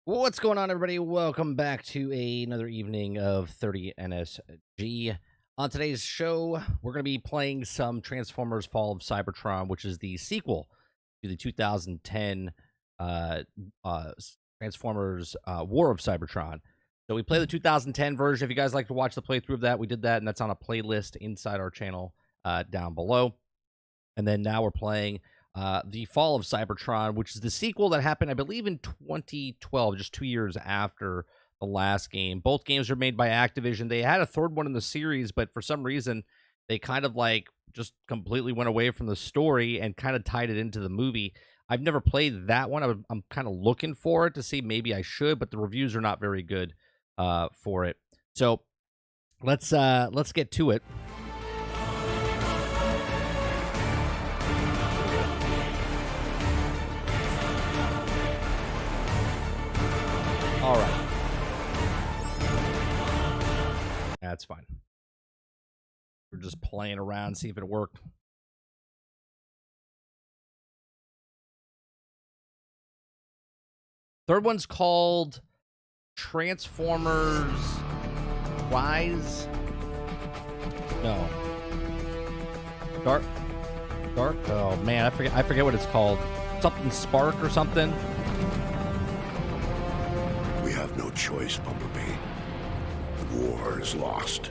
What's going on, everybody? Welcome back to another evening of 30 NSG. On today's show, we're going to be playing some Transformers Fall of Cybertron, which is the sequel to the 2010 Transformers War of Cybertron. So we play the 2010 version. If you guys like to watch the playthrough of that, we did that, and that's on a playlist inside our channel down below. And then now we're playing the Fall of Cybertron, which is the sequel that happened, I believe, in 2012, just 2 years after the last game. Both games are made by Activision. They had a third one in the series, but for some reason, they kind of like just completely went away from the story and kind of tied it into the movie. I've never played that one. I'm kind of looking for it to see maybe I should, but the reviews are not very good for it. So let's get to it. All right. That's fine. We're just playing around, see if it worked. Third one's called Transformers Rise. No. Dark. Oh man, I forget what it's called. Something Spark or something. We have no choice, Bumblebee. The war is lost.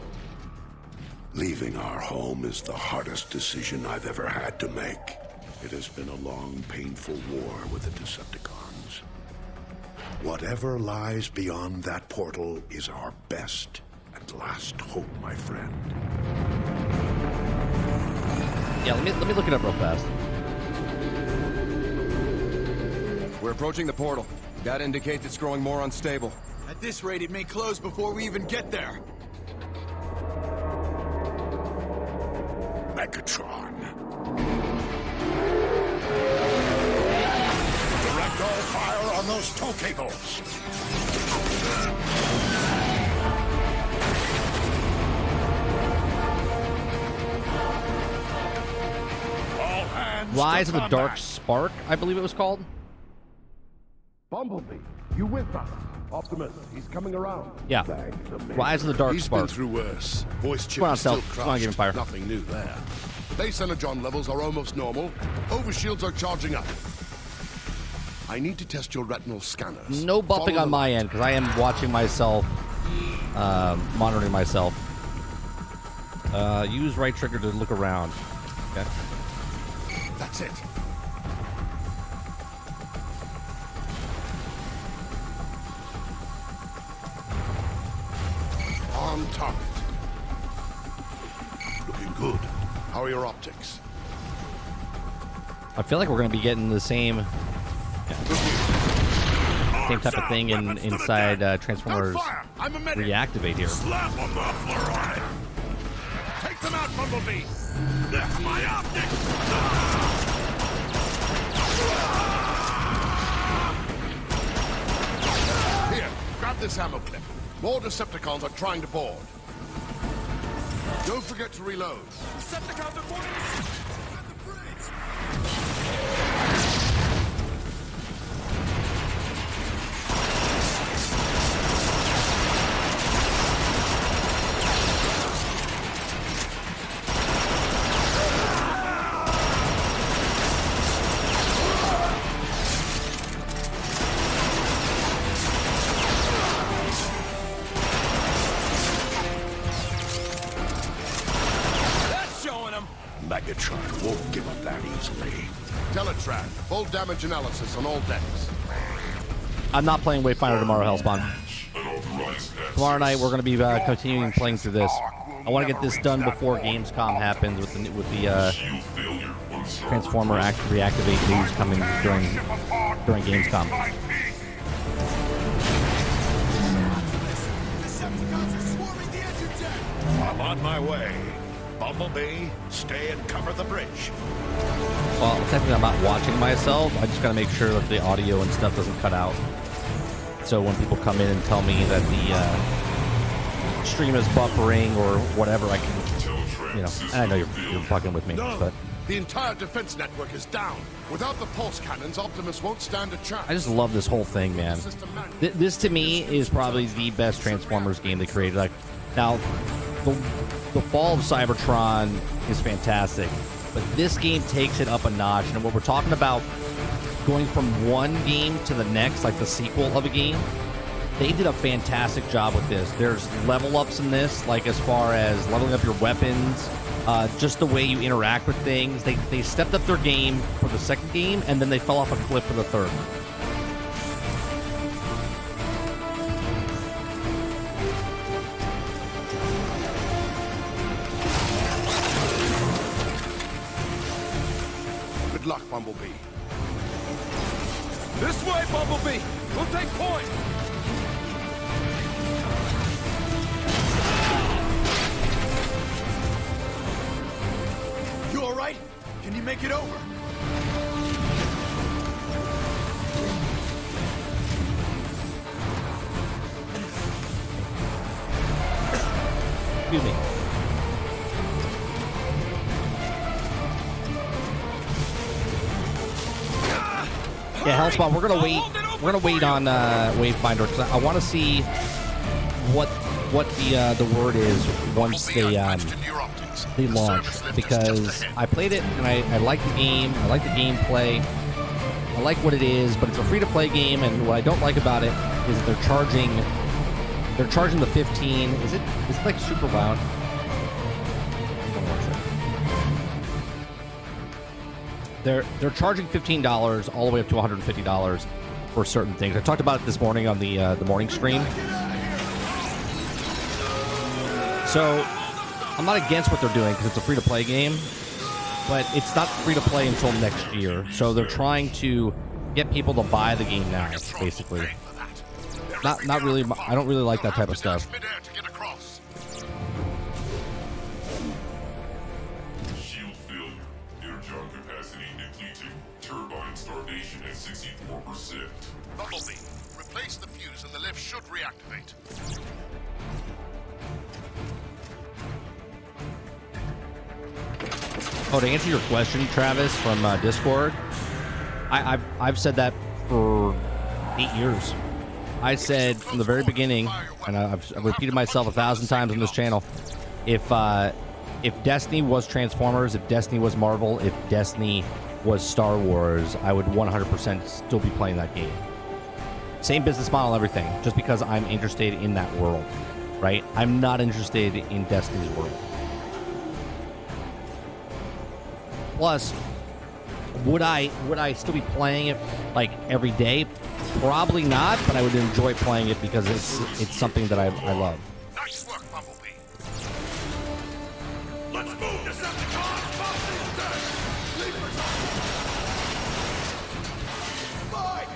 Leaving our home is the hardest decision I've ever had to make. It has been a long, painful war with the Decepticons. Whatever lies beyond that portal is our best and last hope, my friend. Yeah, let me look it up real fast. We're approaching the portal. That indicates it's growing more unstable. At this rate, it may close before we even get there. Megatron. Direct all fire on those tow cables. All hands Rise to of the Dark combat. Spark, I believe it was called. Bumblebee, you with us? Optimus, he's coming around. Yeah. Thanks, amazing. Rise of the Dark He's been Spark. through worse. Voice chip Come on, is still Stealth. Come on, give him fire. crushed. Nothing new there. Base energon levels are almost normal. Overshields are charging up. I need to test your retinal scanners. No buffing Follow on the my light. end because I am watching myself, monitoring myself. Use right trigger to look around. Okay. That's it. On target. Looking good. How are your optics? I feel like we're going to be getting the same type of thing inside Transformers I'm a medic. Reactivate here. Slap a muffler on it. Take them out, Bumblebee. That's my optics. Here, grab this ammo clip. More Decepticons are trying to board. Don't forget to reload. Decepticons are boarding at the bridge! That's showing them! Megatron won't give up that easily. Teletran, full damage analysis on all decks. I'm not playing Wayfinder tomorrow, Hellspawn. Tomorrow night we're going to be continuing playing through this. I want to get this done before Gamescom happens with the Transformer Reactivate news coming during Gamescom. Decepticons are swarming the engine deck! I'm on my way. Bumblebee, stay and cover the bridge. Well, technically I'm not watching myself. I just got to make sure that the audio and stuff doesn't cut out. So when people come in and tell me that the stream is buffering or whatever, I can, and I know you're fucking with me, but The entire defense network is down. Without the pulse cannons, Optimus won't stand a chance. I just love this whole thing, man. This to me is probably the best Transformers game they created. Like, now, the fall of Cybertron is fantastic, but this game takes it up a notch. And when we're talking about going from one game to the next, like the sequel of a game, they did a fantastic job with this. There's level ups in this, like as far as leveling up your weapons, just the way you interact with things. They stepped up their game for the second game, and then they fell off a cliff for the third. Good luck, Bumblebee. This way, Bumblebee! We'll take point! You all right? Can you make it over? Excuse me. Yeah, Hellspawn, we're gonna wait. We're gonna wait on Wavefinder because I want to see what the word is once they launch, because I played it and I like the game. I like the gameplay. I like what it is, but it's a free-to-play game, and what I don't like about it is they're charging the 15. Is it like super loud? They're charging $15 all the way up to $150 for certain things. I talked about it this morning on the morning stream. So I'm not against what they're doing because it's a free-to-play game, but it's not free-to-play until next year. So they're trying to get people to buy the game now, basically. Not really. I don't really like that type of stuff. Shield failure. Energon capacity depleted. Turbine starvation at 64%. Bumblebee, replace the fuse and the lift should reactivate. Oh, to answer your question, Travis, from Discord, I've said that for 8 years. I said from the very beginning, and I've repeated myself 1,000 times on this channel, if Destiny was Transformers, if Destiny was Marvel, if Destiny was Star Wars, I would 100% still be playing that game. Same business model, everything, just because I'm interested in that world, right? I'm not interested in Destiny's world. Plus, would I still be playing it like every day? Probably not, but I would enjoy playing it because it's something that I love. Nice work, Bumblebee. Let's move! Decepticons! Boxing dead! Sleepers on! Fight!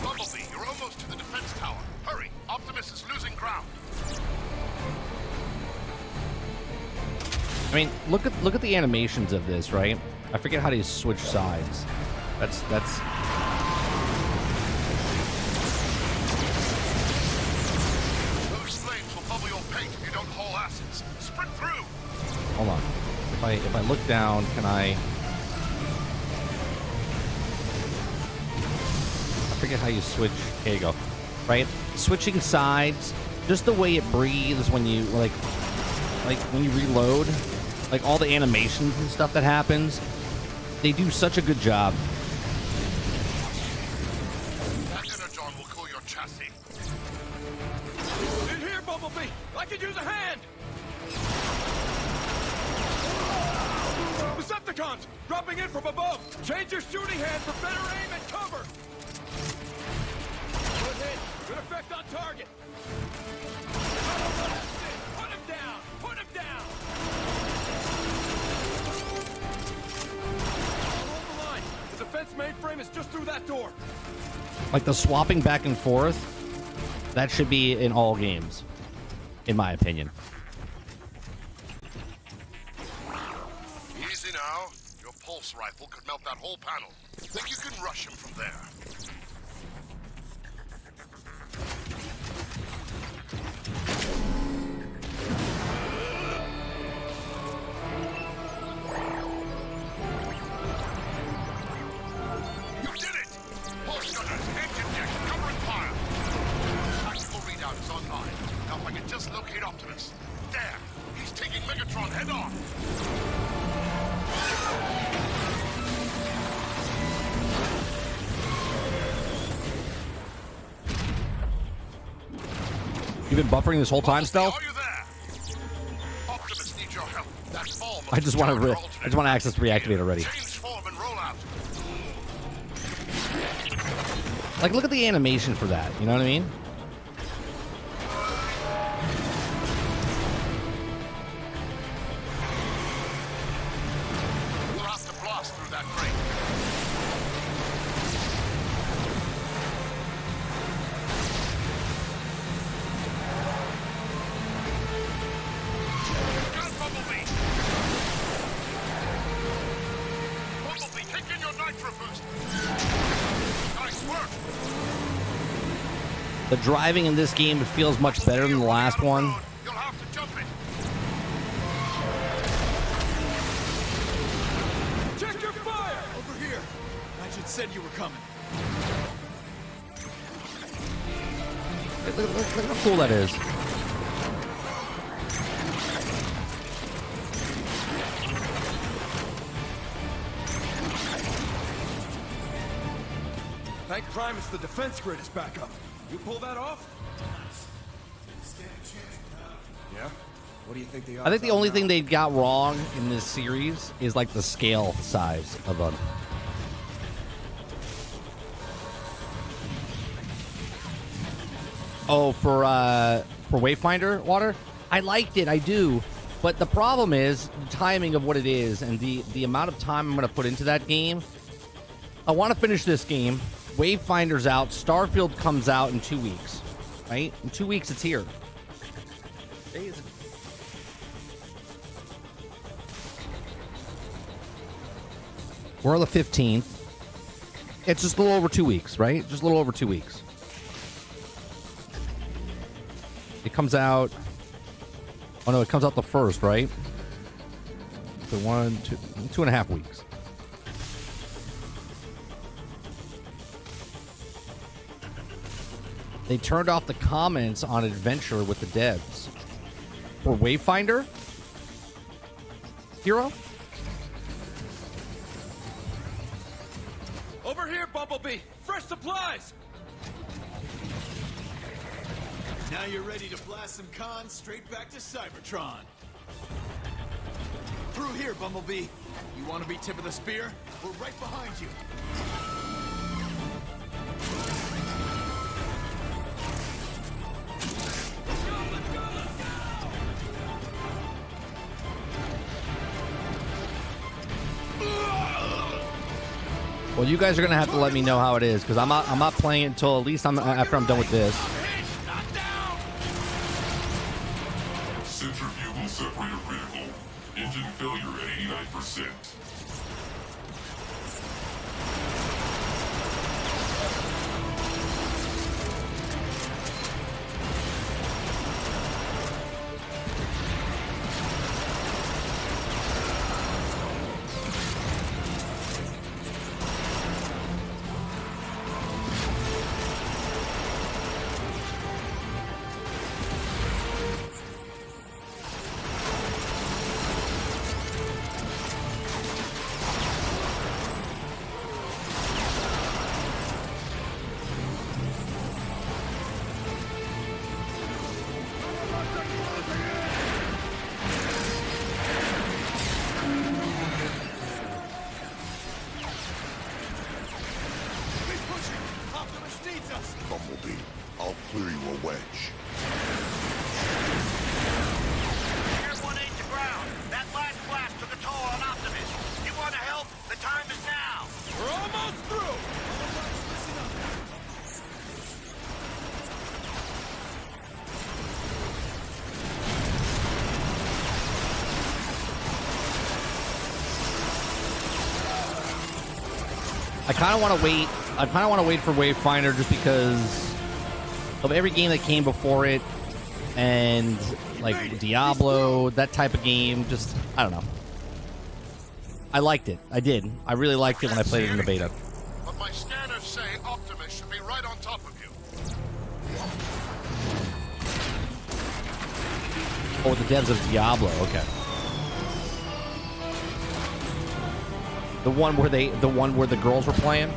Bumblebee, you're almost to the defense tower. Hurry! Optimus is losing ground. I mean, look at the animations of this, right? I forget how to switch sides. That's. Those flames will bubble your paint if you don't haul asses. Sprint through. Hold on. If I look down, can I forget how you switch. There you go. Right? Switching sides, just the way it breathes when you like when you reload. Like all the animations and stuff that happens, they do such a good job. That Energon will cool your chassis. In here, Bumblebee! I could use a hand! Decepticons! Dropping in from above! Change your shooting hand for better aim and cover! Good hit! Good effect on target! Put him down! Put him down! Hold the line! The defense mainframe is just through that door! Like the swapping back and forth, that should be in all games, in my opinion. Easy now. Your pulse rifle could melt that whole panel. Think you can rush him from there? You've been buffering this whole time, Stealth? Are you there? Optimus needs your help. That's all. I just want to access Reactivate already. Transform and roll out. Like, look at the animation for that. You know what I mean? We'll have to blast through that break. Go, Bumblebee! Bumblebee, take in your nitro boost. Nice work. The driving in this game feels much better than the last one. You'll have to jump it. Check your fire! Over here. Ratchet said you were coming. Look how cool that is. Thank Primus the defense grid is back up. You pull that off? Yeah? What do you think the odds I think the are only now? thing they got wrong in this series is like the scale size of them. Oh, for Wayfinder water, I liked it, I do, but the problem is the timing of what it is and the amount of time I'm going to put into that game. I want to finish this game. Wayfinder's out. Starfield comes out in 2 weeks, right? In 2 weeks, it's here. We're on the 15th. It's just a little over 2 weeks, right? Just a little over 2 weeks. It comes out. Oh no, it comes out the 1st, right? So 2.5 weeks. They turned off the comments on Adventure with the devs. For Wayfinder? Hero? Over here, Bumblebee! Fresh supplies! Now you're ready to blast some cons straight back to Cybertron. Through here, Bumblebee. You want to be tip of the spear? We're right behind you. Well, you guys are gonna have to let me know how it is, because I'm not playing it until at least after I'm done with this. Centrifugal separator critical. Engine failure at 89%. Bumblebee, I'll clear you a wedge. Air 1-8 to ground. That last blast took a toll on Optimus. You want to help? The time is now. We're almost through! Listen up. I kind of want to wait. I kind of want to wait for Wayfinder just because of every game that came before it, and like Diablo, that type of game. Just I don't know. I liked it. I did. I really liked it when I played it in the beta. But my scanners say Optimus should be right on top of you. Oh, the devs of Diablo. Okay. The one where the girls were playing.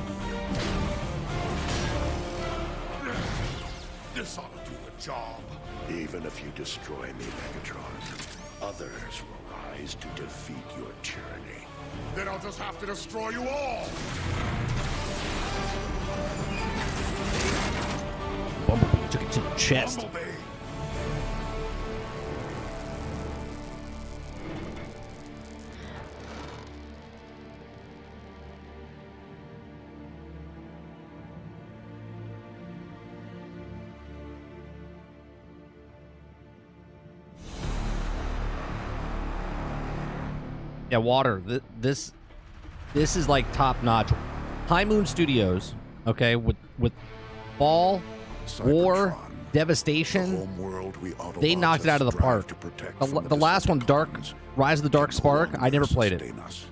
This ought to do the job. Even if you destroy me, Megatron, others will rise to defeat your tyranny. Then I'll just have to destroy you all! Bumblebee took it to the chest. Bumblebee! Yeah, water. This is like top notch. High Moon Studios, okay, with Ball, War, Cybertron, the Devastation. homeworld we They Autobots knocked it out of the strive park. to protect The, from the last one, Dark Decepticons, Rise of the Dark can no Spark. I never longer played it. sustain us.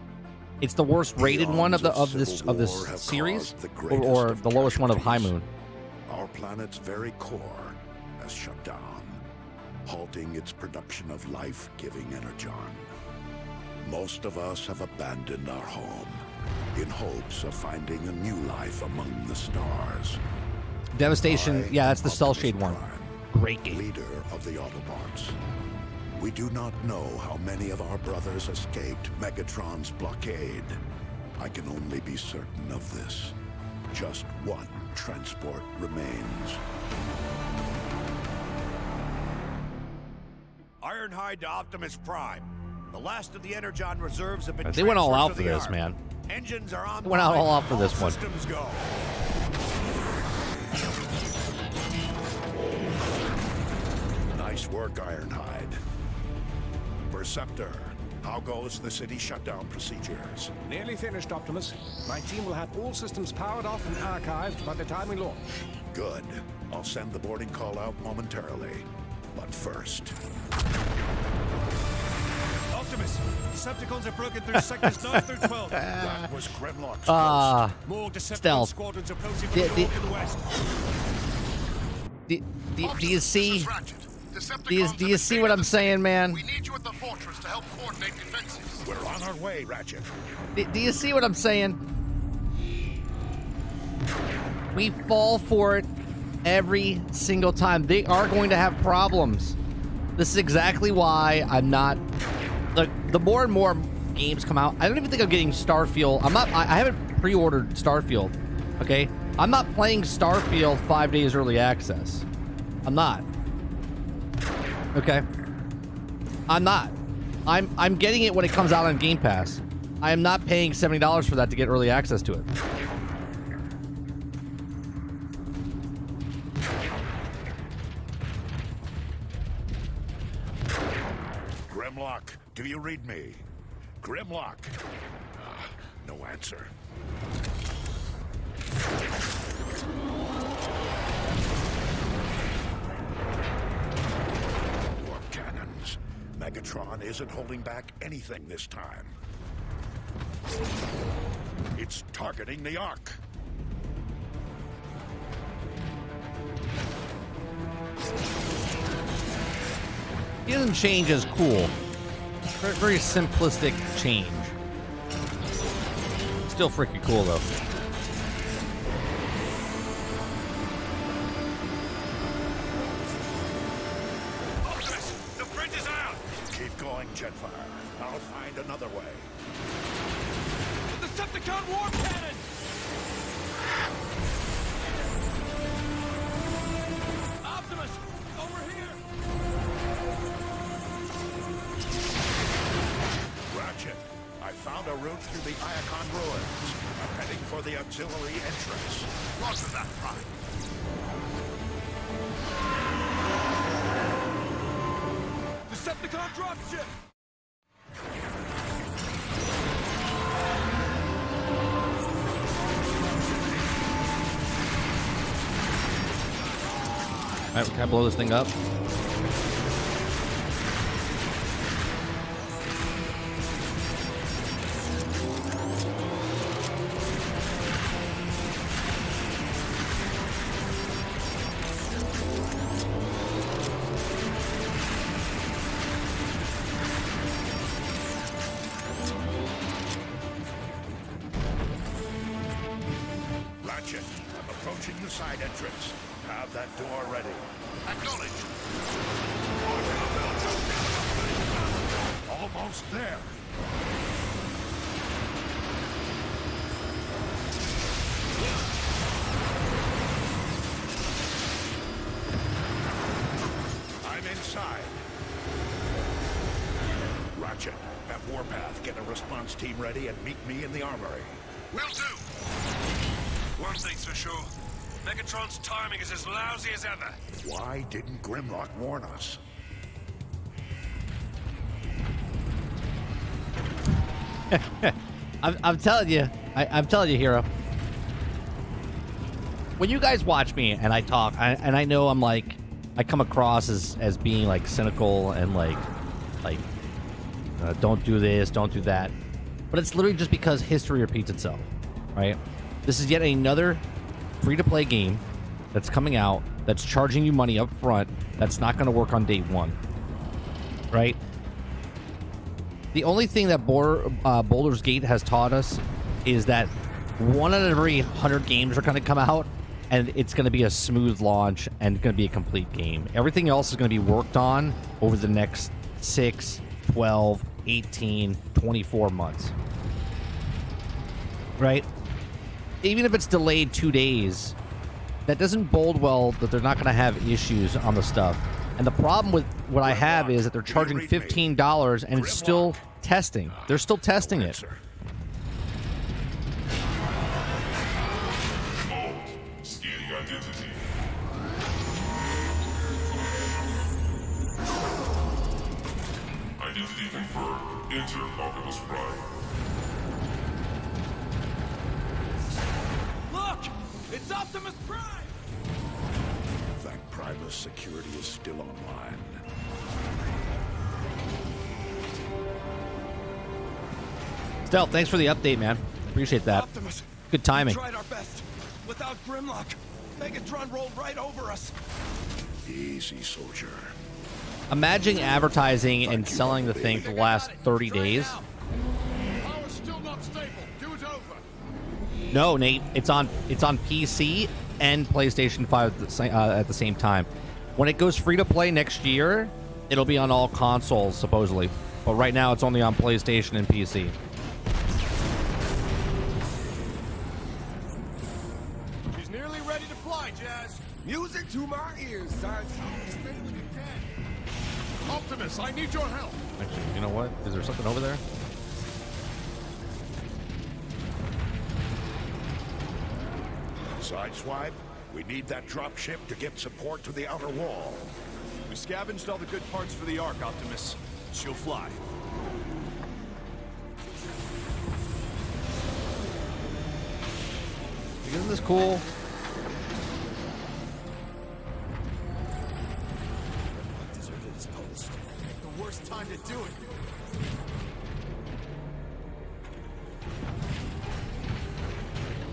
It's the worst rated one of Eons civil this war have series, caused the or greatest of the lowest one of High casualties. Moon. Our planet's very core has shut down, halting its production of life-giving energon. Most of us have abandoned our home in hopes of finding a new life among the stars. Devastation. I Yeah, that's am the Cell Optimus Shade one. Prime, Great game. leader of the Autobots. We do not know how many of our brothers escaped Megatron's blockade. I can only be certain of this. Just one transport remains. Ironhide to Optimus Prime. The last of the Energon reserves have been They went all transferred out to for the this, Ark. man. Engines are on. They went out all out for this one. Systems go. Nice work, Ironhide. Perceptor, how goes the city shutdown procedures? Nearly finished, Optimus. My team will have all systems powered off and archived by the time we launch. Good. I'll send the boarding call out momentarily. But first, Optimus, Decepticons have broken through sectors 9 through 12. that was Grimlock's More Decepticon stealth. squadrons approaching Yeah, from the north and west. Do you see? Do you see what I'm saying, man? We need you at the fortress to help coordinate defenses. We're on our way, Ratchet. Do you see what I'm saying? We fall for it every single time. They are going to have problems. This is exactly why I'm not. Look, the more and more games come out, I don't even think I'm getting Starfield. I haven't pre-ordered Starfield. Okay, I'm not playing Starfield 5 days early access. I'm not. Okay, I'm not. I'm getting it when it comes out on Game Pass. I am not paying $70 for that to get early access to it. Grimlock, do you read me? Grimlock. No answer. Warp cannons. Megatron isn't holding back anything this time. It's targeting the Ark. He doesn't change as cool. Very simplistic change. Still freaking cool though. Optimus, the bridge is out. Keep going, Jetfire. I'll find another way. The Decepticon warp cannon! Optimus, over here! Ratchet, I found a route through the Iacon ruins. I'm heading for the auxiliary entrance. Roger that, Prime. Decepticon dropship! All right, can I blow this thing up? Ratchet, I'm Approaching the side entrance. Have that door ready. Acknowledge. Almost there. I'm inside. Ratchet, at Warpath, get a response team ready and meet me in the armory. Will do. One thing's for sure. Megatron's timing is as lousy as ever. Why didn't Grimlock warn us? I'm telling you. I'm telling you, Hero. When you guys watch me and I talk, and I know I'm like, I come across as being like cynical and like don't do this, don't do that. But it's literally just because history repeats itself, right? This is yet another free-to-play game that's coming out, that's charging you money up front, that's not going to work on day one, right? The only thing that Baldur's Gate has taught us is that 1 out of every 100 games are going to come out, and it's going to be a smooth launch and going to be a complete game. Everything else is going to be worked on over the next 6, 12, 18, 24 months. Right? Even if it's delayed 2 days, that doesn't bode well that they're not going to have issues on the stuff. And the problem with what I have is that they're charging $15 and it's still testing. They're still testing it. Scanning identity. Identity confirmed. Enter Optimus Prime. Look! It's Optimus Prime! Thank Primus security is still online. Stealth, thanks for the update, man. Appreciate that. Optimus, Good timing. we tried our best. Without Grimlock, Megatron rolled right over us. Easy, soldier. Imagine advertising and selling the thing for the last 30 days. Power's still not stable. Do it over. No, Nate, it's on PC and PlayStation 5 at the same time. When it goes free to play next year, it'll be on all consoles supposedly. But right now it's only on PlayStation and PC. She's nearly ready to fly, Jazz. Music to my ears, son. Stay when you can. Optimus, I need your help. Actually, you know what? Is there something over there? Sideswipe, we need that dropship to get support to the outer wall. We scavenged all the good parts for the Ark, Optimus. She'll fly. Isn't this cool? Deserted his post. The worst time to do it.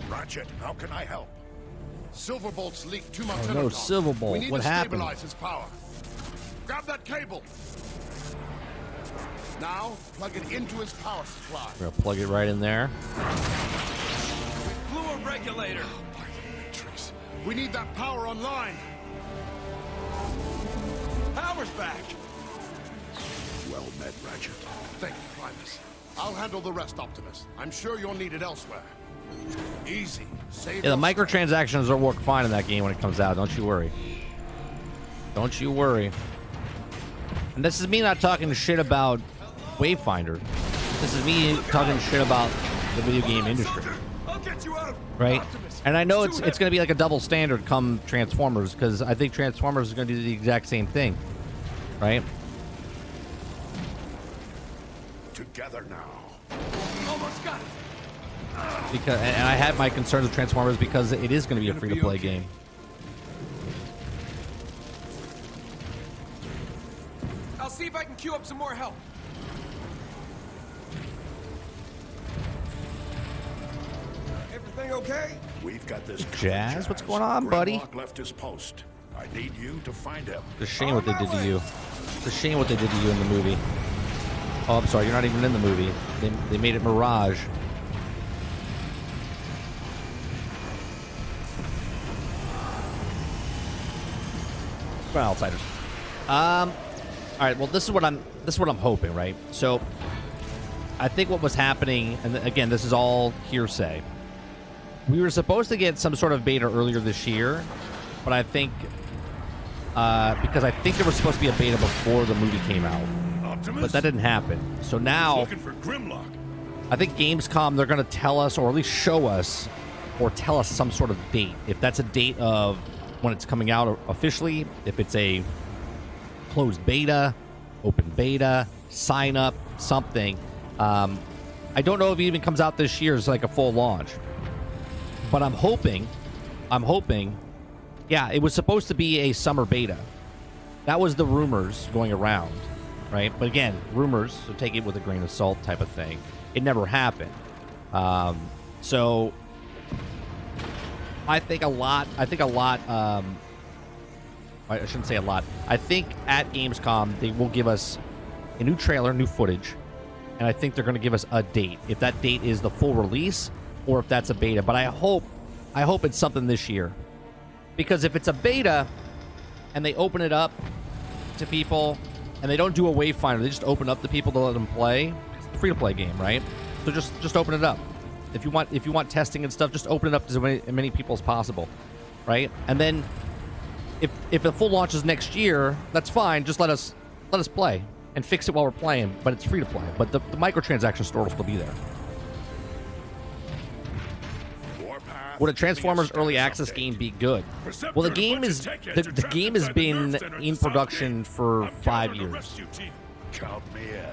Ratchet, how can I help? Silverbolt's leaked too much Oh, no, energon. Silverbolt. We need What to happened? stabilize his power. Grab that cable. Now, plug it into his power supply. We're gonna plug it right in there. Blew a regulator. Matrix. We need that power online. Power's back. Well met, Ratchet. Thank you, Primus. I'll handle the rest, Optimus. I'm sure you'll need it elsewhere. Easy. Save Yeah, the your microtransactions will work fine in that game when it comes out. Don't you worry. Don't you worry. And this is me not talking shit about Wayfinder. This is me talking shit about the video game industry. I'll get you out. Right? Optimus. And I know it's going to be like a double standard come Transformers, because I think Transformers is going to do the exact same thing. Right? Together now. Almost got it. Because, and I had my concerns with Transformers because it is going to be a free-to-play game. I'll see if I can queue up some more help. Everything okay? We've got this covered, Jazz, what's going on, buddy? Grimlock left his post. I need you to find him. It's a shame what they did to you. It's a shame what they did to you in the movie. Oh, I'm sorry, you're not even in the movie. They made it Mirage. For outsiders. All right. Well, this is what I'm hoping, right? So, I think what was happening, and again, this is all hearsay. We were supposed to get some sort of beta earlier this year, but I think because I think there was supposed to be a beta before the movie came out, but that didn't happen. So now, Looking for Grimlock. I think Gamescom, they're going to tell us, or at least show us, or tell us some sort of date. If that's a date of when it's coming out officially, if it's a closed beta, open beta, sign up, something. I don't know if it even comes out this year as like a full launch. But I'm hoping, yeah, it was supposed to be a summer beta. That was the rumors going around, right? But again, rumors, so take it with a grain of salt type of thing. It never happened. So I think a lot, I shouldn't say a lot. I think at Gamescom, they will give us a new trailer, new footage, and I think they're going to give us a date. If that date is the full release or if that's a beta. But I hope it's something this year. Because if it's a beta and they open it up to people and they don't do a wayfinder, they just open up to people to let them play. It's a free-to-play game, right? So just open it up. If you want testing and stuff, just open it up to as many people as possible, right? And then if the full launch is next year, that's fine. Just let us play and fix it while we're playing. But it's free to play. But the microtransaction store will still be there. Would a Transformers early access game be good? Well, the game has been in production for 5 years. Count me in.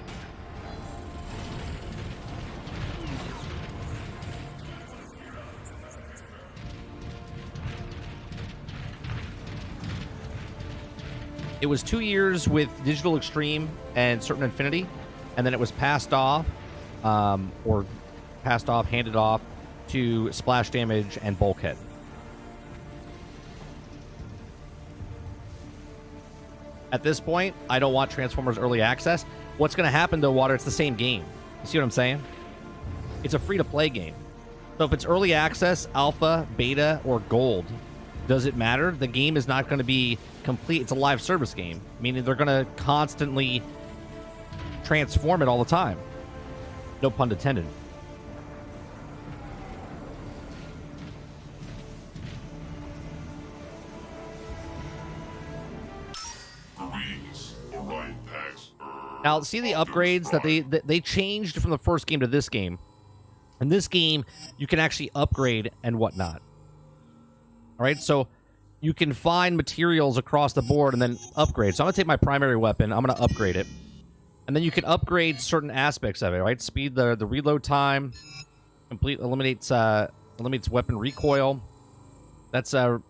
It was 2 years with Digital Extreme and Certain Infinity, and then it was handed off to Splash Damage and Bulkhead. At this point, I don't want Transformers Early Access. What's going to happen, though, Water, it's the same game. You see what I'm saying? It's a free-to-play game. So if it's Early Access, Alpha, Beta, or Gold, does it matter? The game is not going to be complete. It's a live service game, meaning they're going to constantly transform it all the time. No pun intended. Now, see the upgrades that they changed from the first game to this game. In this game, you can actually upgrade and whatnot. All right, so you can find materials across the board and then upgrade. So I'm going to take my primary weapon. I'm going to upgrade it. And then you can upgrade certain aspects of it, right? Speed the reload time. Eliminates weapon recoil. That's the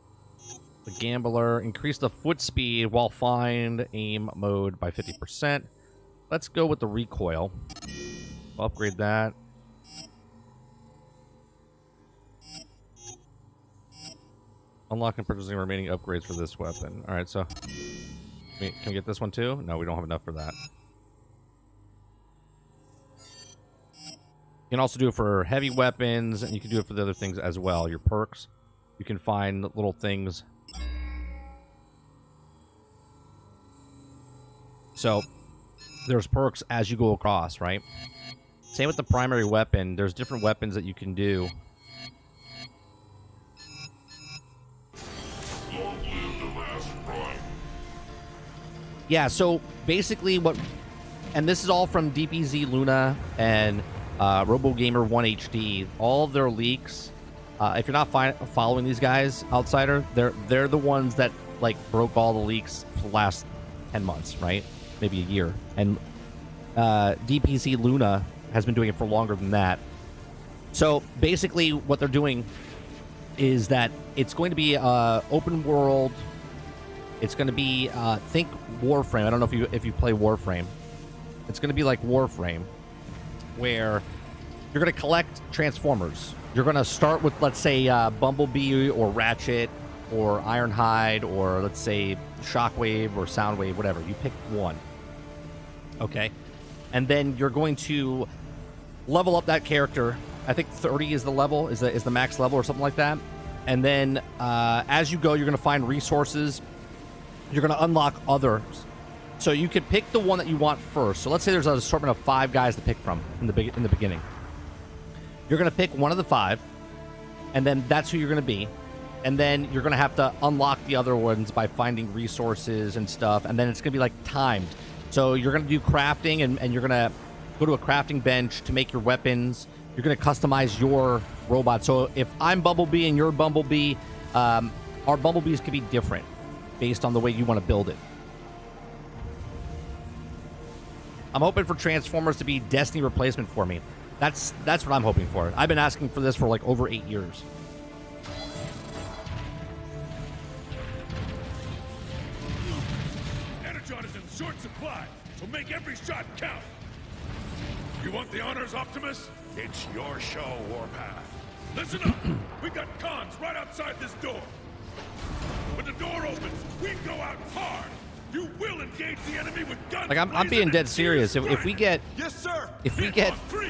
Gambler. Increase the foot speed while find aim mode by 50%. Let's go with the recoil. I'll upgrade that. Unlock and purchasing remaining upgrades for this weapon. All right, so can we get this one too? No, we don't have enough for that. You can also do it for heavy weapons, and you can do it for the other things as well. Your perks. You can find little things. So there's perks as you go across, right? Same with the primary weapon. There's different weapons that you can do. Yeah, so basically and this is all from DPZ Luna and RoboGamer 1HD. All of their leaks, if you're not following these guys, Outsider, they're the ones that like broke all the leaks for the last 10 months, right? Maybe a year. And DPZ Luna has been doing it for longer than that. So basically what they're doing is that it's going to be open world. It's going to be think Warframe. I don't know if you play Warframe. It's going to be like Warframe, where you're going to collect Transformers. You're going to start with, let's say, Bumblebee or Ratchet or Ironhide or, let's say, Shockwave or Soundwave, whatever. You pick one. Okay? And then you're going to level up that character. I think 30 is the level, is the max level or something like that. And then as you go, you're going to find resources you're going to unlock others. So you can pick the one that you want first. So let's say there's an assortment of 5 guys to pick from in the beginning. You're going to pick one of the 5, and then that's who you're going to be. And then you're going to have to unlock the other ones by finding resources and stuff. And then it's going to be like timed. So you're going to do crafting, and you're going to go to a crafting bench to make your weapons. You're going to customize your robot. So if I'm Bumblebee and you're Bumblebee, our Bumblebees could be different based on the way you want to build it. I'm hoping for Transformers to be Destiny replacement for me. That's what I'm hoping for. I've been asking for this for like over 8 years. Energon is in short supply, so make every shot count. You want the honors, Optimus? It's your show, Warpath. Listen up. We got cons right outside this door. When the door opens, we go out hard. You will engage the enemy with guns. Like I'm being dead serious. If we get yes, sir. If we get 3,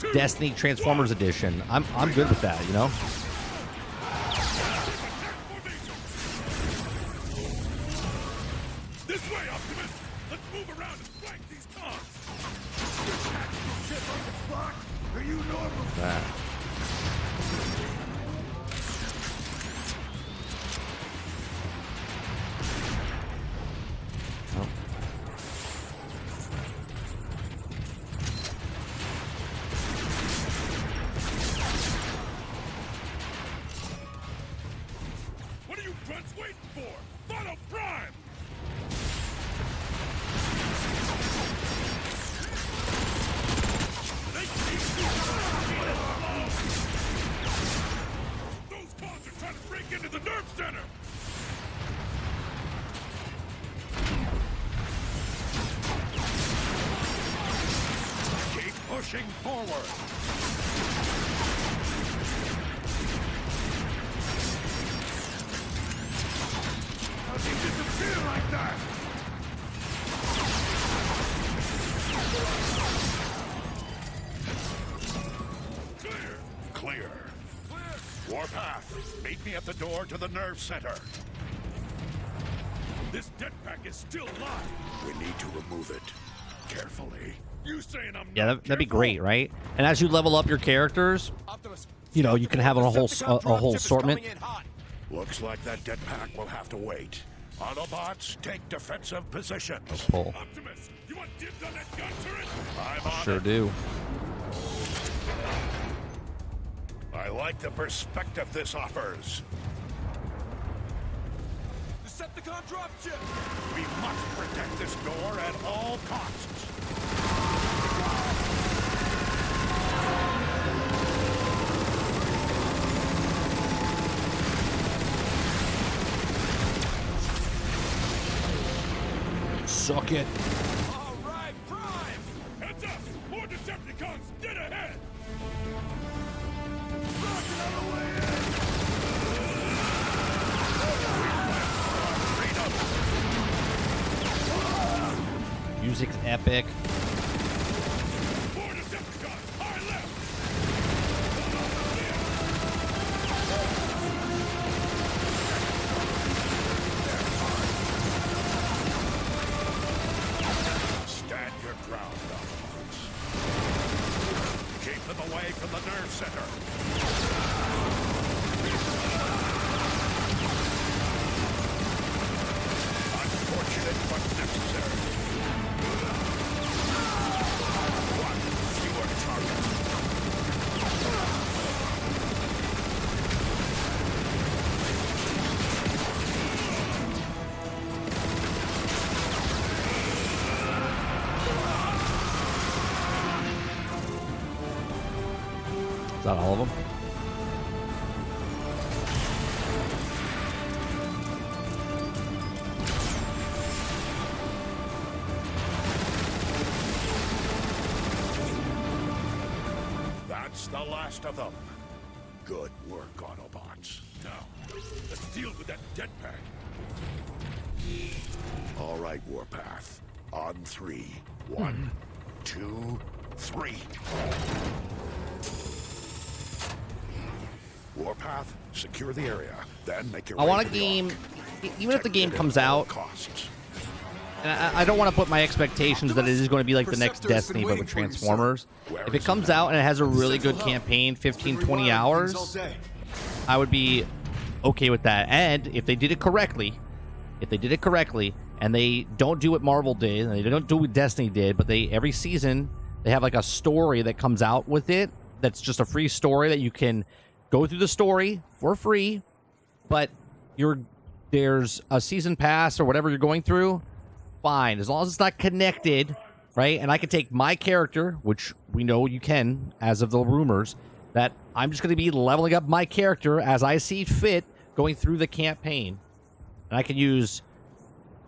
2, Destiny Transformers Edition, I'm good with that, you know? This way, Optimus. Let's move around and flank these cons. That. Oh. What are you grunts waiting for? Follow Prime! Those cons are trying to break into the nerve center! Keep pushing forward! How'd he disappear like that? Clear! Clear. Warpath, meet me at the door to the nerve center. This jetpack is still live. We need to remove it. Carefully. You saying I'm Yeah, not that'd be careful? great, right? And as you level up your characters, you know, you can have a whole assortment. Looks like that jetpack will have to wait. Autobots, take defensive positions. Pull. Optimus, you want dibs on that gun turret? I'm on Sure it. do. I like the perspective this offers. Decepticon dropship! We must protect this door at all costs. Suck it. All right, Prime! Heads up! More Decepticons dead ahead! Rocket on the way in! Music's epic. More Decepticons! High left! Stand your ground, Autobots. Keep them away from the nerve center. Unfortunate but necessary. One fewer target. Is that all of them? That's the last of them. Good work, Autobots. Now, let's deal with that jetpack. All right, Warpath. On 3. 1, 2, 3. Warpath, secure the area. Then make your I way want to a the game Ark. even if the game comes out, Costs. and I don't want to put my expectations that it is going to be like the next Destiny, but with Transformers. If it comes out and it has a really good campaign, 15, 20 hours, I would be okay with that. And if they did it correctly, and they don't do what Marvel did, and they don't do what Destiny did, but every season they have like a story that comes out with it that's just a free story that you can go through the story for free, but there's a season pass or whatever you're going through, fine, as long as it's not connected, right? And I can take my character, which we know you can as of the rumors, that I'm just going to be leveling up my character as I see fit going through the campaign. And I can use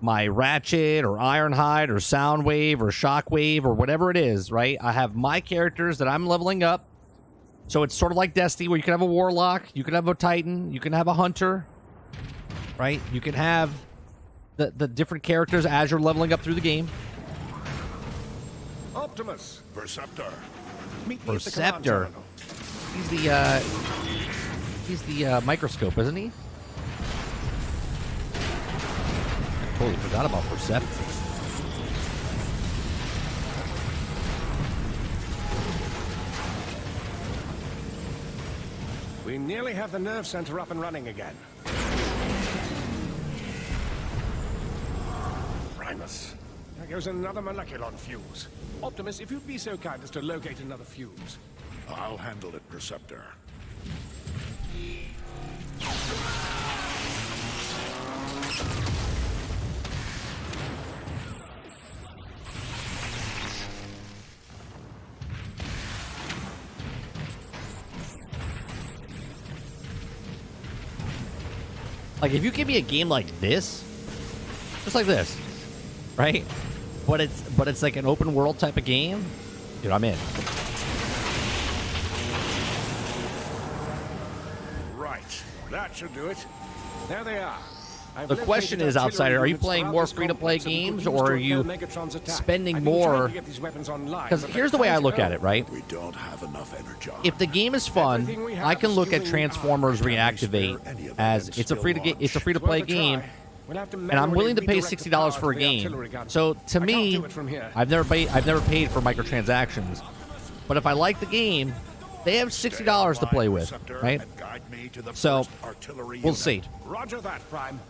my Ratchet or Ironhide or Soundwave or Shockwave or whatever it is, right? I have my characters that I'm leveling up. So it's sort of like Destiny, where you can have a Warlock, you can have a Titan, you can have a Hunter, right? You can have the different characters as you're leveling up through the game. Optimus. Perceptor. Meet me at the command Perceptor. terminal. He's the microscope, isn't he? I totally forgot about Perceptor. We nearly have the nerve center up and running again. Primus. There goes another moleculon fuse. Optimus, if you'd be so kind as to locate another fuse. I'll handle it, Perceptor. Like, if you give me a game like this, just like this, right? But it's like an open world type of game, dude, I'm in. Right. That should do it. There they are. The question is, Outsider, are you playing more free-to-play games, or are you spending more? Because here's the way I look at it, right? We don't have enough energy. If the game is fun, I can look at Transformers Reactivate as it's a free-to-play game, and I'm willing to pay $60 for a game. So to me, I've never paid for microtransactions, but if I like the game, they have $60 to play with, right? So we'll see. Roger that, Prime.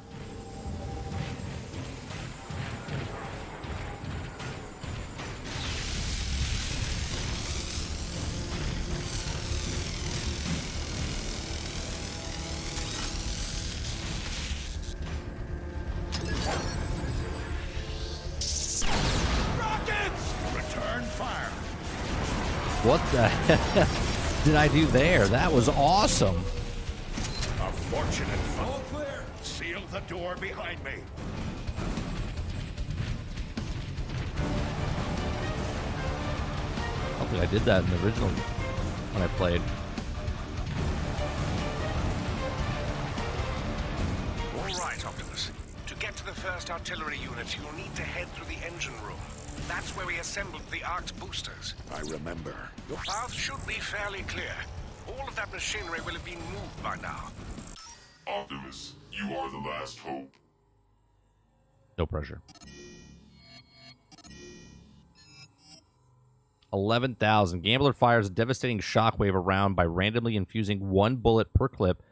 What the heck did I do there? That was awesome. A fortunate fall clear. Seal the door behind me. I don't think I did that in the original when I played. All right, Optimus. To get to the first artillery unit, you'll need to head through the engine room. That's where we assembled the ARC's boosters. I remember. Your path should be fairly clear. All of that machinery will have been moved by now. Optimus, you are the last hope. No pressure. 11,000. Gambler fires a devastating shockwave around by randomly infusing one bullet per clip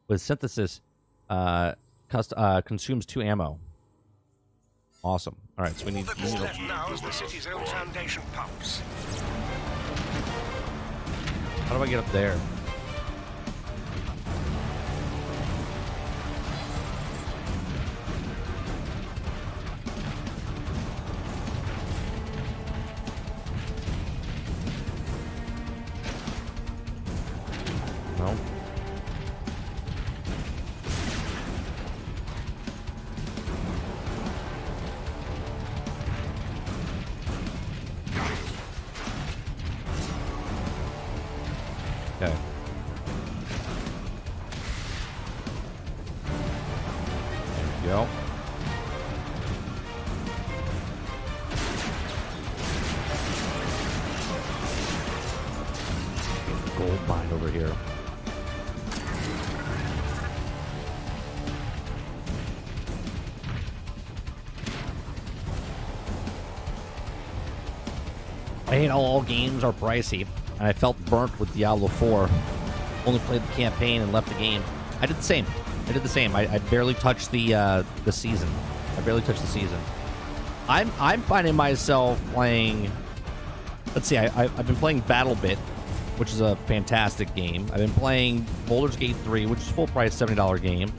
with synthesis. Consumes 2 ammo. Awesome. All right, so we need. All that's left now is the city's own foundation pumps. How do I get up there? No. Okay. There we go. Gold mine over here. hate how all games are pricey, and I felt burnt with Diablo 4. Only played the campaign and left the game. I did the same. I barely touched the season. I'm finding myself playing. Let's see. I've been playing BattleBit, which is a fantastic game. I've been playing Baldur's Gate 3, which is full price $70 game.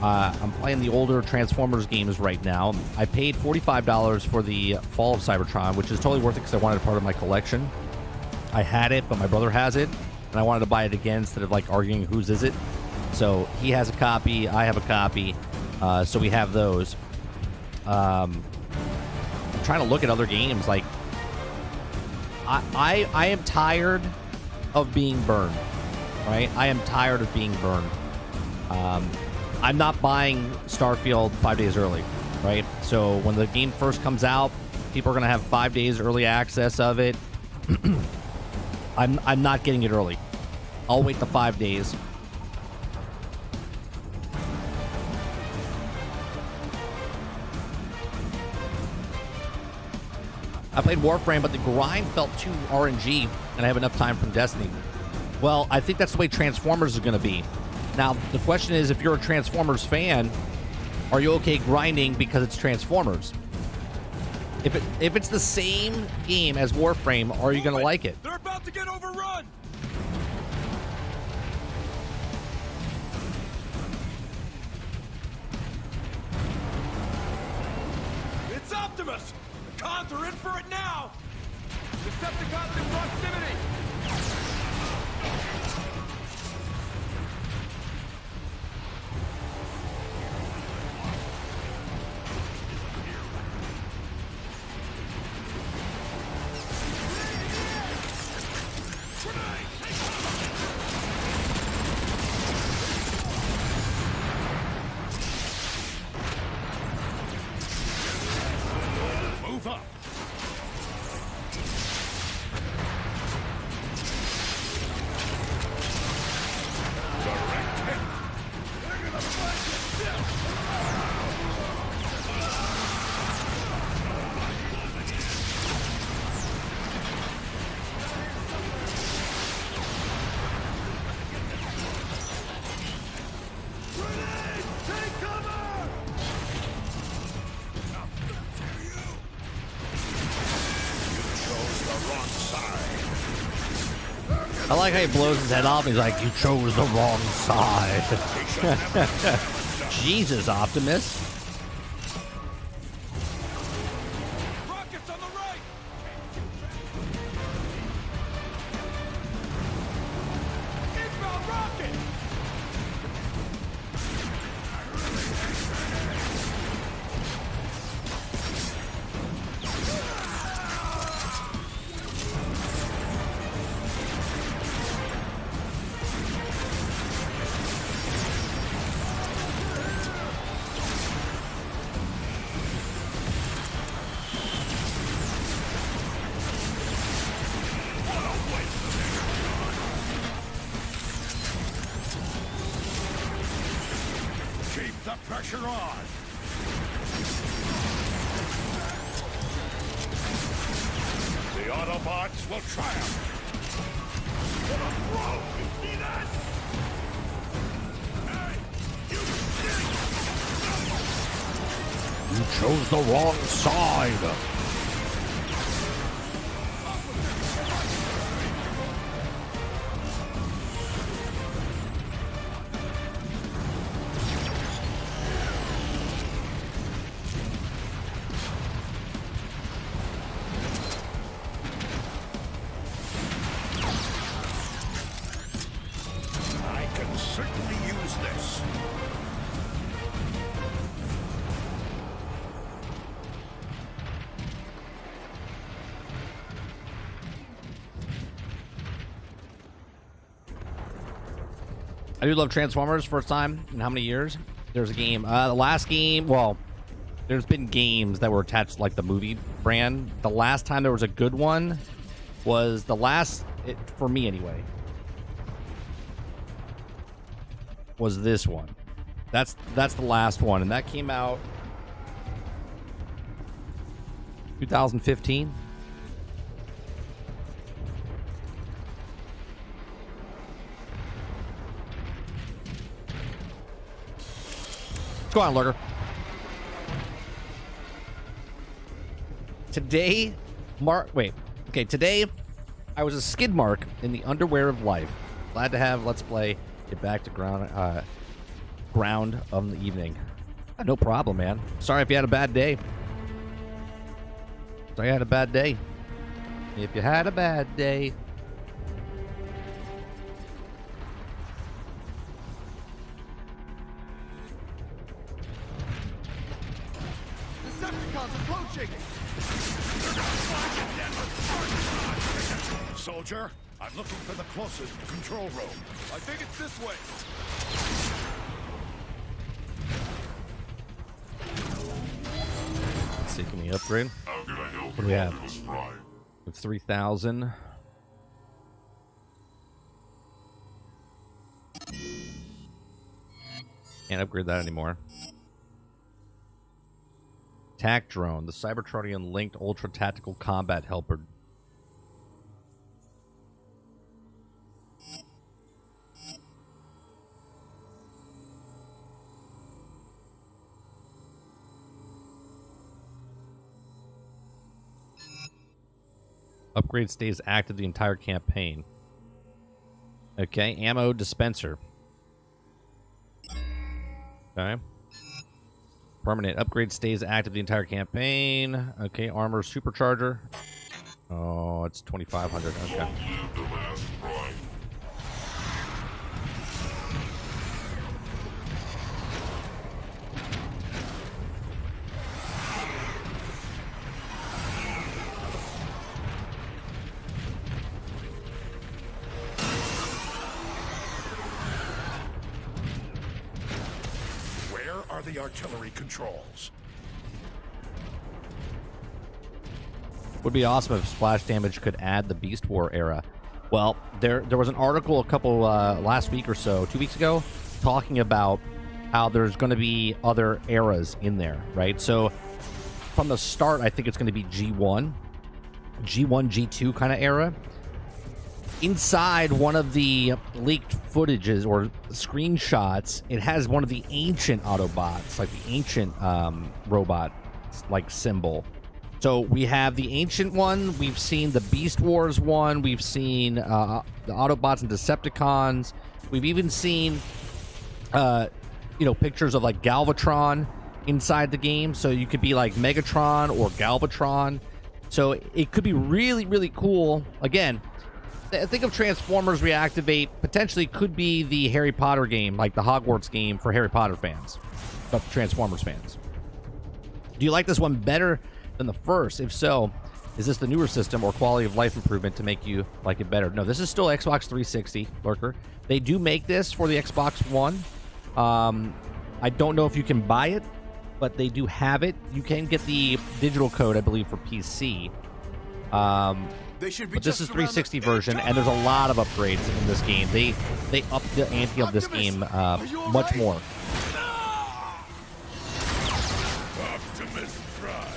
I'm playing the older Transformers games right now. I paid $45 for the Fall of Cybertron, which is totally worth it because I wanted it part of my collection. I had it, but my brother has it, and I wanted to buy it again instead of like arguing whose is it. So he has a copy, I have a copy, so we have those. I'm trying to look at other games. Like I am tired of being burned, right? I am tired of being burned. I'm not buying Starfield 5 days early, right? So when the game first comes out, people are going to have 5 days early access of it. I'm not getting it early. I'll wait the 5 days. I played Warframe, but the grind felt too RNG, and I have enough time from Destiny. Well, I think that's the way Transformers is going to be. Now, the question is, if you're a Transformers fan, are you okay grinding because it's Transformers? If it's the same game as Warframe, are you going to like it? They're about to get overrun! It's Optimus! The Cons are in for it now! Decepticons in proximity! Move up. Direct hit. They're gonna find you still. Grenade! Take cover! Chose the wrong side. I like how he blows his head off. He's like, you chose the wrong side. Jesus, Optimus. Rockets on the right! Inbound rocket! Keep the pressure on. The Autobots will triumph. Whoa, you see that? Hey, you You chose the wrong side. I can certainly use this. I do love Transformers. First time in how many years? There's a game. The last game, well, there's been games that were attached to like the movie brand. The last time there was a good one was the last, for me anyway, was this one. That's the last one, and that came out 2015. go on, Lurker. Today, today I was a skid mark in the underwear of life. Glad to have Let's Play get back to ground of the evening. No problem, man. Sorry if you had a bad day. Sorry you had a bad day. If you had a bad day. Decepticons approaching! Soldier, I'm looking for the closest control room. I think it's this way. Let's see, can we upgrade? How can I help What do we have? Optimus Prime? We have 3,000. Can't upgrade that anymore. Attack drone, the Cybertronian linked ultra tactical combat helper. Upgrade stays active the entire campaign. Okay, ammo dispenser. Okay. Permanent upgrade stays active the entire campaign. Okay, armor supercharger. Oh, it's 2,500. Okay. Long live the last Prime. Where are the artillery controls? Would be awesome if splash damage could add the Beast War era. Well, there was an article a couple last week or so, 2 weeks ago, talking about how there's going to be other eras in there, right? So from the start, I think it's going to be G1, G2 kind of era. Inside one of the leaked footages or screenshots, it has one of the ancient Autobots, like the ancient robot like symbol. So we have the ancient one, we've seen the Beast Wars one, we've seen the Autobots and Decepticons, we've even seen pictures of like Galvatron inside the game, so you could be like Megatron or Galvatron. So it could be really, really cool. Again, think of Transformers Reactivate potentially could be the Harry Potter game, like the Hogwarts game for Harry Potter fans, but Transformers fans. Do you like this one better than the first? If so, is this the newer system or quality of life improvement to make you like it better? No, this is still Xbox 360, Lurker. They do make this for the Xbox One. I don't know if you can buy it, but they do have it. You can get the digital code, I believe, for PC. They should be But this just is 360 version, and there's a lot of upgrades in this game. They up the ante of this game much more. Optimus Prime.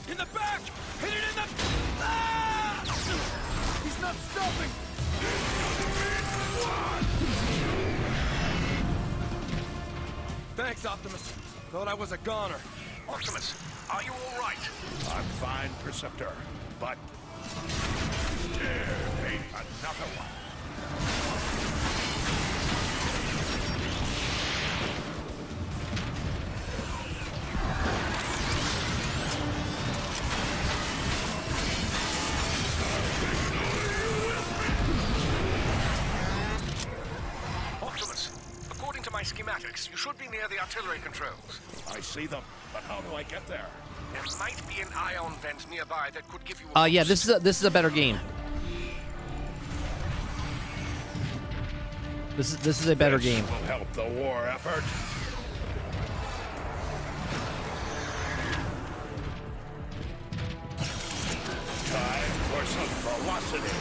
In the back! Hit it in the... Ah! He's not stopping! Thanks, Optimus. Thought I was a goner. Optimus, are you all right? I'm fine, Preceptor, but... There, baby, another one. Optimus, according to my schematics, you should be near the artillery controls. I see them, but how do I get there? There might be an ion vent nearby that could give you a Yeah, boost. this is a better game. This is a better game. This will help the war effort. Time for some velocity.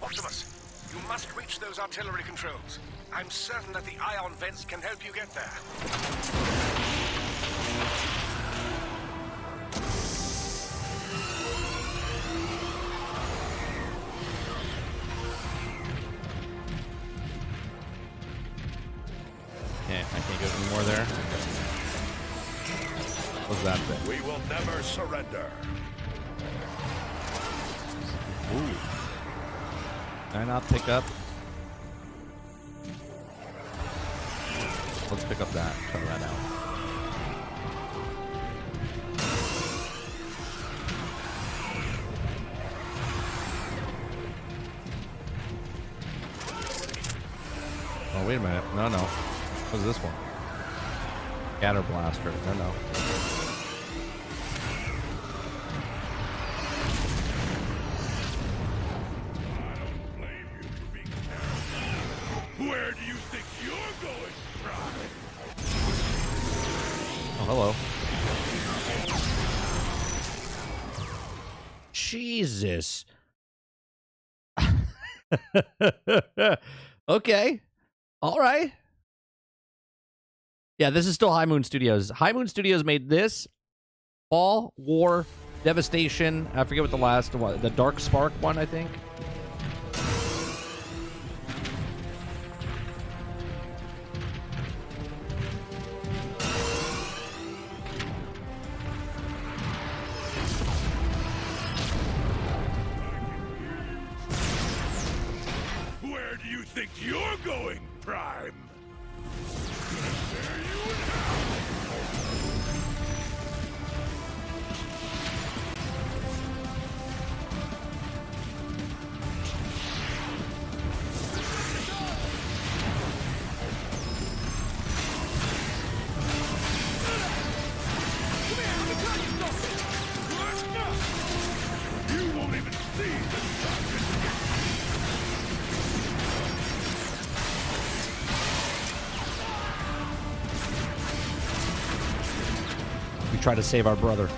Optimus, you must reach those artillery controls. I'm certain that the ion vents can help you get there. Yeah, I can't get any more there. What's that thing? We will never surrender. Ooh. Can I not pick up? Let's pick up that. Try that out. Oh, wait a minute. No, no. What's this one? Scatter blaster. No, no. Where do you think you're going, Prime? Oh, hello. Jesus. Okay. All right. Yeah, this is still High Moon Studios. High Moon Studios made this. Fall, War, Devastation. I forget what the last one. The Dark Spark one, I think. Where do you think you're going, Prime? There you have. You won't even see this darkness. We try to save our brother.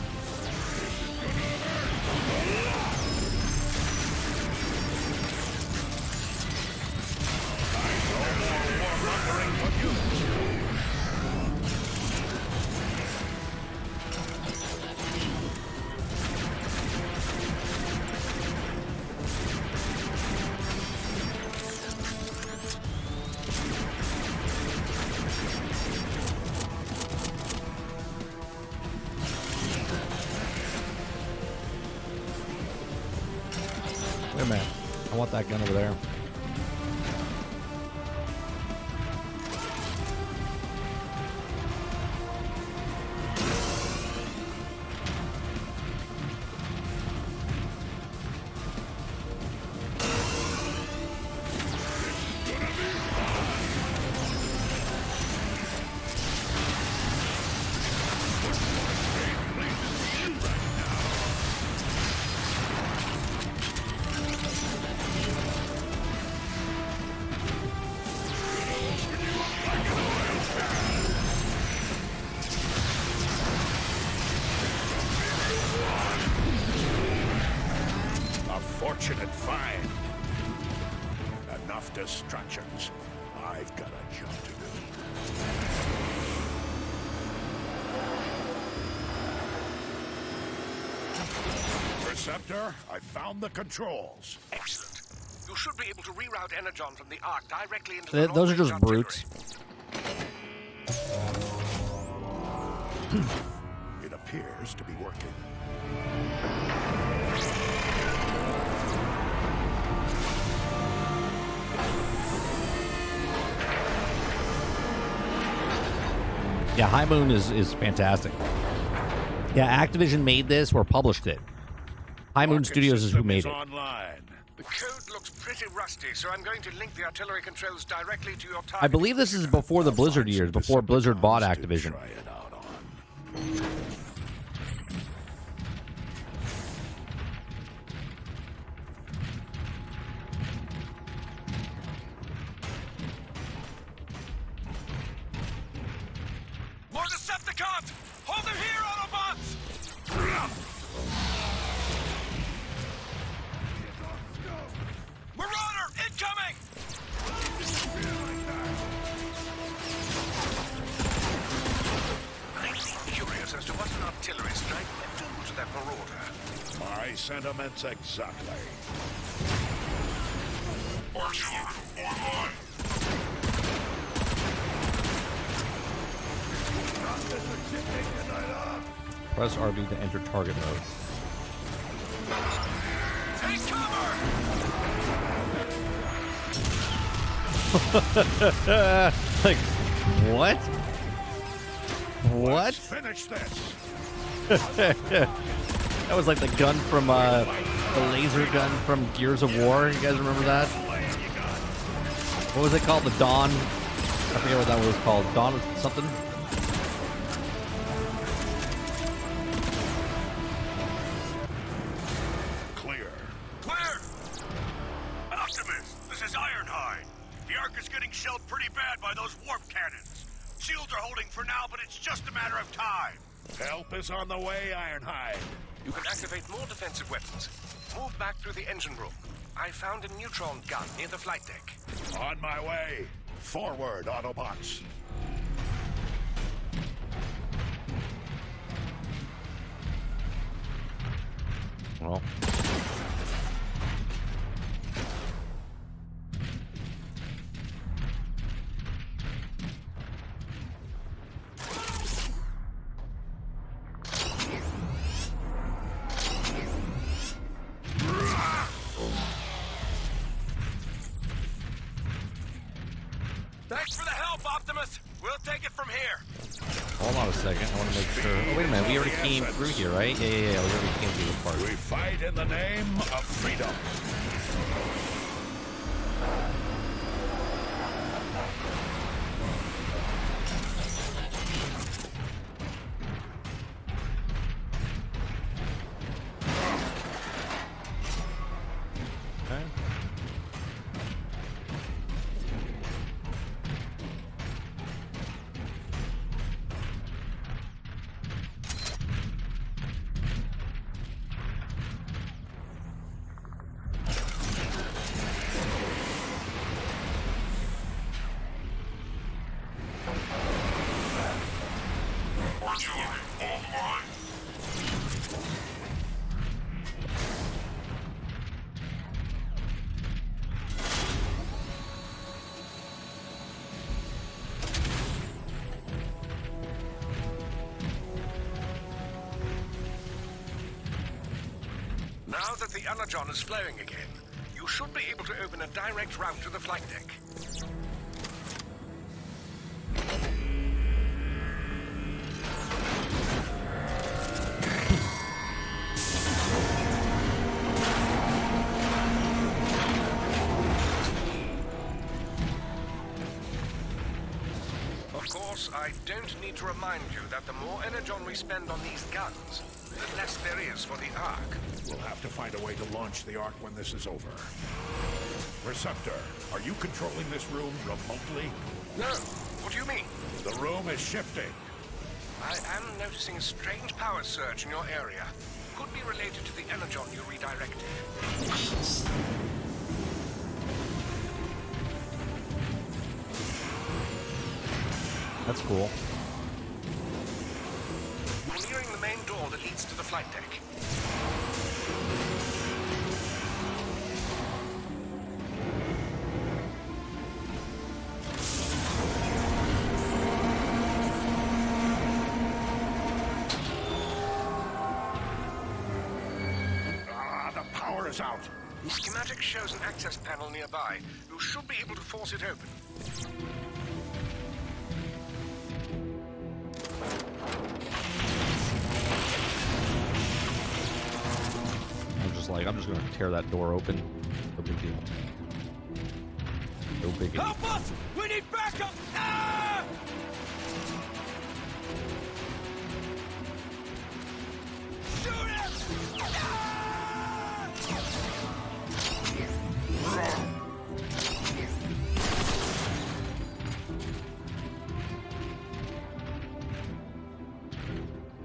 Wait a minute. I want that gun over there. A fortunate find. Enough distractions. I've got a job to do. Perceptor, I found the controls. Excellent. You should be able to reroute Energon from the Ark directly into the Those are just long-range brutes. It appears to be working. Yeah, High Moon is fantastic. Yeah, Activision made this or published it. High Moon Studios is who made it. Online. The code looks pretty rusty, so I'm going to link the artillery controls directly to your target. I believe this is before the Blizzard years, before Blizzard bought Activision. Try it out on. More Decepticons! Hold them here, Autobots! Marauder, incoming! sentiments exactly. Artillery online. Press RB to enter target mode. Take cover! Like, what? What? Let's finish this. That was like the gun from the laser gun from Gears of War. You guys remember that? What was it called? The Dawn? I forget what that was called. Dawn was something? Clear. Clear! Optimus, this is Ironhide. The Ark is getting shelled pretty bad by those warp cannons. Shields are holding for now, but it's just a matter of time. Help is on the way, Ironhide. You can activate more defensive weapons. Move back through the engine room. I found a neutron gun near the flight deck. On my way. Forward, Autobots. Well. Thanks for the help, Optimus. We'll take it from here. Hold on a second. I want to make sure. Oh, wait a minute. We already came through here, right? Yeah. We already came through this part. We fight in the name of freedom. Okay. Artillery online. Now that the Energon is flowing again, you should be able to open a direct route to the flight deck. Of course, I don't need to remind you that the more energon we spend on these guns, the less there is for the Ark. We'll have to find a way to launch the Ark when this is over. Receptor, are you controlling this room remotely? No, what do you mean? The room is shifting. I am noticing a strange power surge in your area. Could be related to the energon you redirected. That's cool. You're nearing the main door that leads to the flight deck. The power is out. The schematic shows an access panel nearby. You should be able to force it open. I'm just gonna tear that door open. No big deal. No big deal. Help us! We need backup! Ah! Shoot him! Ah!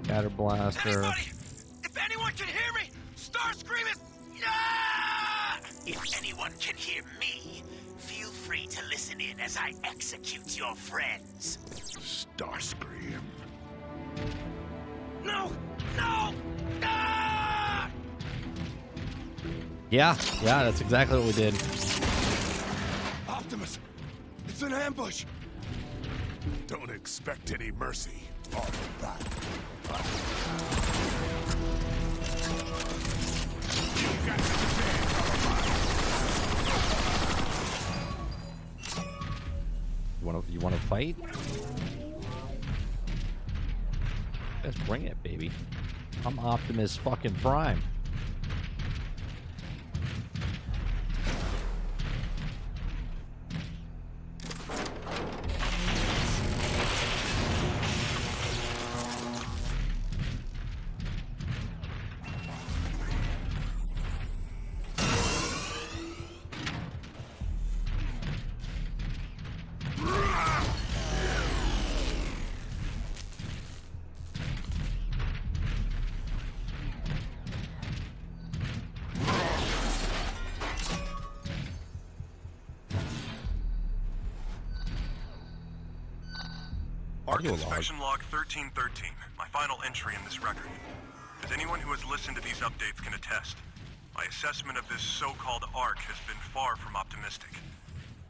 Scatter blaster. Anybody! If anyone can hear me, Starscream is... Ah! If anyone can hear me, feel free to listen in as I execute your friends. Starscream. No! No! Ah! Yeah, that's exactly what we did. Optimus! It's an ambush! Don't expect any mercy. Autobot. You got to stand, Autobot. You wanna fight? Let's bring it, baby. I'm Optimus fucking Prime. Arc Inspection Log 1313, my final entry in this record. As anyone who has listened to these updates can attest, my assessment of this so-called Arc has been far from optimistic.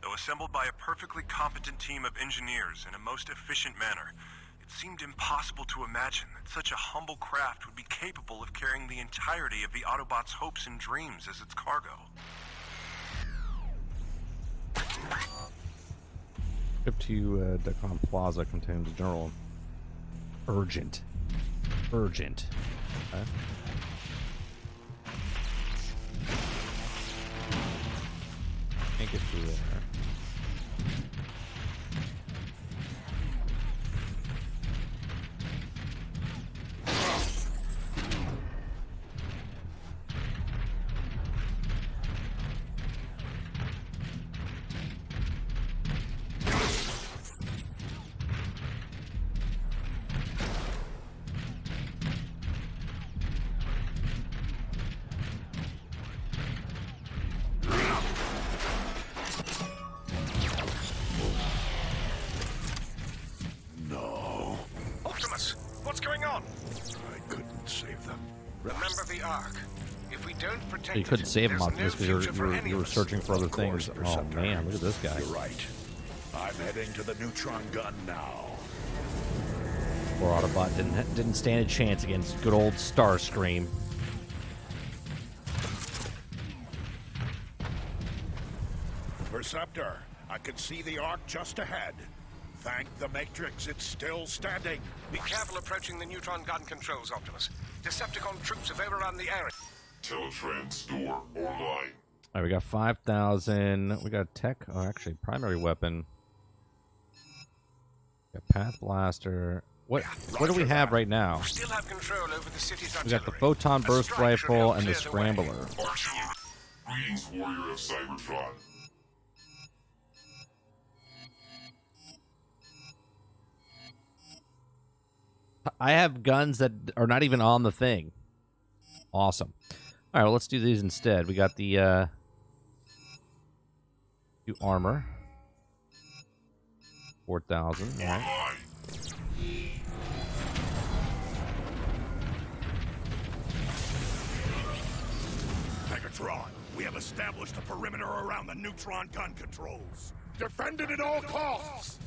Though assembled by a perfectly competent team of engineers in a most efficient manner, it seemed impossible to imagine that such a humble craft would be capable of carrying the entirety of the Autobots' hopes and dreams as its cargo. Trip to Decon Plaza contains general urgent. Okay. Can't get through there. You couldn't save him, Optimus, because you were searching for other things. Oh man, look at this guy. You're right. I'm heading to the neutron gun now. Poor Autobot didn't stand a chance against good old Starscream. Perceptor, I can see the Ark just ahead. Thank the Matrix, it's still standing. Be careful approaching the neutron gun controls, Optimus. Decepticon troops have overrun the area. Teletrans door online. All right, we got 5,000. We got tech. Oh, actually, primary weapon. We got path blaster. What do we have right now? Still have control over the city's we got the photon burst rifle and the scrambler. Artillery. Greetings, warrior of Cybertron. I have guns that are not even on the thing. Awesome. All right, well, let's do these instead. We got the new armor. 4,000. All right. Megatron, we have established a perimeter around the neutron gun controls. Defend it at all costs!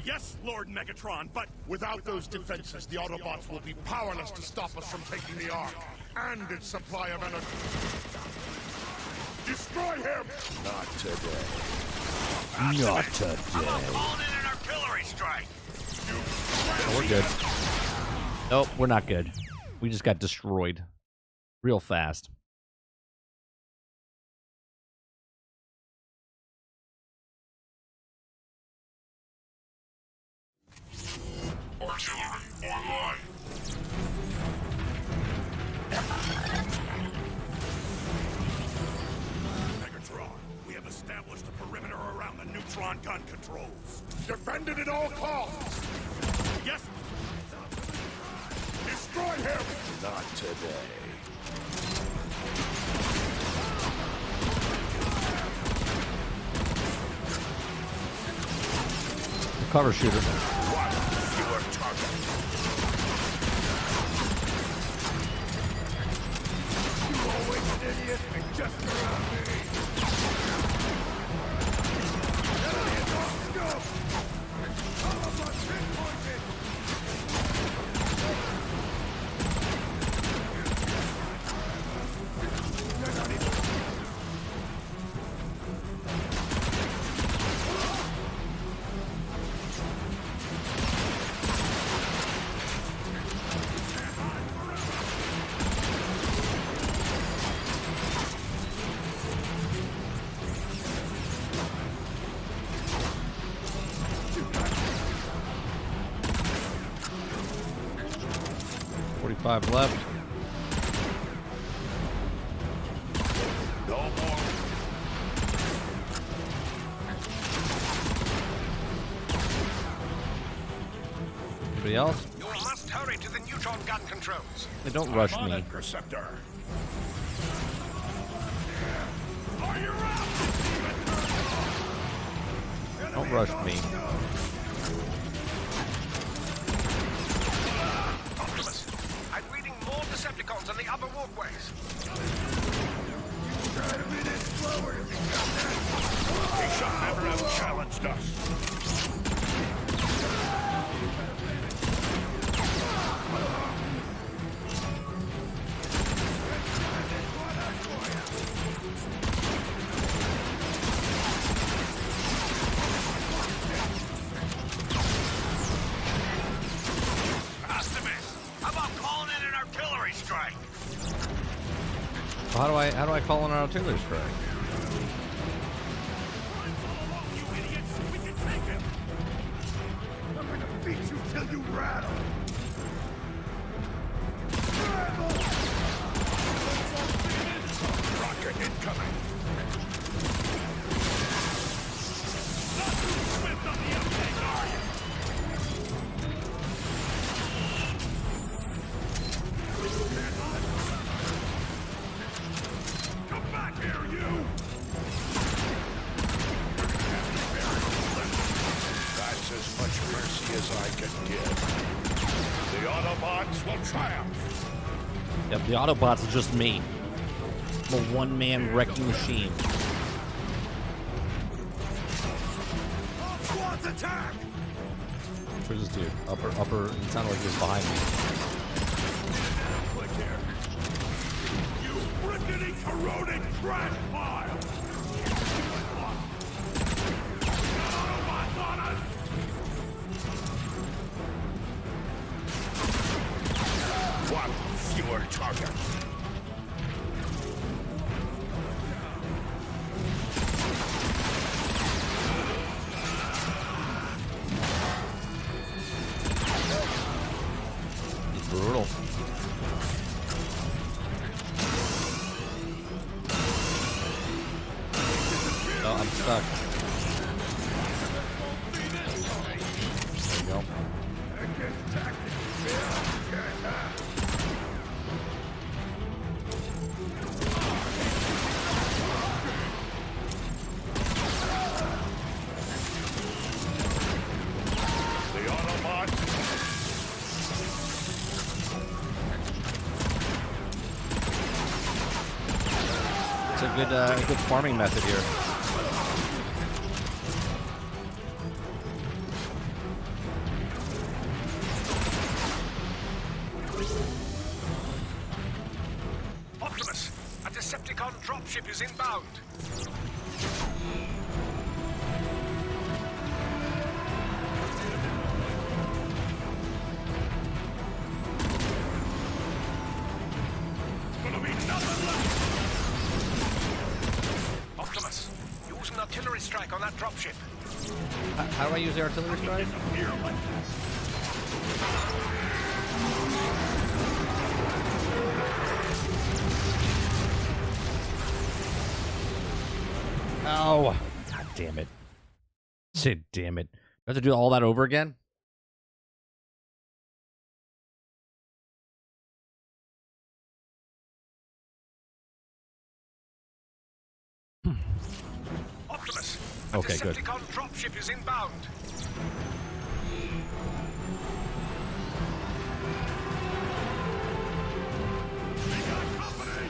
Yes, Lord Megatron, but without those defenses, the Autobots will be powerless to stop us from taking the Ark and its supply of energy. destroy him! Not today. Not today. I'm calling in an artillery strike. Oh, we're good. Nope, we're not good. We just got destroyed real fast. Artillery online. Megatron, we have established a perimeter around the neutron gun controls. Defend it at all costs! Yes! Destroy him! Not today. Cover shooter. One fewer target. You always idiot and just around me. Enemy off scope. All of us pinpointed. 45 left. No more. Anybody else? You must hurry to the neutron gun controls. They don't rush I'm on me. it, Perceptor. Don't rush me. Optimus, I'm reading more Decepticons on the upper walkways. Try to be this slower if you come that. They shall never have challenged us. Optimus, how about calling in an artillery strike? Well, how do I call in an artillery strike? You idiots! We can take him! I'm gonna beat you till you rattle! Rattle! Rocket incoming! Not too swift on the uptake, are you? Come back here, you! That's as much mercy as I can give. The Autobots will triumph. Yep, the Autobots is just me. I'm a one-man wrecking machine. All squads attack! Where's this dude? Upper. It sounded like he was behind me. Click here. You rickety, corroded trash pile! Got Autobots on us! One fewer targets. It's brutal. No, I'm stuck. There you go. The Autobots. It's a good farming method here. Optimus, a Decepticon dropship is inbound. Gonna be nothing left. Optimus, use an artillery strike on that dropship. How do I use the artillery strike? Here like that. Oh, god damn it! Sid, damn it! Do I have to do all that over again? Optimus, a Okay, good. Decepticon dropship is inbound. We got company.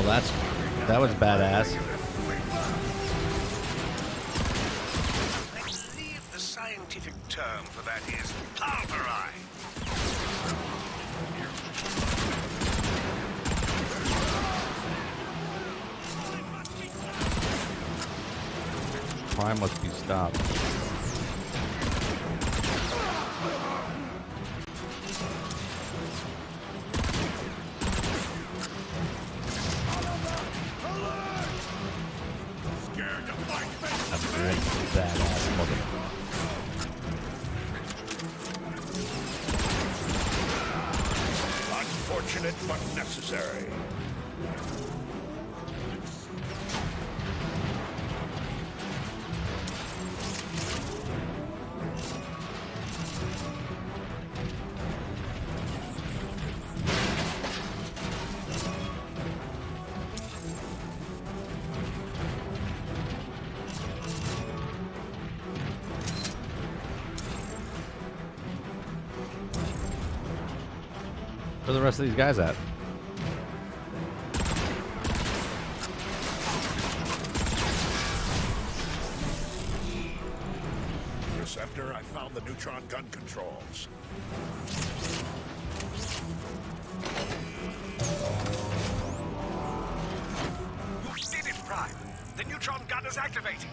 That was badass. I believe the scientific term for that is pulverize. Prime must be stopped. Badass mother. Unfortunate but necessary. Where are the rest of these guys at? Receptor, I found the neutron gun controls. You did it, Prime. The neutron gun is activating.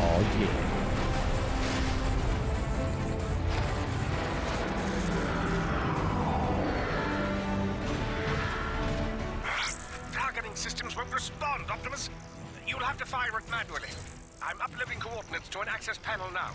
Oh yeah. Targeting systems won't respond, Optimus. You'll have to fire it manually. I'm uploading coordinates to an access panel now.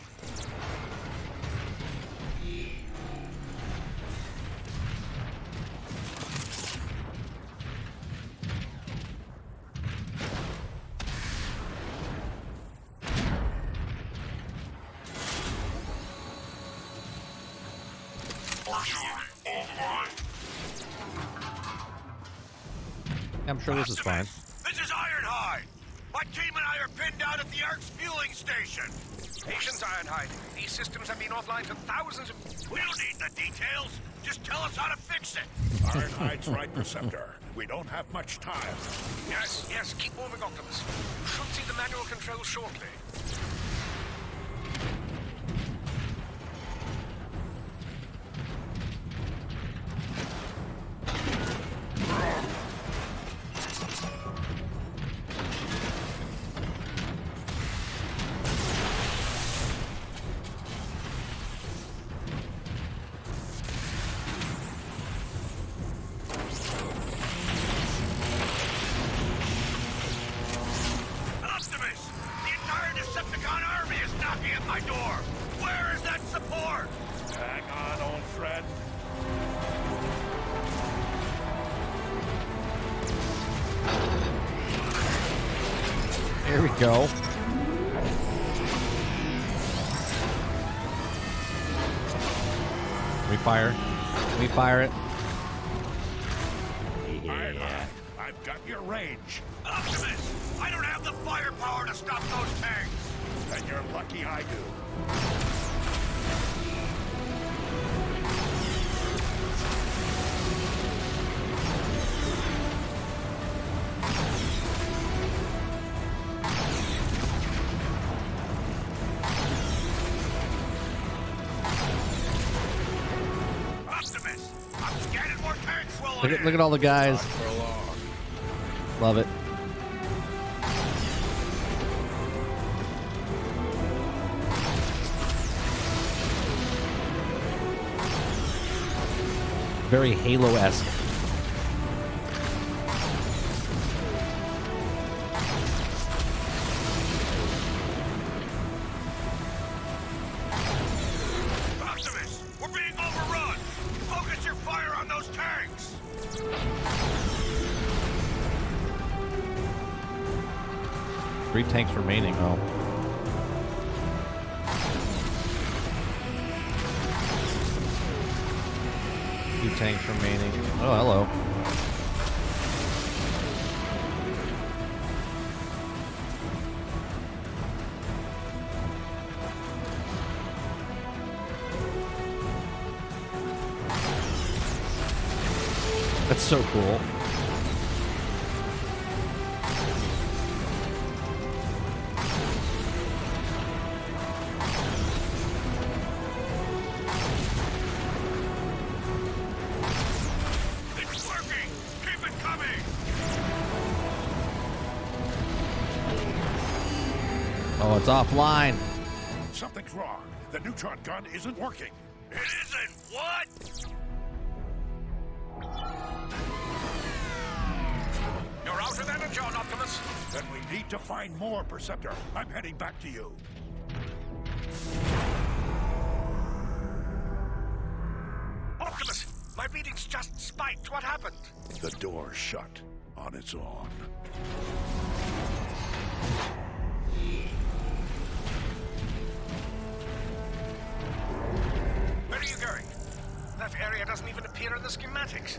I'm sure this is fine. This is Ironhide. My team and I are pinned down at the Ark's fueling station. Patience, Ironhide. These systems have been offline for thousands of... We don't need the details. Just tell us how to fix it. Ironhide's right, Receptor. We don't have much time. Yes, keep moving, Optimus. Should see the manual controls shortly. Here we go. Can we fire? Can we fire it? Yeah. I've got your range. Optimus, I don't have the firepower to stop those tanks. And you're lucky I do. Look at all the guys. Love it. Very Halo-esque. Optimus, we're being overrun. Focus your fire on those tanks. 3 tanks remaining. Oh. Two tanks remaining. Oh, hello. That's so cool. It's working! Keep it coming! Oh, it's offline. Something's wrong. The neutron gun isn't working. It isn't what? You're out of energy, Optimus. Then we need to find more, Perceptor. I'm heading back to you. Optimus, my readings just spiked. What happened? The door shut on its own. Where are you going? That area doesn't even appear in the schematics.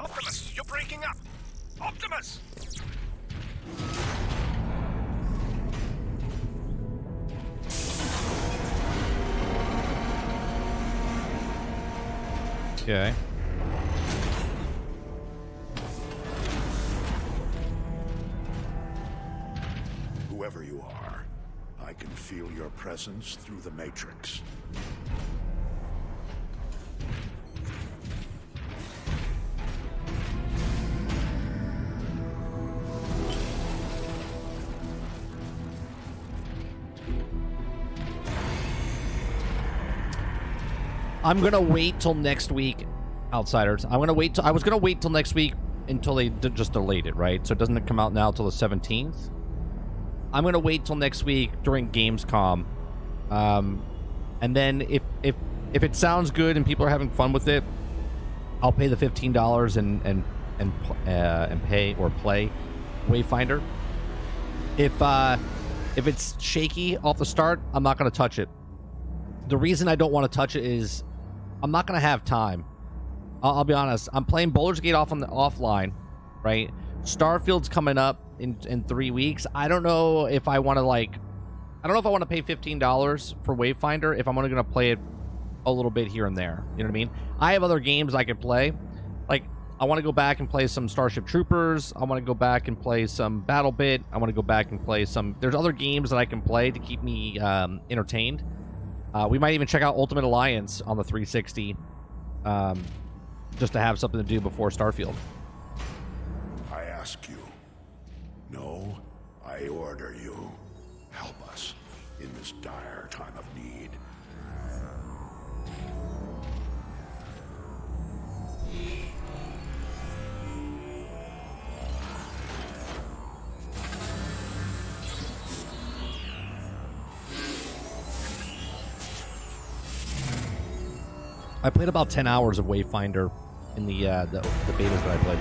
Optimus, you're breaking up. Optimus! Okay. Whoever you are, I can feel your presence through the Matrix. I'm gonna wait till next week, Outsiders. I was gonna wait till next week until they just delayed it, right? So it doesn't come out now till the 17th. I'm gonna wait till next week during Gamescom, and then if it sounds good and people are having fun with it, I'll pay the $15 and pay or play Wayfinder. If it's shaky off the start, I'm not gonna touch it. The reason I don't want to touch it is I'm not going to have time. I'll be honest. I'm playing Baldur's Gate off on the offline, right? Starfield's coming up in 3 weeks. I don't know if I want to I don't know if I want to pay $15 for Wayfinder if I'm only going to play it a little bit here and there. You know what I mean? I have other games I could play. Like, I want to go back and play some Starship Troopers. I want to go back and play some BattleBit. I want to go back and play some... There's other games that I can play to keep me entertained. We might even check out Ultimate Alliance on the 360, just to have something to do before Starfield. I ask you. No, I order you. Help us in this dire time of need. I played about 10 hours of Wayfinder in the betas that I played.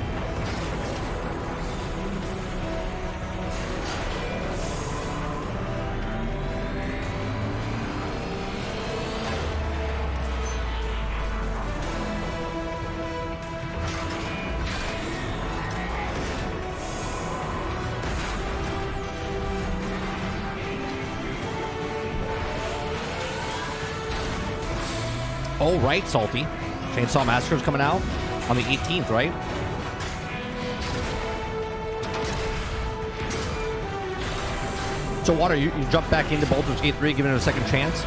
Oh, right, Salty. Chainsaw Massacre's coming out on the 18th, right? So, Water, you jump back into Baldur's Gate 3, giving it a second chance?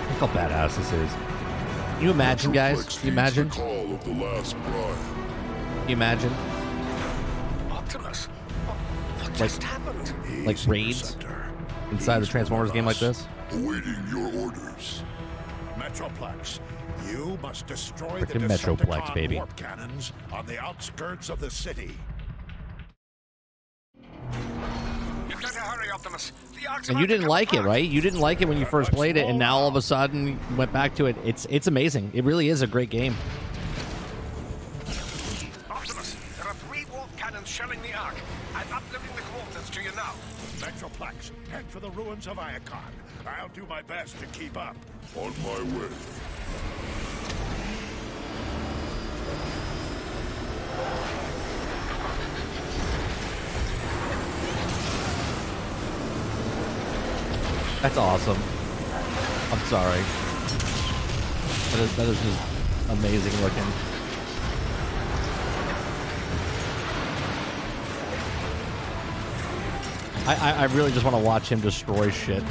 Look how badass this is. Can you imagine, guys? Can you imagine? The call of the last bride. Can you imagine? Optimus, what just happened? Like raids inside the Transformers game like this? Awaiting your orders. Metroplex, you must destroy the Frickin' Metroplex, Decepticon baby. warp cannons on the outskirts of the city. You've got to hurry, Optimus. The Ark's And about you to didn't come like it, apart. right? You didn't like it when you first played it, and now all of a sudden you went back to it. It's amazing. It really is a great game. Optimus, there are 3 warp cannons shelling the Ark. I'm uploading the coordinates to you now. Metroplex, head for the ruins of Iacon. I'll do my best to keep up. On my way. That's awesome. I'm sorry. That is just amazing looking. I really just want to watch him destroy shit.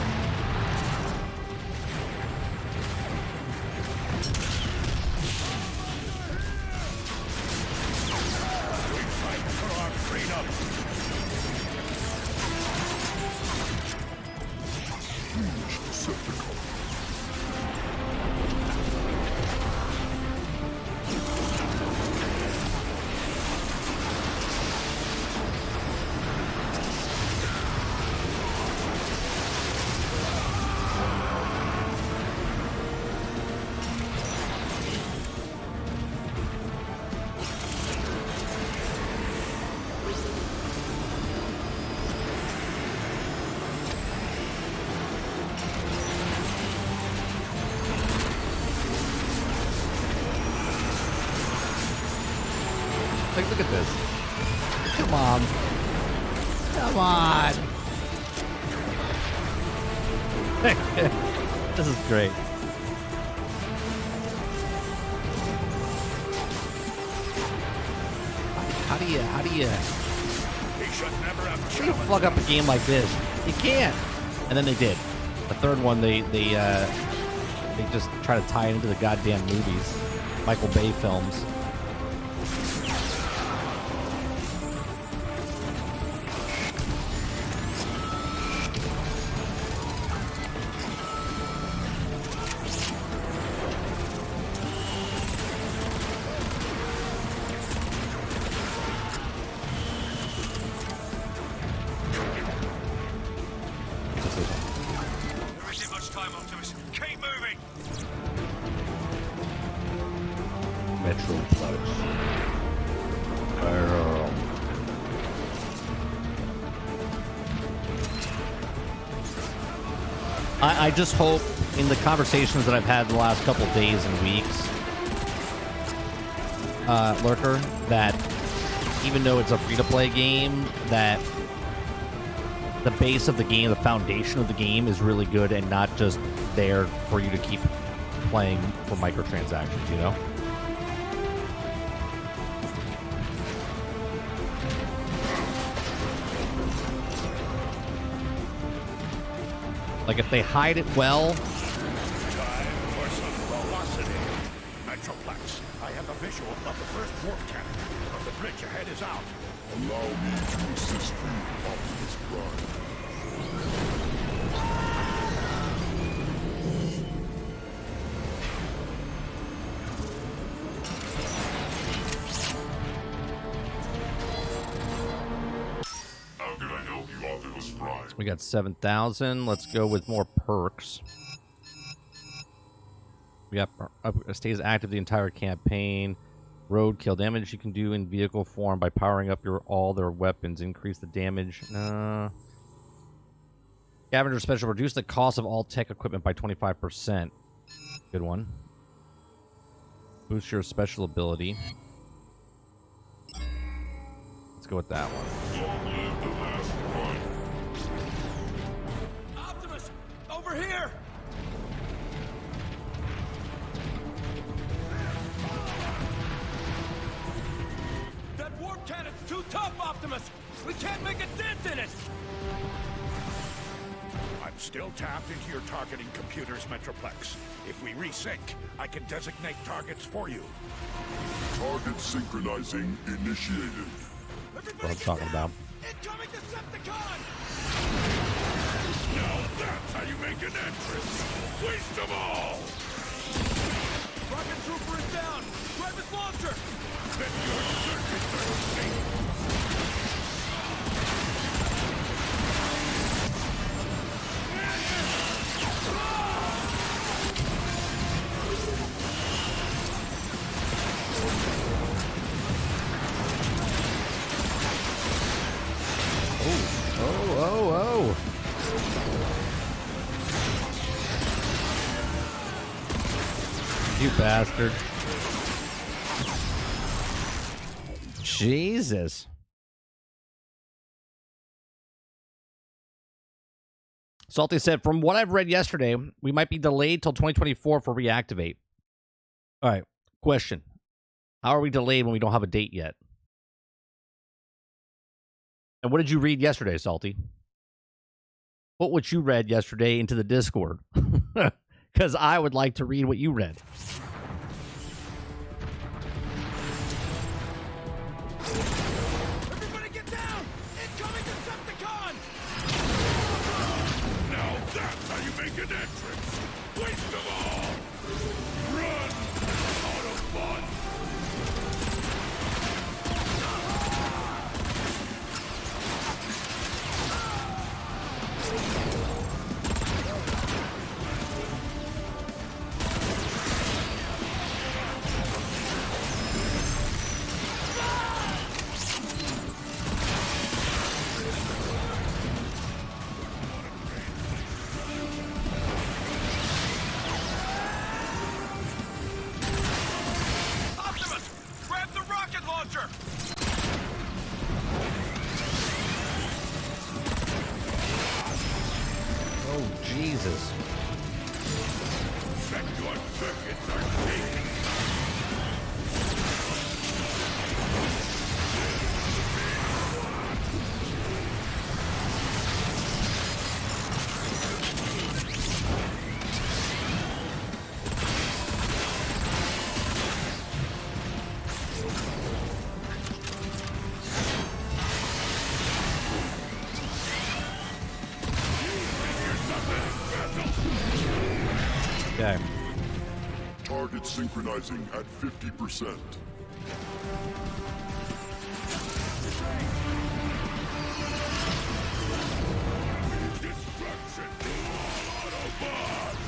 Like, look at this. Come on. Come on. This is great. How do you fuck up a game like this? You can't. And then they did. The third one, they just try to tie it into the goddamn movies, Michael Bay films. I just hope in the conversations that I've had the last couple days and weeks, Lurker, that even though it's a free-to-play game, that the base of the game, the foundation of the game is really good and not just there for you to keep playing for microtransactions, you know? Like, if they hide it well. Time for some velocity. Metroplex, I have a visual of the first warp cannon. The bridge ahead is out. Allow me to assist you, Optimus Prime. How can I help you, Optimus Prime? We got 7,000. Let's go with more perks. We got stays active the entire campaign. Roadkill damage you can do in vehicle form by powering up all their weapons. Increase the damage. Scavenger special. Reduce the cost of all tech equipment by 25%. Good one. Boost your special ability. Let's go with that one. Long live the last Prime. Optimus, over here! That warp cannon's too tough, Optimus! We can't make a dent in it! I'm still tapped into your targeting computers, Metroplex. If we resync, I can designate targets for you. Target synchronizing initiated. What I'm talking about. Incoming Decepticon! Now that's how you make an entrance. Waste them all! Rocket Trooper is down! Grab his launcher! Then you're searching for escape. Oh. You bastard. Jesus. Salty said, from what I've read yesterday, we might be delayed till 2024 for Reactivate. All right. Question. How are we delayed when we don't have a date yet? And what did you read yesterday, Salty? Put what you read yesterday into the Discord. Because I would like to read what you read. Everybody get down! Incoming Decepticon! Now that's how you make an entrance! Waste them all! Run! Out of fun! Optimus, grab the rocket launcher! Oh, Jesus. Check your circuits are taking. Okay. Target synchronizing at 50%. Destruction to all Autobots!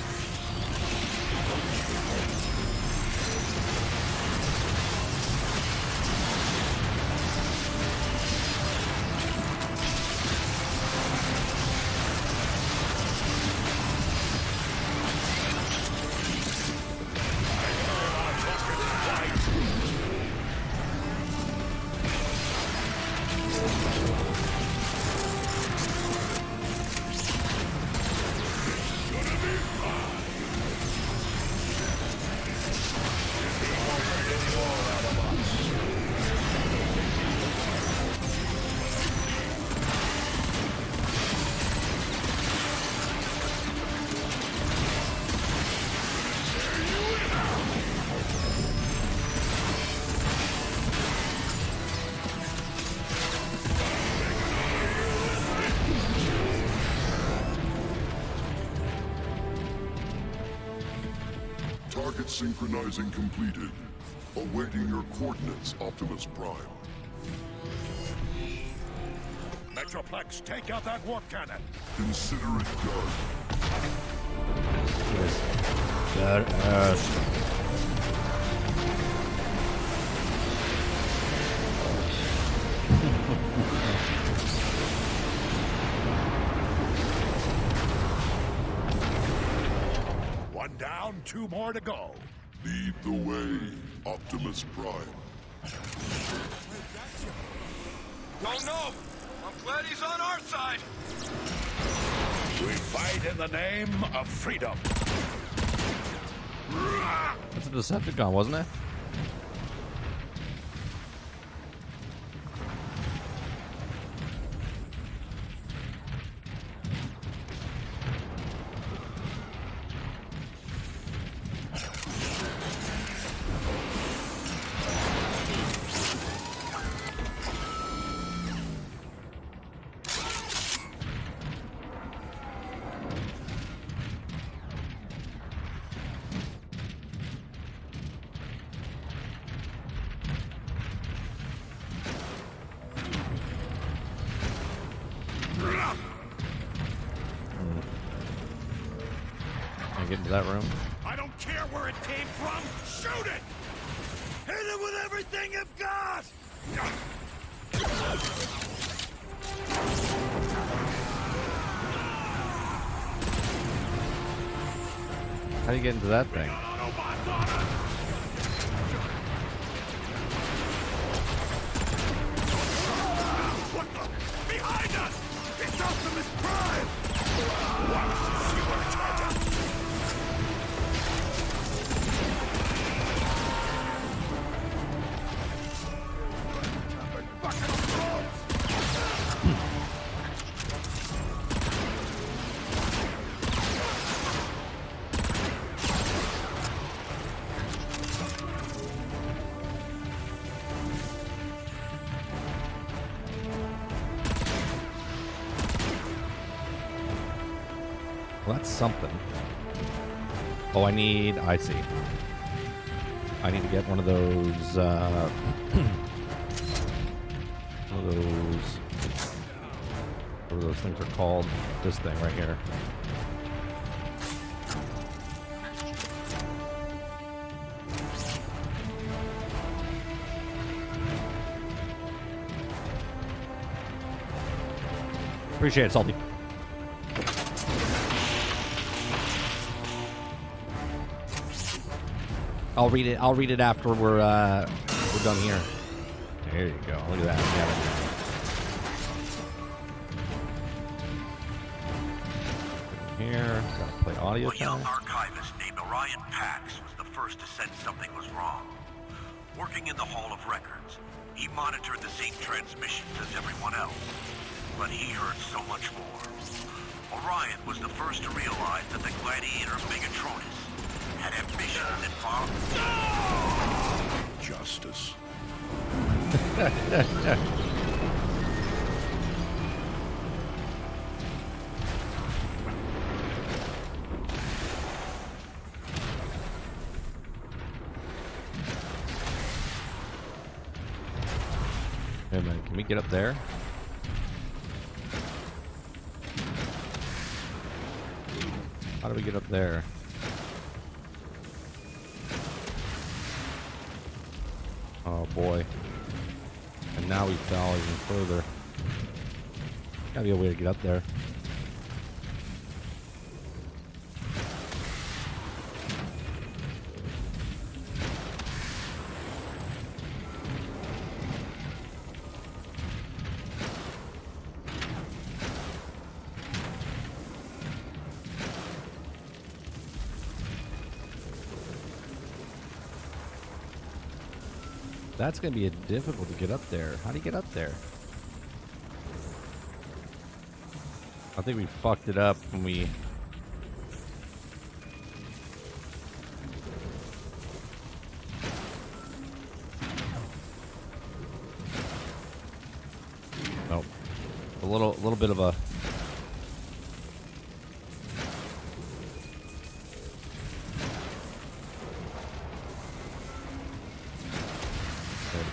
Target synchronizing completed. Awaiting your coordinates, Optimus Prime. Metroplex, take out that warp cannon! Consider it done. One down, two more to go. Lead the way, Optimus Prime. Don't know. I'm glad he's on our side. We fight in the name of freedom. That's a Decepticon, wasn't it? Can I get into that room? I don't care where it came from. Shoot it! Hit it with everything you've got! How do you get into that thing? Autobots on us! What the? Behind us! It's Optimus Prime! Wow, see where it's headed. Well, that's something. Oh, I see. I need to get one of those, whatever those things are called. This thing right here. Appreciate it, Salty. I'll read it after we're done here. There you go. Look at that. Here, gotta play audio. A young archivist named Orion Pax was the first to sense something was wrong. Working in the Hall of Records, he monitored the same transmissions as everyone else, but he heard so much more. Orion was the first to realize that the gladiator Megatronus had ambitions that far... Justice. Hey man, can we get up there? How do we get up there? Oh boy. And now we fell even further. Gotta be a way to get up there. That's going to be difficult to get up there. How do you get up there? I think we fucked it up when we... Nope. A little bit of a...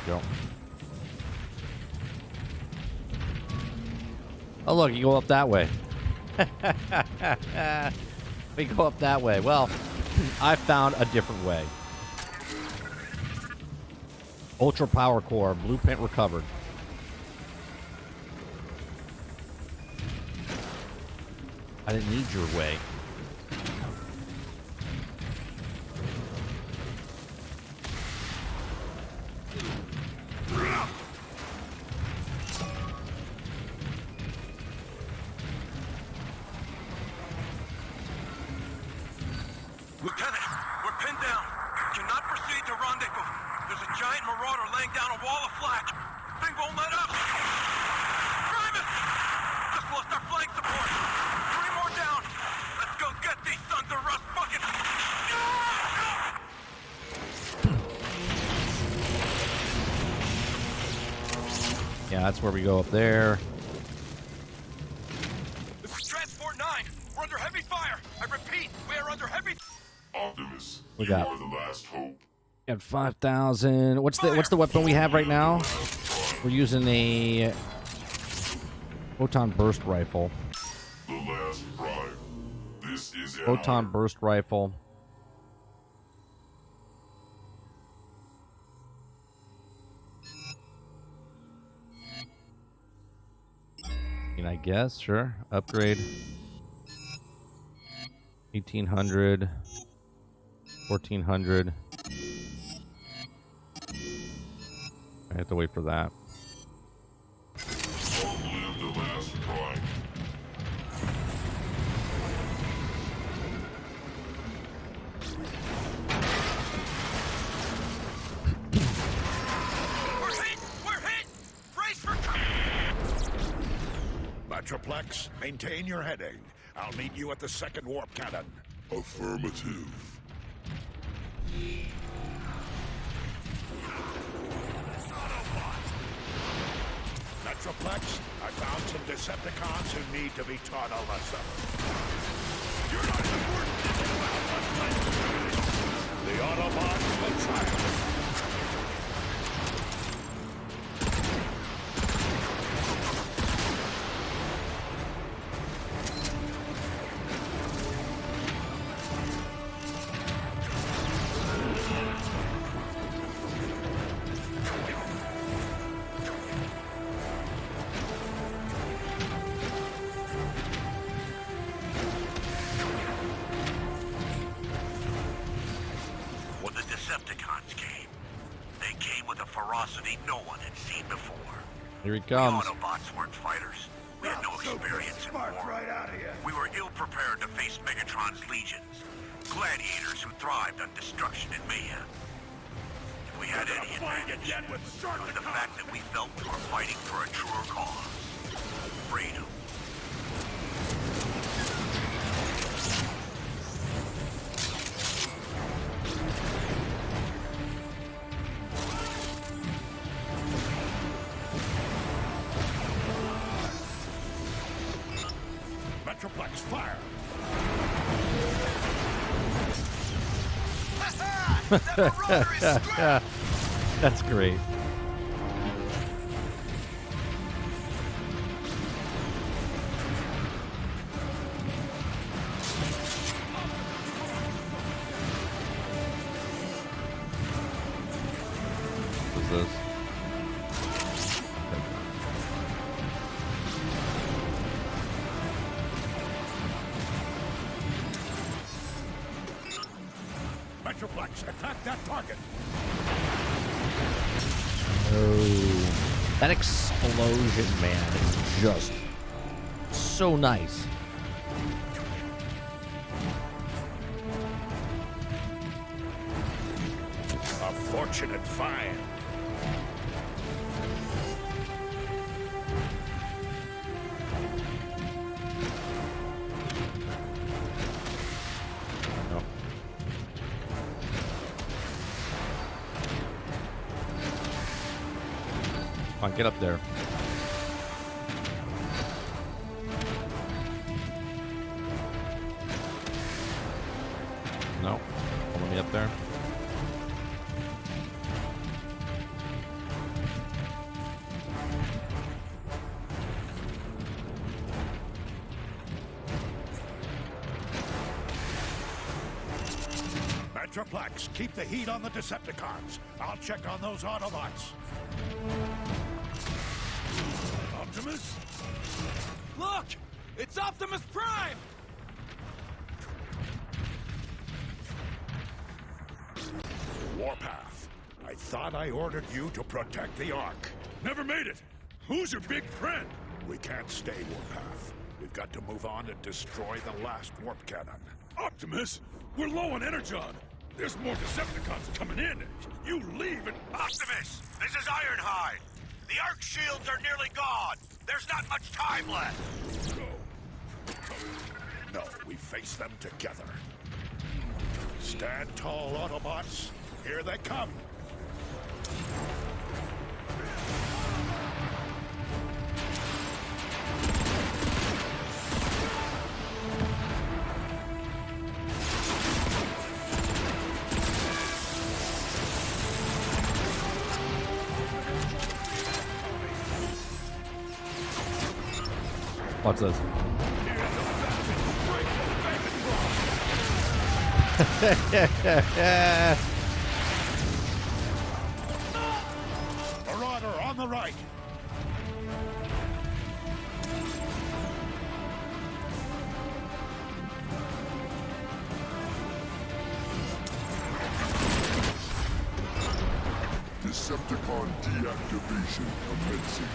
Go. Oh look, you go up that way. We go up that way. Well, I found a different way. Ultra power core, blueprint recovered. I didn't need your way. Lieutenant, we're pinned down. Cannot proceed to rendezvous. There's a giant marauder laying down a wall of flak. Thing won't let up. Primus! Just lost our flank support. 3 more down. Let's go get these sons of rust buckets. Yeah, that's where we go up there. This is Transport 9. We're under heavy fire. I repeat, we are under heavy... Optimus, We you got- are the last hope. Got 5,000. What's the weapon we have right now? We're using a photon burst rifle. The last prime. This is an Photon honor. burst rifle. I guess, sure. Upgrade. 1,800. 1,400. I have to wait for that. Long live the last prime. We're hit! We're hit! Brace for... Metroplex, maintain your heading. I'll meet you at the second warp cannon. Affirmative. Metroplex, I found some Decepticons who need to be taught a lesson. You're not even worth thinking about. The Autobots will triumph. When the Decepticons came, they came with a ferocity no one had seen before. Here he The comes. Autobots weren't fighters. We had no experience in war. Right out of you. We were ill-prepared to face Megatron's legions. Gladiators who thrived on destruction and mayhem. If we had any advantage, Again with it was the fact that we felt we were fighting for a truer cause. Freedom. Metroplex, fire! That's great. What is this? Metroplex, attack that target! Oh, that explosion, man, is just so nice. A fortunate find. No. Come on, get up there. No. Let me up there. Metroplex, keep the heat on the Decepticons. I'll check on those Autobots. Optimus? Look! It's Optimus Prime! Warpath, I thought I ordered you to protect the Ark. Never made it. Who's your big friend? We can't stay, Warpath. We've got to move on and destroy the last warp cannon. Optimus, we're low on energon. There's more Decepticons coming in. You leave and... Optimus, this is Ironhide. The Arc shields are nearly gone. There's not much time left. Go. No, we face them together. Stand tall, Autobots. Here they come. Watch this. Marauder on the right. Decepticon deactivation commencing.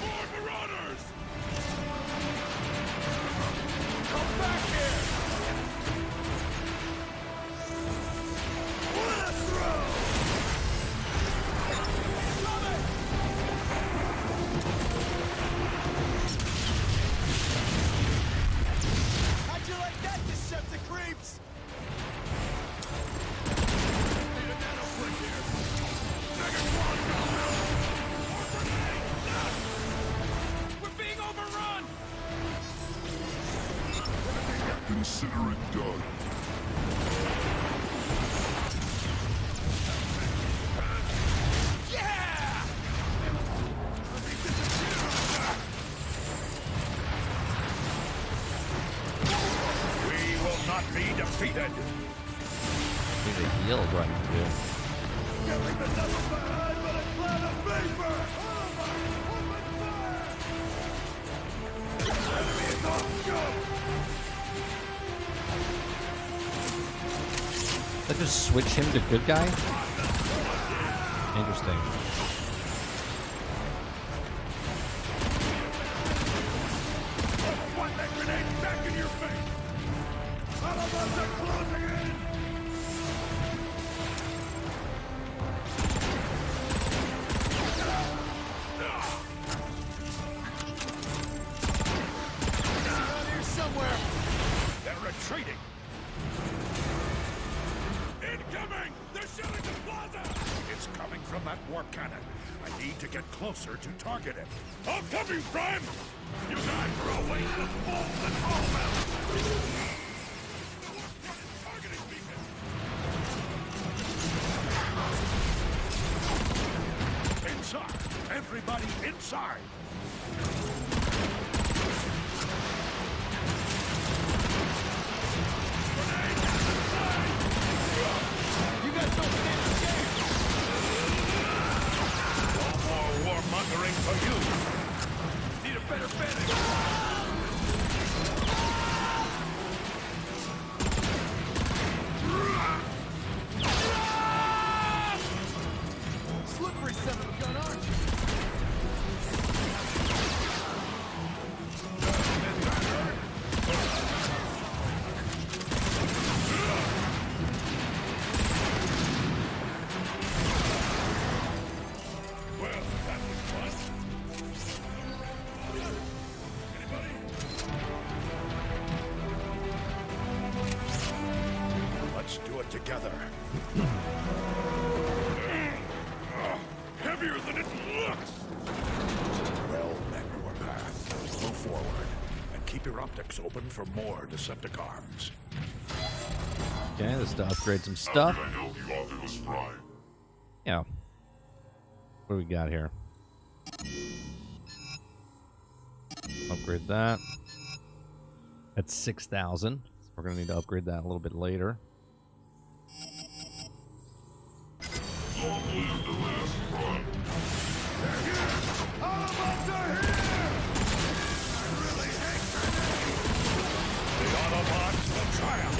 More Marauders! Come back here! How'd you like that, Decepticreeps? Need a nanoplate here. Megatron, Consider it done. We will not be defeated. Maybe the heal is what I need to do. Getting the devil behind but a cloud of vapor. Enemy is off scope. Let's just switch him to good guy. Interesting. Want that grenade back in your face. Autobots are closing in. Around here somewhere. They're retreating. Incoming! They're shooting the plaza! It's coming from that warp cannon. I need to get closer to target it. I'm coming, Prime! You guys are away to balls and all out! The warp cannon targeting beacon! Inside! Everybody inside! You guys don't stand a chance! No more warmongering for you! Need a better finish! Slippery son of a gun, aren't you? Well, that was fun. Anybody? Let's do it together. Heavier than it looks! Well met, Warpath. Move forward, and keep your optics open for more Decepticons. Okay, let's upgrade some stuff. How can I help you, Optimus Prime? Yeah. What do we got here? Upgrade that. That's 6,000. We're going to need to upgrade that a little bit later. Long live the last Prime. Autobots are here! I really hate the Autobots will triumph!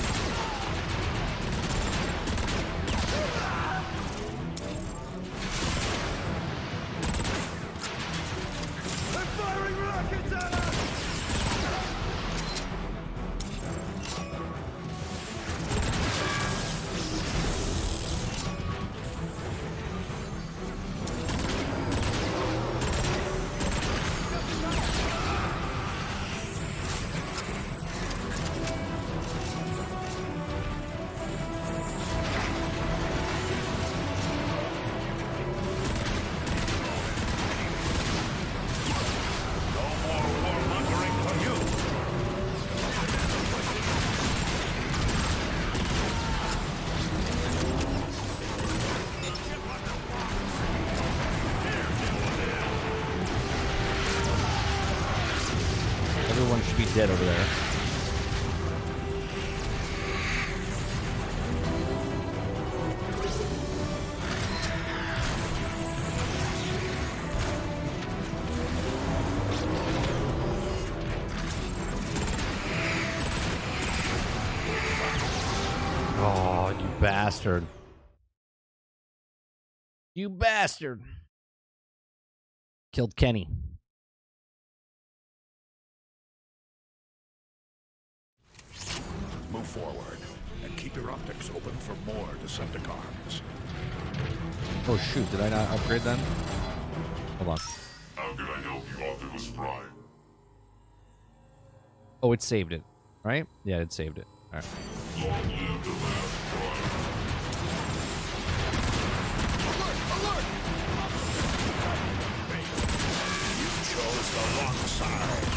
They're firing rockets at us! No more warmongering for you! Everyone should be dead over there. Oh, you bastard. You bastard. Killed Kenny. Move forward, and keep your optics open for more Decepticons. Oh, shoot. Did I not upgrade then? Hold on. How can I help you, Optimus Prime? Oh, it saved it, right? Yeah, it saved it. All right. Long live the last Prime. Alert! You chose the wrong side.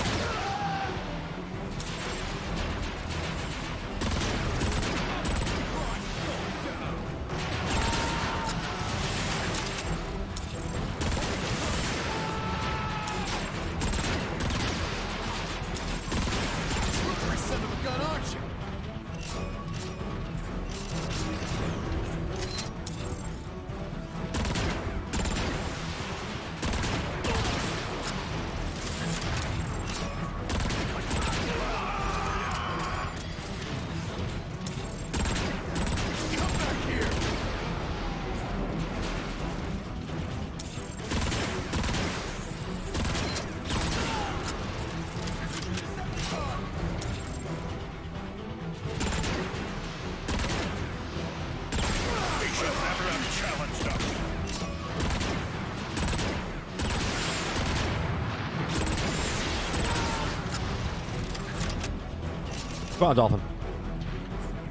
Come on, Dolphin.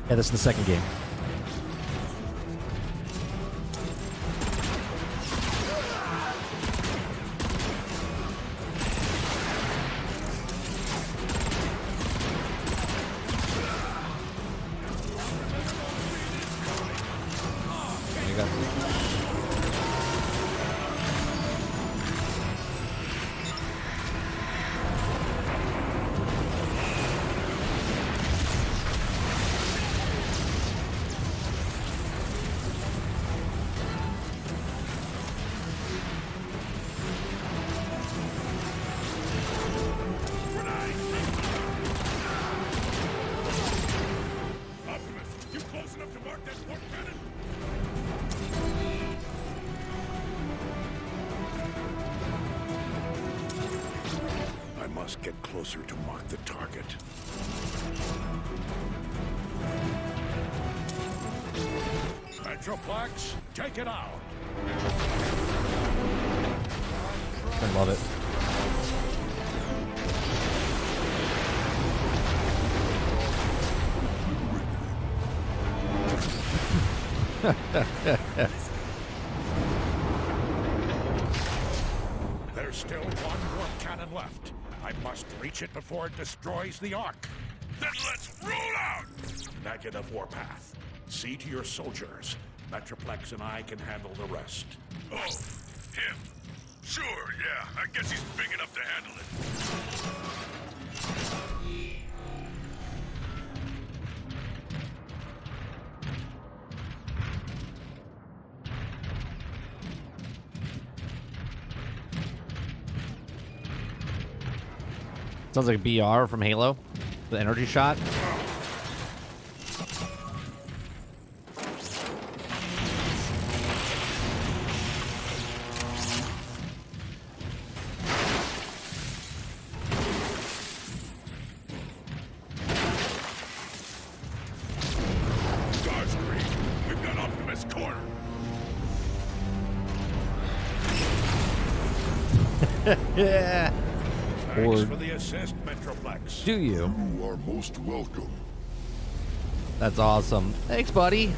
Yeah, this is the second game. There you go. Optimus, you close enough to mark that port cannon? I must get closer to mark the target. Metroplex, take it out. I love it. There's still one warp cannon left. I must reach it before it destroys the Ark. Then let's roll out! Negative warpath. See to your soldiers. Metroplex and I can handle the rest. Oh, him. Sure, yeah. I guess he's big enough to handle it. Sounds like BR from Halo. The energy shot. Starscream, we've got Optimus cornered. Yeah. Thanks Or for the assist, Metroplex. do you? You are most welcome. That's awesome. Thanks, buddy.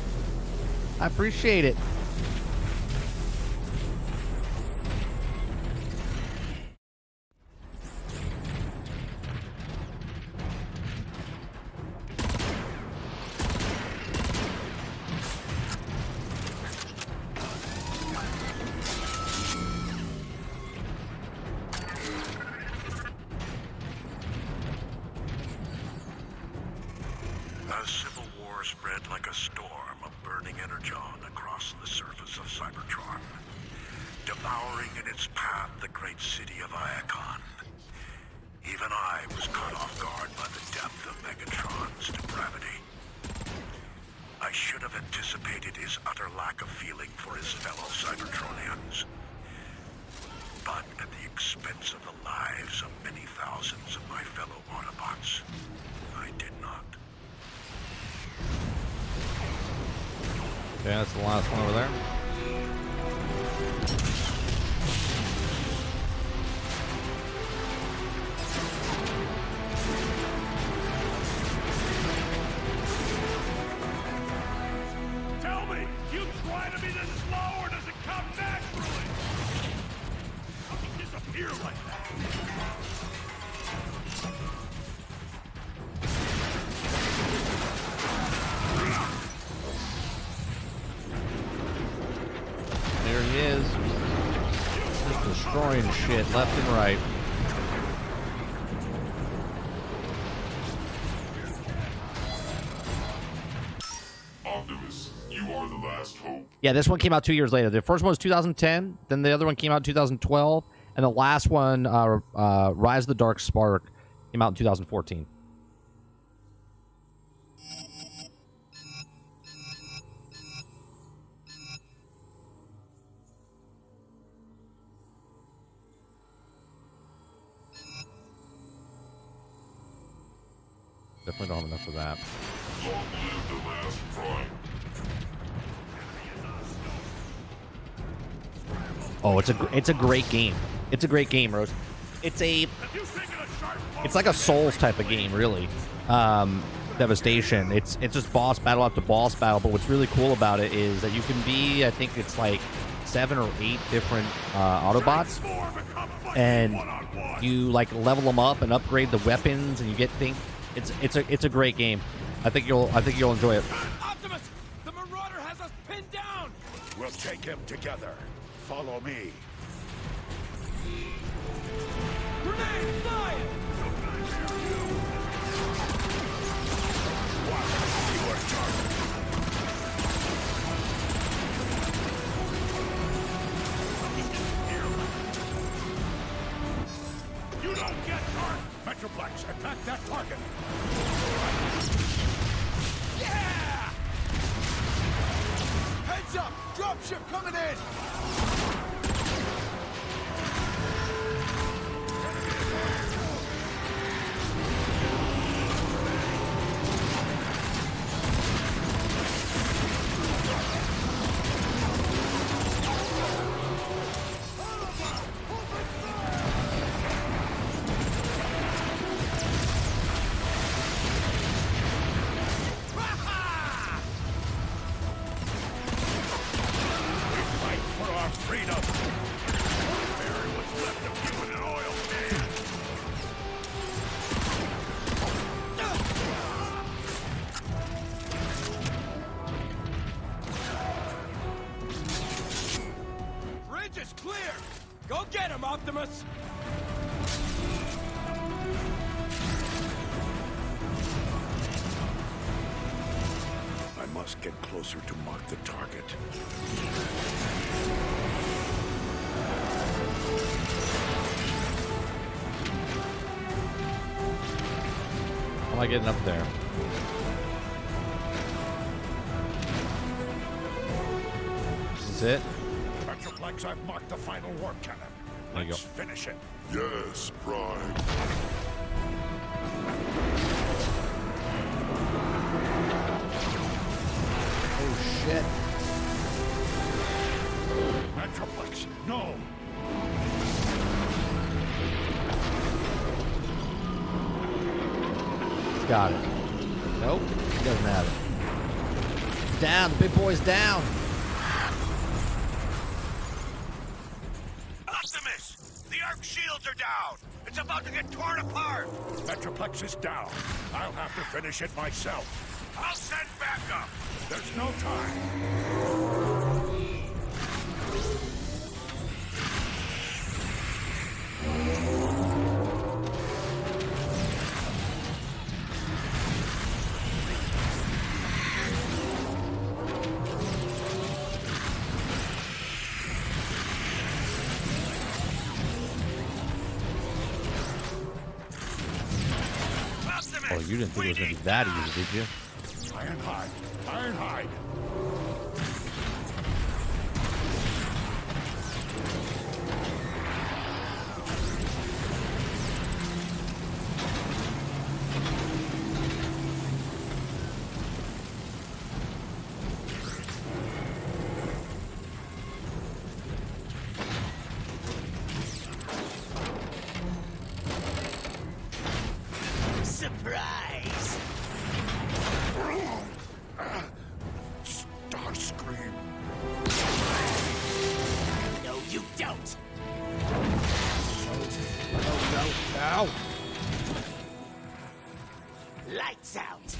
I appreciate it. As civil war spread like a storm of burning energon across the surface of Cybertron, devouring in its path the great city of Iacon, even I was caught off guard by the depth of Megatron's depravity. I should have anticipated his utter lack of feeling for his fellow Cybertronians, but at the expense of the lives of many thousands of my fellow Autobots, I did not. Okay, that's the last one over there. Tell me, you try to be this slow or does it come naturally? How can you disappear like that? There he is. Just destroying shit left and right. Optimus, you are the last hope. Yeah, this one came out 2 years later. The first one was 2010, then the other one came out in 2012, and the last one, Rise of the Dark Spark, came out in 2014. Definitely don't have enough of that. Long live the last prime. Oh, it's a great game. It's a great game, Rose. it's like a Souls type of game, really. Devastation. It's just boss battle after boss battle. But what's really cool about it is that you can be, I think it's like 7 or 8 different Autobots, and you like level them up and upgrade the weapons, and you get things. It's a great game. I think you'll enjoy it. Optimus, the Marauder has us pinned down. We'll take him together. Follow me. Grenade fire! You don't get hurt! Metroplex, attack that target! Yeah! Heads up! Dropship coming in! Bridge is clear! Go get him, Optimus! I must get closer to mark the target. How am I getting up there? This is it? Metroplex, I've marked the final warp cannon. There you Let's go. finish it. Yes, Prime. Oh shit. Metroplex, no! Got it. Nope. He doesn't have it. He's down. The big boy's down. Optimus! The arc shields are down! It's about to get torn apart! Metroplex is down. I'll have to finish it myself. I'll send backup! There's no time. Oh, you didn't think it was going to be that easy, did you? Ironhide! Ironhide! Surprise! Starscream! No, you don't! Ow! Lights out!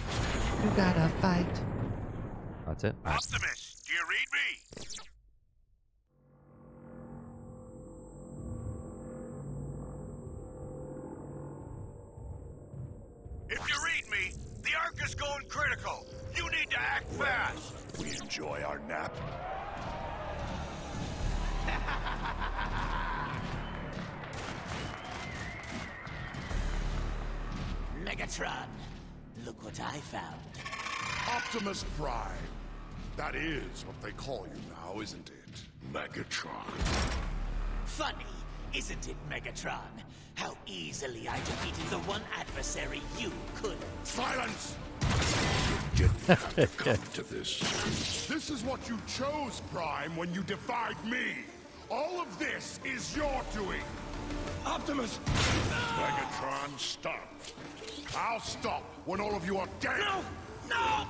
You gotta fight. That's it. All right. Optimus, do you read me? If you read me, the arc is going critical. You need to act fast. We enjoy our nap. Megatron, look what I found. Optimus Prime. That is what they call you now, isn't it? Megatron. Funny, isn't it, Megatron? How easily I defeated the one adversary you couldn't. Silence! Didn't have to come to this. This is what you chose, Prime, when you defied me. All of this is your doing. Optimus! Megatron, stop. I'll stop when all of you are dead. No! No!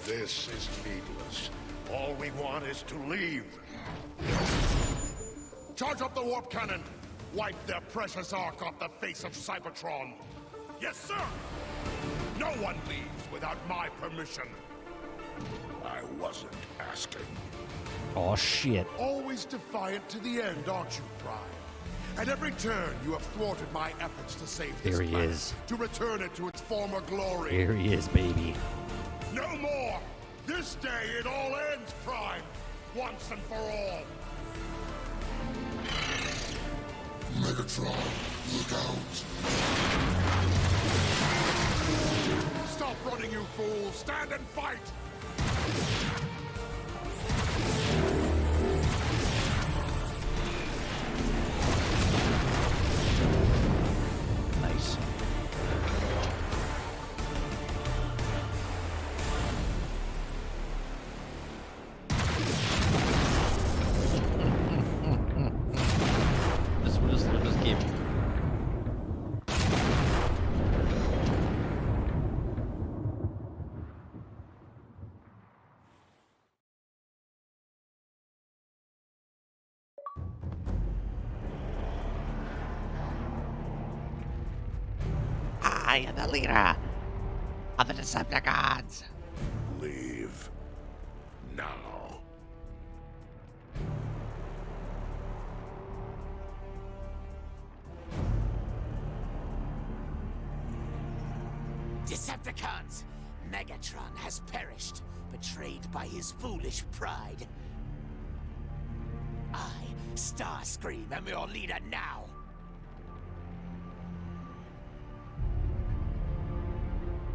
This is needless. All we want is to leave. Charge up the warp cannon. Wipe their precious ark off the face of Cybertron. Yes, sir! No one leaves without my permission. I wasn't asking. Oh shit. Always defiant to the end, aren't you, Prime? At every turn, you have thwarted my efforts to save this There he planet, is. to return it to its former glory. Here he is, baby. No more! This day it all ends, Prime! Once and for all! Megatron, look out. Stop running, you fool! Stand and fight! Nice. Just keep. I am the leader of the Decepticons. Leave. Now. Decepticons! Megatron has perished, betrayed by his foolish pride. I, Starscream, am your leader now.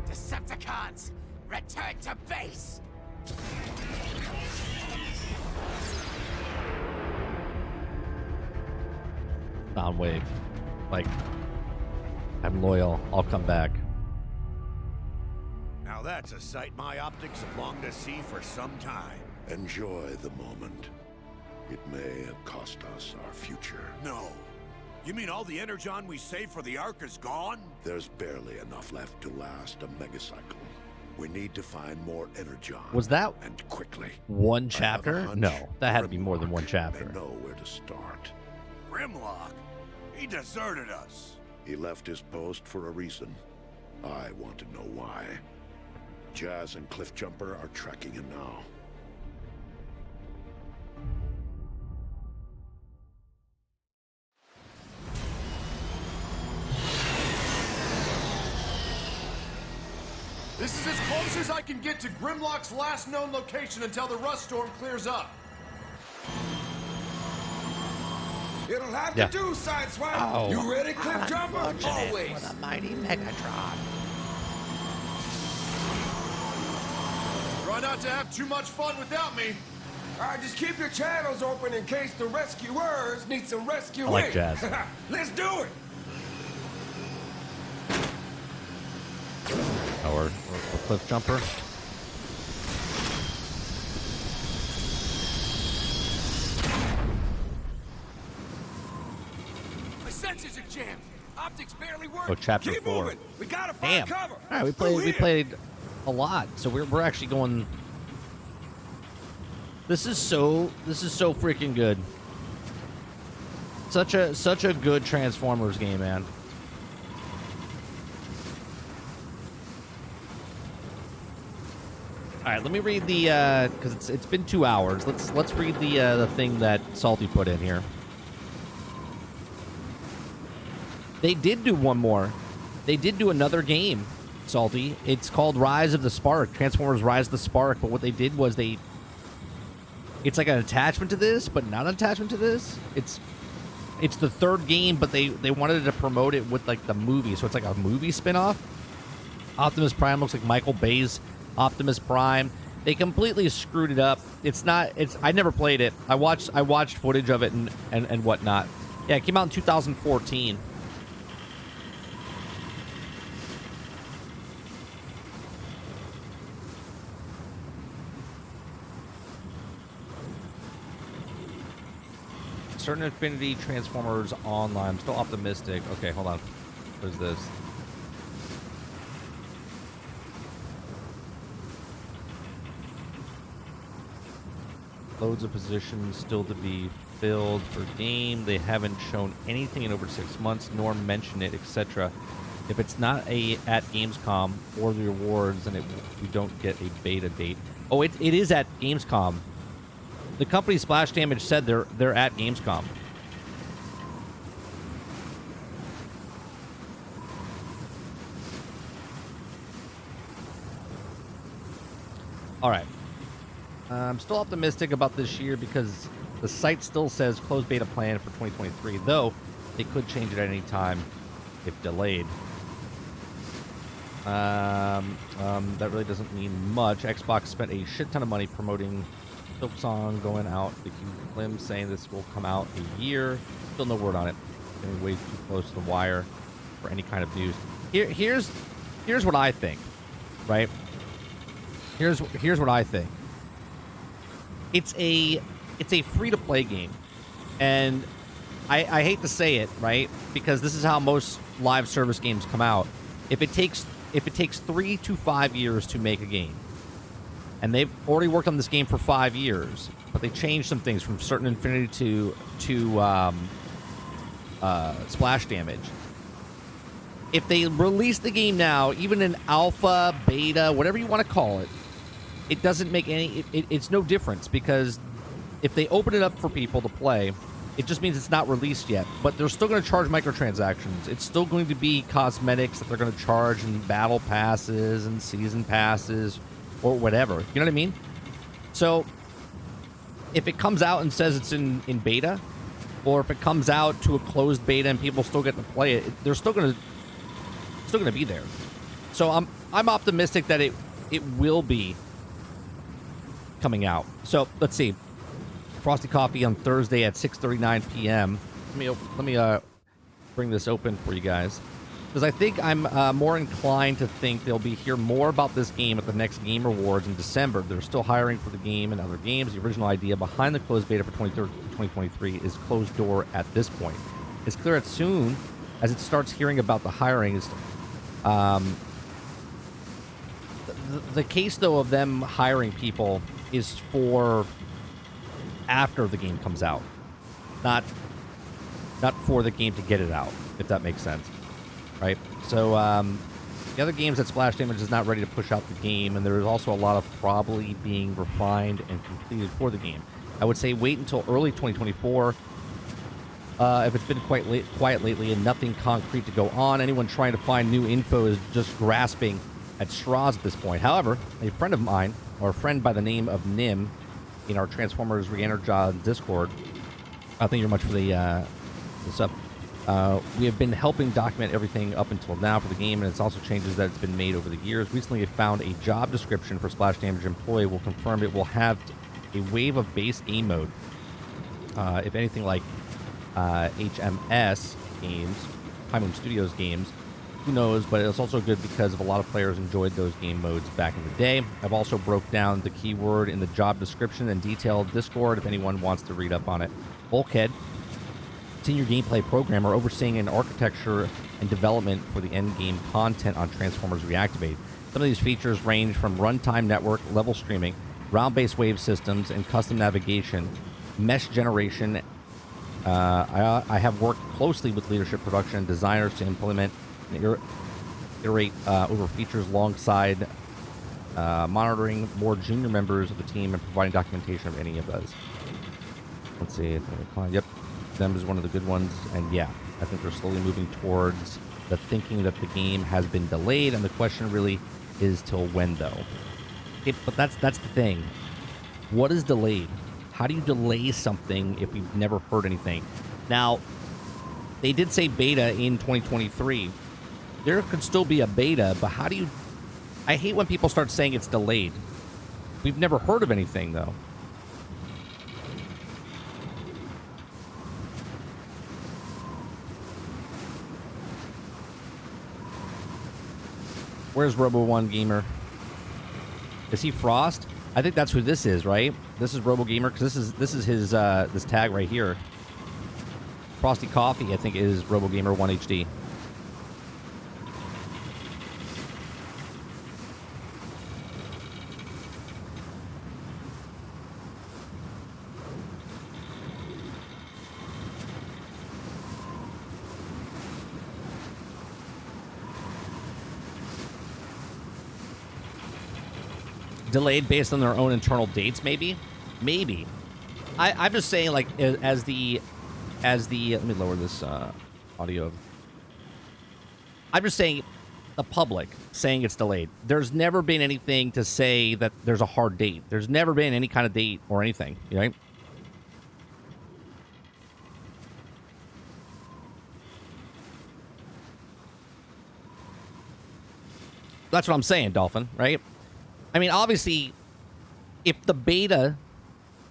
Decepticons, return to base! Soundwave. Like, I'm loyal. I'll come back. Now that's a sight my optics have longed to see for some time. Enjoy the moment. It may have cost us our future. No. You mean all the energon we saved for the Ark is gone? There's barely enough left to last a megacycle. We need to find more energon. Was that and quickly? One I have a chapter? hunch No, that had to be more than one Grimlock chapter. may know where to start. Grimlock? He deserted us. He left his post for a reason. I want to know why. Jazz and Cliffjumper are tracking him now. This is as close as I can get to Grimlock's last known location until the rust storm clears up. It'll have Yeah. to do, Sideswipe. Oh. You ready, Cliffjumper? Unfortunate Always. for the mighty Megatron. Try not to have too much fun without me. All right, just keep your channels open in case the rescuers need some rescuing. I like Jazz. Let's do it. Or cliff jumper. My senses are jammed. Optics barely work. Oh, chapter Keep 4. moving. We gotta find Damn. cover. All right, we Through here. played a lot, so we're actually going. This is so freaking good. Such a good Transformers game, man. All right, let me read the because it's been 2 hours. Let's read the thing that Salty put in here. They did do one more. They did do another game, Salty. It's called Rise of the Spark. Transformers Rise of the Spark. But what they did was it's like an attachment to this, but not an attachment to this. It's the third game, but they wanted to promote it with like the movie, so it's like a movie spinoff. Optimus Prime looks like Michael Bay's Optimus Prime. They completely screwed it up. I never played it. I watched footage of it and whatnot. Yeah, it came out in 2014. Certain Infinity Transformers Online. I'm still optimistic. Okay, hold on. What is this? Loads of positions still to be filled for game. They haven't shown anything in over 6 months, nor mention it, etc. If it's not at Gamescom or the awards, then we don't get a beta date. Oh, it is at Gamescom. The company Splash Damage said they're at Gamescom. All right. I'm still optimistic about this year because the site still says closed beta plan for 2023, though they could change it at any time if delayed. That really doesn't mean much. Xbox spent a shit ton of money promoting Silksong going out. The Klim saying this will come out a year. Still no word on it. Getting way too close to the wire for any kind of news. Here's what I think, right? Here's what I think. It's a free-to-play game, and I hate to say it, right? Because this is how most live service games come out. If it takes 3 to 5 years to make a game, and they've already worked on this game for 5 years, but they changed some things from Certain Infinity to Splash Damage. If they release the game now, even in alpha, beta, whatever you want to call it, it doesn't make any... It's no difference, because if they open it up for people to play, it just means it's not released yet. But they're still going to charge microtransactions. It's still going to be cosmetics that they're going to charge, and battle passes and season passes or whatever. You know what I mean? So if it comes out and says it's in beta, or if it comes out to a closed beta and people still get to play it, they're still going to be there. So I'm optimistic that it will be coming out. So let's see. Frosty Coffee on Thursday at 6:39 p.m. Let me bring this open for you guys, because I think I'm more inclined to think they'll be hear more about this game at the next Game Awards in December. They're still hiring for the game and other games. The original idea behind the closed beta for 2023 is closed door at this point. It's clear as soon as it starts hearing about the hiring is the case, though, of them hiring people is for after the game comes out, not for the game to get it out, if that makes sense, right? So the other games that Splash Damage is not ready to push out the game, and there is also a lot of probably being refined and completed for the game. I would say wait until early 2024. If it's been quiet lately and nothing concrete to go on, anyone trying to find new info is just grasping at straws at this point. However, a friend of mine, or a friend by the name of Nim, in our Transformers Reactivate Discord, thank you very much for the sub. We have been helping document everything up until now for the game, and it's also changes that it's been made over the years. Recently, I found a job description for Splash Damage employee. Will confirm it will have a wave of base game mode. If anything like HMS games, High Moon Studios games, who knows, but it's also good because of a lot of players enjoyed those game modes back in the day. I've also broke down the keyword in the job description and detailed Discord if anyone wants to read up on it. Bulkhead, senior gameplay programmer overseeing an architecture and development for the end game content on Transformers Reactivate. Some of these features range from runtime network, level streaming, ground-based wave systems, and custom navigation, mesh generation. I have worked closely with leadership production and designers to implement and iterate over features alongside monitoring more junior members of the team and providing documentation of any of those. Let's see. Yep, them is one of the good ones. And yeah, I think they're slowly moving towards the thinking that the game has been delayed, and the question really is till when, though. But that's the thing. What is delayed? How do you delay something if we've never heard anything? Now, they did say beta in 2023. There could still be a beta, but how do you... I hate when people start saying it's delayed. We've never heard of anything, though. Where's Robo1 Gamer? Is he Frost? I think that's who this is, right? This is Robo Gamer, because this is his this tag right here. Frosty Coffee, I think, is RoboGamer 1HD. Delayed based on their own internal dates, maybe? Maybe. I'm just saying, like, as the let me lower this audio. I'm just saying, the public saying it's delayed. There's never been anything to say that there's a hard date. There's never been any kind of date or anything, right? That's what I'm saying, Dolphin, right? I mean, obviously, if the beta...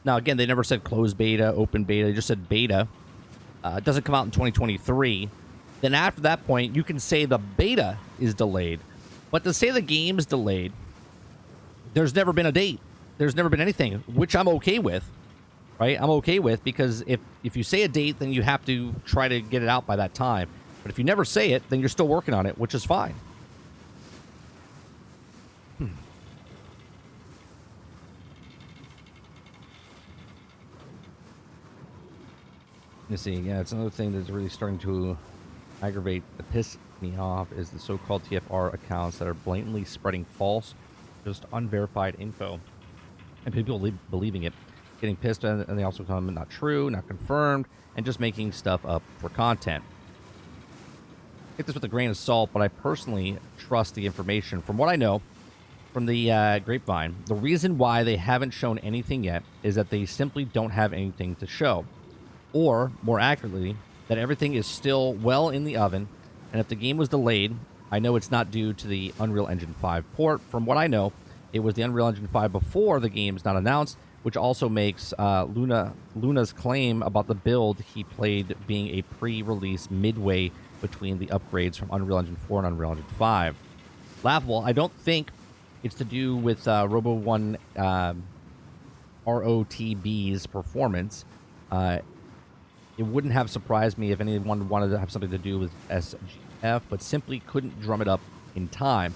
Now, again, they never said closed beta, open beta. They just said beta. It doesn't come out in 2023. Then after that point, you can say the beta is delayed. But to say the game is delayed, there's never been a date. There's never been anything, which I'm okay with, right? I'm okay with, because if you say a date, then you have to try to get it out by that time. But if you never say it, then you're still working on it, which is fine. Let's see. Yeah, it's another thing that's really starting to aggravate, to piss me off, is the so-called TFR accounts that are blatantly spreading false, just unverified info, and people believing it, getting pissed, and they also come not true, not confirmed, and just making stuff up for content. Take this with a grain of salt, but I personally trust the information. From what I know from the grapevine, the reason why they haven't shown anything yet is that they simply don't have anything to show. Or, more accurately, that everything is still well in the oven, and if the game was delayed, I know it's not due to the Unreal Engine 5 port. From what I know, it was the Unreal Engine 5 before the game's not announced, which also makes Luna's claim about the build he played being a pre-release midway between the upgrades from Unreal Engine 4 and Unreal Engine 5. Laughable. I don't think it's to do with Robo 1 ROTB's performance. It wouldn't have surprised me if anyone wanted to have something to do with SGF, but simply couldn't drum it up in time.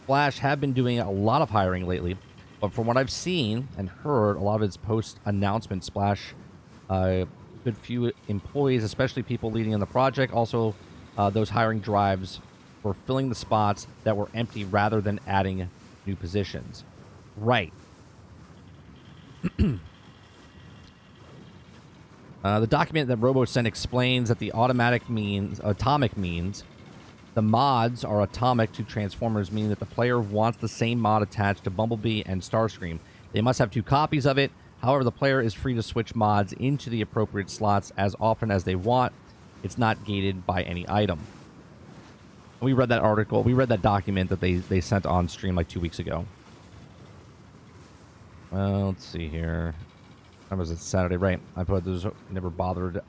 Flash have been doing a lot of hiring lately, but from what I've seen and heard, a lot of its post-announcement Splash, good few employees, especially people leading in the project, also those hiring drives were filling the spots that were empty rather than adding new positions. Right. The document that Robo sent explains that the atomic means the mods are atomic to Transformers, meaning that the player wants the same mod attached to Bumblebee and Starscream. They must have 2 copies of it. However, the player is free to switch mods into the appropriate slots as often as they want. It's not gated by any item. We read that article. We read that document that they sent on stream like 2 weeks ago. Well, let's see here. When was it? Saturday, right? I thought those never bothered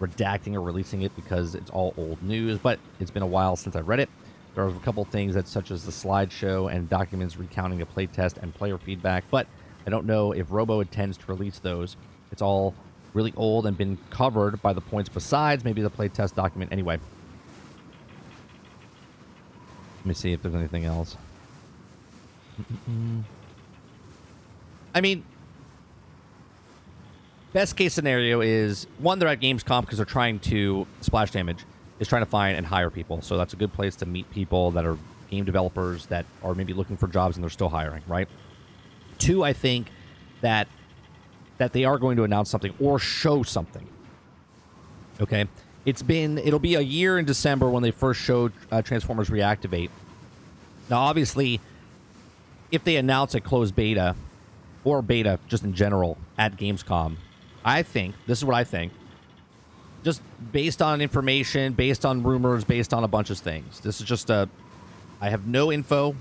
redacting or releasing it because it's all old news, but it's been a while since I read it. There are a couple things that, such as the slideshow and documents recounting a playtest and player feedback, but I don't know if Robo intends to release those. It's all really old and been covered by the points besides maybe the playtest document anyway. Let me see if there's anything else. I mean, best case scenario is, one, they're at Gamescom because they're trying to, Splash Damage is trying to find and hire people. So that's a good place to meet people that are game developers that are maybe looking for jobs and they're still hiring, right? 2, I think that they are going to announce something or show something. Okay? It'll be a year in December when they first showed Transformers Reactivate. Now, obviously, if they announce a closed beta, or beta just in general, at Gamescom, I think, this is what I think, just based on information, based on rumors, based on a bunch of things. This is just I have no info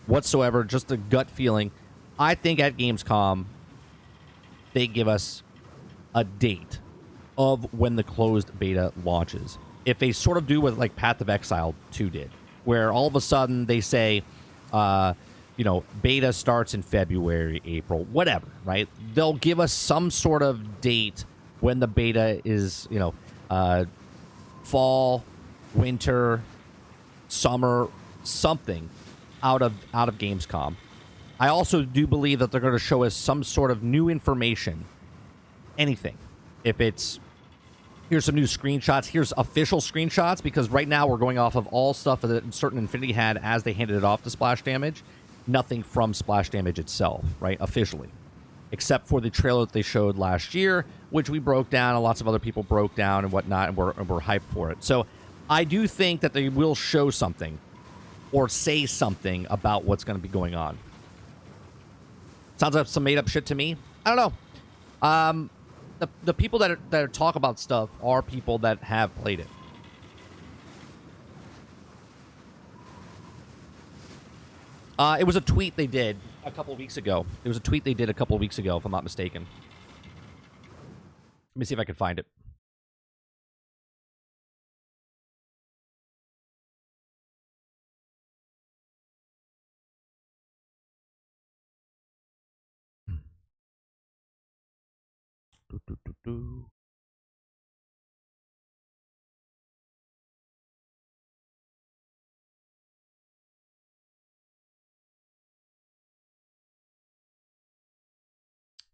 whatsoever, just a gut feeling. I think at Gamescom, they give us a date of when the closed beta launches. If they sort of do what like Path of Exile 2 did, where all of a sudden they say, beta starts in February, April, whatever, right? They'll give us some sort of date when the beta is, fall, winter, summer, something out of Gamescom. I also do believe that they're going to show us some sort of new information. Anything. If it's, here's some new screenshots, here's official screenshots, because right now we're going off of all stuff that certain Infinity had as they handed it off to Splash Damage. Nothing from Splash Damage itself, right? Officially. Except for the trailer that they showed last year, which we broke down, and lots of other people broke down and whatnot, and we're hyped for it. So I do think that they will show something or say something about what's going to be going on. Sounds like some made-up shit to me. I don't know. The people that talk about stuff are people that have played it. It was a tweet they did a couple weeks ago. It was a tweet they did a couple weeks ago, if I'm not mistaken. Let me see if I can find it.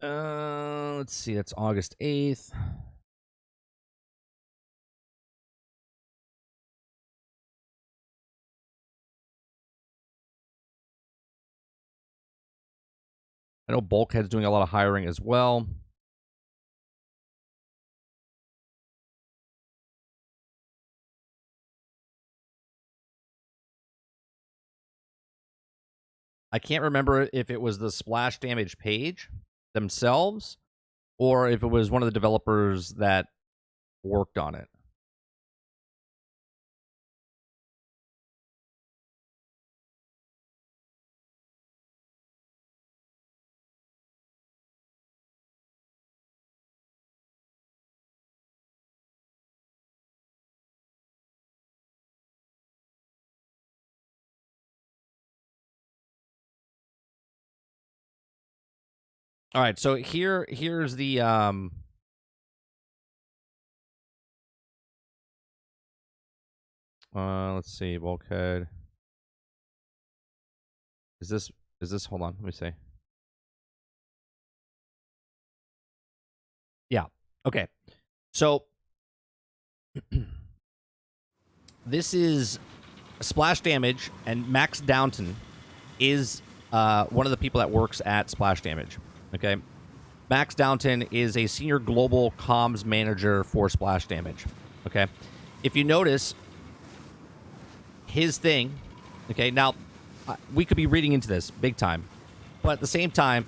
Let's see. That's August 8th. I know Bulkhead's doing a lot of hiring as well. I can't remember if it was the Splash Damage page themselves or if it was one of the developers that worked on it. All right, so here's the let's see, Bulkhead. Is this hold on, let me see. Yeah. Okay. So this is Splash Damage, and Max Downton is one of the people that works at Splash Damage. Okay. Max Downton is a senior global comms manager for Splash Damage. Okay. If you notice his thing, okay, now we could be reading into this big time, but at the same time,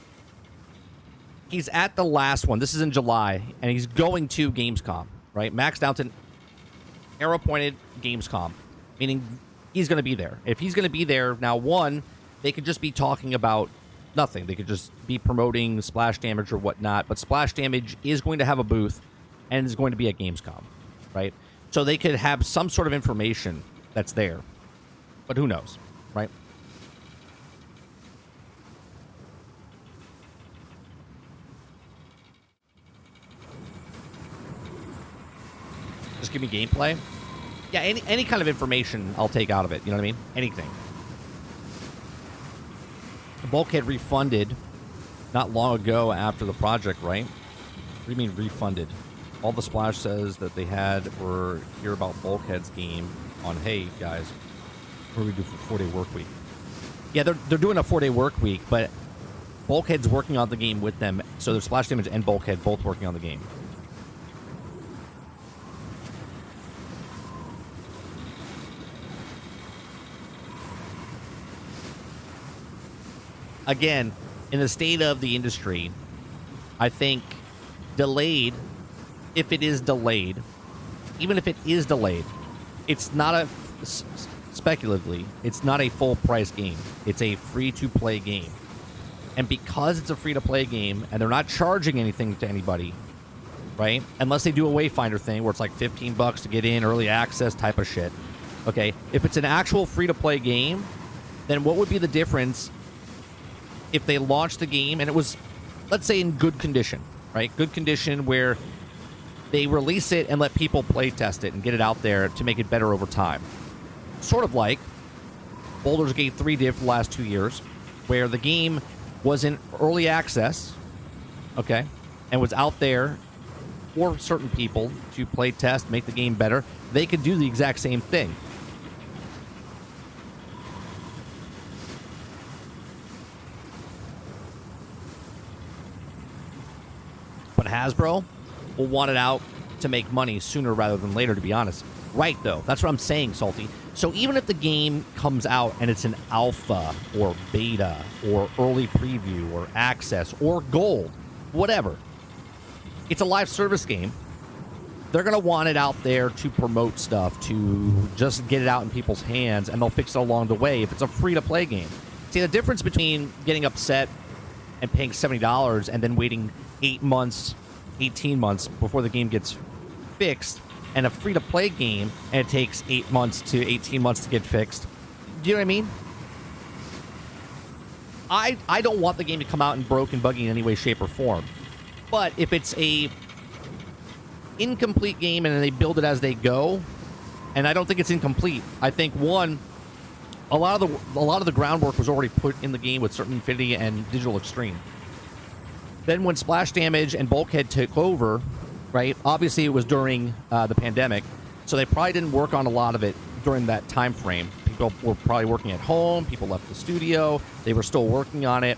he's at the last one. This is in July, and he's going to Gamescom, right? Max Downton, arrow-pointed Gamescom, meaning he's going to be there. If he's going to be there, now, one, they could just be talking about nothing. They could just be promoting Splash Damage or whatnot, but Splash Damage is going to have a booth and is going to be at Gamescom, right? So they could have some sort of information that's there, but who knows, right? Just give me gameplay. Yeah, any kind of information I'll take out of it. You know what I mean? Anything. Bulkhead refunded not long ago after the project, right? What do you mean refunded? All the Splash says that they had were hear about Bulkhead's game on, hey, guys, what do we do for 4-day work week? Yeah, they're doing a 4-day work week, but Bulkhead's working on the game with them, so there's Splash Damage and Bulkhead both working on the game. Again, in the state of the industry, I think delayed, if it is delayed, even if it is delayed, it's not a, speculatively, it's not a full price game. It's a free-to-play game. And because it's a free-to-play game, and they're not charging anything to anybody, right? Unless they do a Wayfinder thing where it's like $15 to get in, early access type of shit. Okay, if it's an actual free-to-play game, then what would be the difference if they launched the game and it was, let's say, in good condition, right? Good condition where they release it and let people play test it and get it out there to make it better over time. Sort of like Baldur's Gate 3 did for the last 2 years, where the game was in early access, okay, and was out there for certain people to play test, make the game better. They could do the exact same thing. But Hasbro will want it out to make money sooner rather than later, to be honest. Right, though. That's what I'm saying, Salty. So even if the game comes out and it's an alpha or beta or early preview or access or gold, whatever, it's a live service game. They're going to want it out there to promote stuff, to just get it out in people's hands, and they'll fix it along the way if it's a free-to-play game. See, the difference between getting upset and paying $70 and then waiting 8 months, 18 months before the game gets fixed, and a free-to-play game, and it takes 8 months to 18 months to get fixed. Do you know what I mean? I don't want the game to come out in broken, buggy in any way, shape, or form. But if it's a incomplete game and they build it as they go, and I don't think it's incomplete. I think, one, a lot of the groundwork was already put in the game with Certain Infinity and Digital Extreme. Then when Splash Damage and Bulkhead took over, right, obviously it was during the pandemic, so they probably didn't work on a lot of it during that time frame. People were probably working at home, people left the studio, they were still working on it.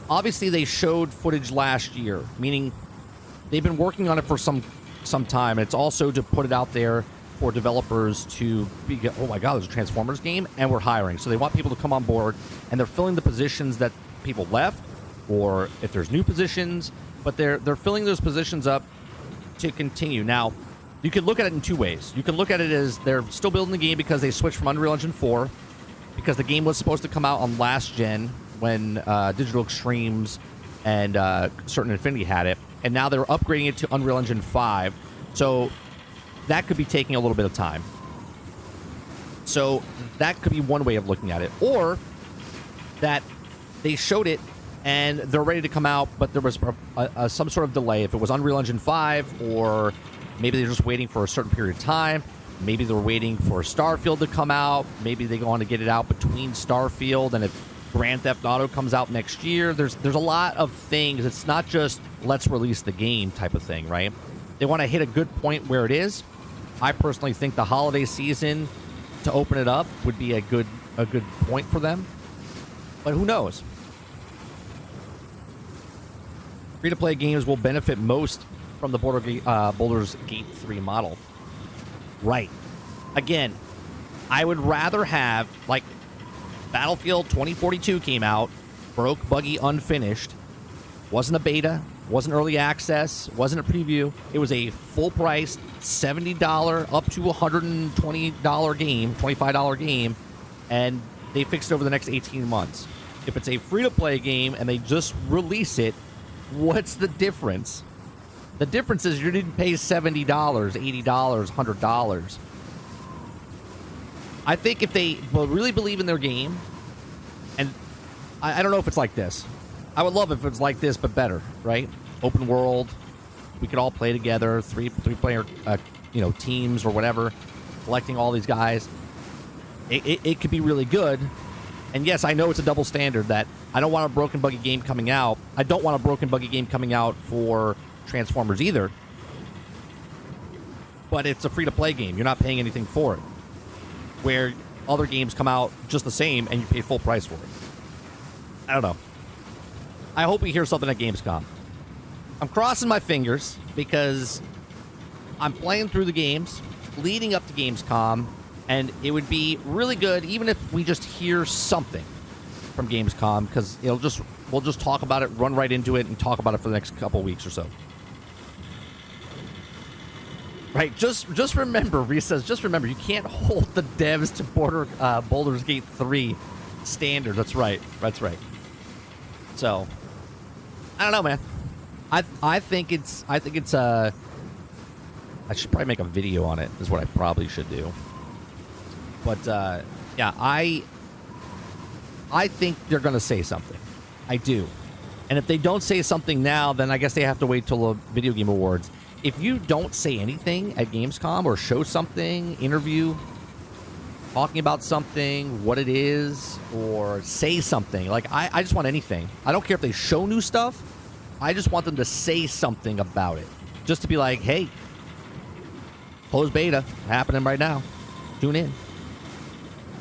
Obviously they showed footage last year, meaning they've been working on it for some time. It's also to put it out there for developers to be, oh my god, there's a Transformers game and we're hiring. So they want people to come on board, and they're filling the positions that people left, or if there's new positions, but they're filling those positions up to continue. Now, you can look at it in two ways. You can look at it as they're still building the game because they switched from Unreal Engine 4, because the game was supposed to come out on last gen when Digital Extremes and Certain Infinity had it, and now they're upgrading it to Unreal Engine 5, so that could be taking a little bit of time. So that could be one way of looking at it. Or that they showed it and they're ready to come out, but there was some sort of delay. If it was Unreal Engine 5, or maybe they're just waiting for a certain period of time. Maybe they're waiting for Starfield to come out. Maybe they want to get it out between Starfield and if Grand Theft Auto comes out next year. There's a lot of things. It's not just let's release the game type of thing, right? They want to hit a good point where it is. I personally think the holiday season to open it up would be a good point for them. But who knows? Free-to-play games will benefit most from the Baldur's Gate 3 model. Right. Again, I would rather have, like, Battlefield 2042 came out, broke, buggy, unfinished, wasn't a beta, wasn't early access, wasn't a preview. It was a full-price, $70 up to $120 game, $25 game, and they fixed it over the next 18 months. If it's a free-to-play game and they just release it, what's the difference? The difference is you didn't pay $70, $80, $100. I think if they really believe in their game, and I don't know if it's like this. I would love if it's like this, but better, right? Open world. We could all play together, three-player, teams or whatever, collecting all these guys. It could be really good. And yes, I know it's a double standard that I don't want a broken, buggy game coming out. I don't want a broken, buggy game coming out for Transformers either. But it's a free-to-play game. You're not paying anything for it. Where other games come out just the same and you pay full price for it. I don't know. I hope we hear something at Gamescom. I'm crossing my fingers because I'm playing through the games leading up to Gamescom, and it would be really good even if we just hear something from Gamescom, because we'll just talk about it, run right into it, and talk about it for the next couple weeks or so. Right, just remember, Reese says, just remember, you can't hold the devs to Baldur's Gate 3 standard. That's right. So, I don't know, man. I think it's I should probably make a video on it, is what I probably should do. But, yeah, I think they're going to say something. I do. And if they don't say something now, then I guess they have to wait till the Video Game Awards. if you don't say anything at Gamescom or show something, interview, talking about something, what it is, or say something, like I just want anything. I don't care if they show new stuff. I just want them to say something about it. Just to be like, hey, closed beta happening right now. Tune in.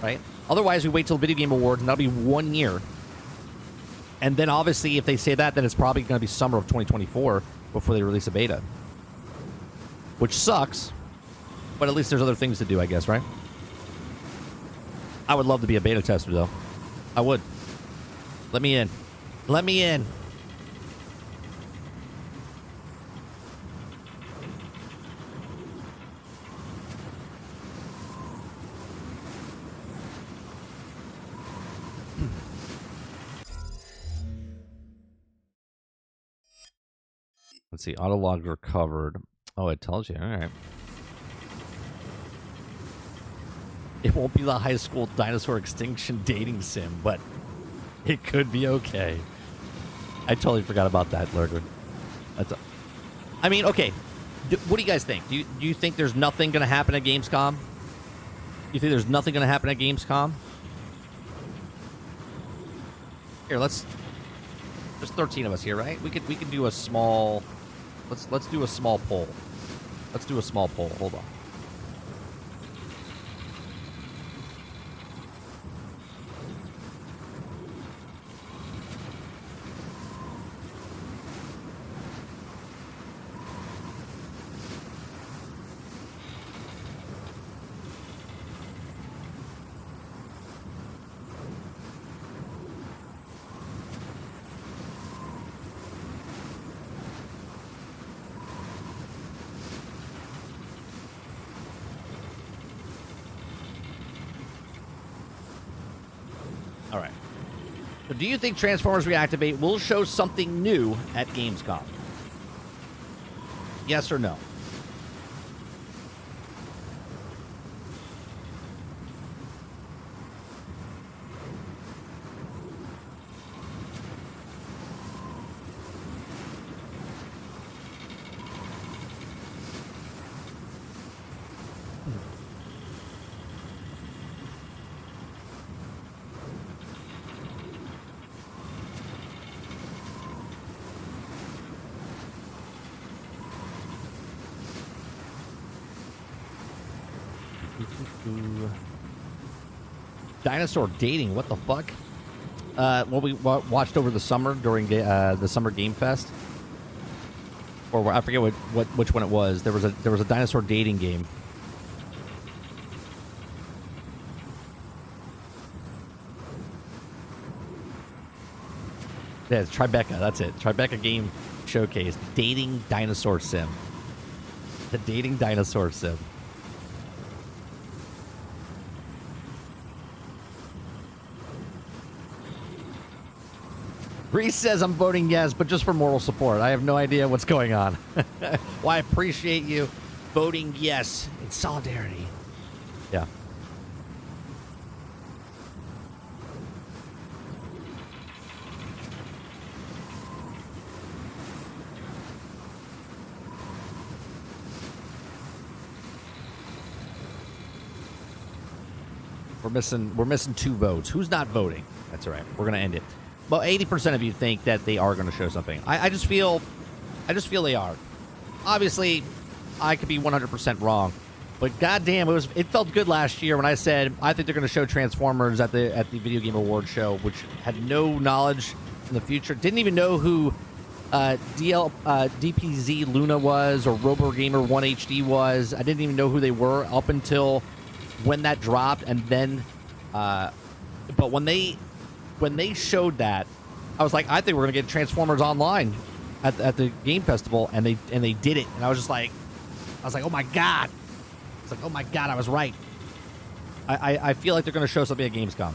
Right? Otherwise, we wait till Video Game Awards, and that'll be 1 year. And then, obviously, if they say that, then it's probably going to be summer of 2024 before they release a beta. Which sucks, but at least there's other things to do, I guess, right? I would love to be a beta tester, though. I would. Let me in. Let me in. Let's see. Auto logs recovered. Oh, it tells you. All right. It won't be the high school dinosaur extinction dating sim, but it could be okay. I totally forgot about that, Lurgwood. I mean, okay. What do you guys think? Do you think there's nothing going to happen at Gamescom? You think there's nothing going to happen at Gamescom? Here, there's 13 of us here, right? We could do a small. Let's do a small poll. Let's do a small poll. Hold on. All right. So do you think Transformers Reactivate will show something new at Gamescom? Yes or no? Dinosaur dating, what the fuck? What we watched over the summer during the Summer Game Fest, or I forget which one it was. There was a dinosaur dating game. Yeah, it's Tribeca. That's it. Tribeca Game Showcase. Dating dinosaur sim. The dating dinosaur sim. Reese says I'm voting yes, but just for moral support. I have no idea what's going on. Well, I appreciate you voting yes in solidarity. Yeah. We're missing 2 votes. Who's not voting? That's all right. We're gonna end it. Well, 80% of you think that they are going to show something. I just feel they are. Obviously, I could be 100% wrong, but goddamn, it felt good last year when I said I think they're going to show Transformers at the Video Game Awards show, which had no knowledge in the future. Didn't even know who DPZ Luna was or RoboGamer 1 HD was. I didn't even know who they were up until when that dropped, and then, but when they showed that, I was like, I think we're gonna get Transformers Online at the game festival, and they did it, and I was like, oh my god, I was right. I feel like they're gonna show something at Gamescom.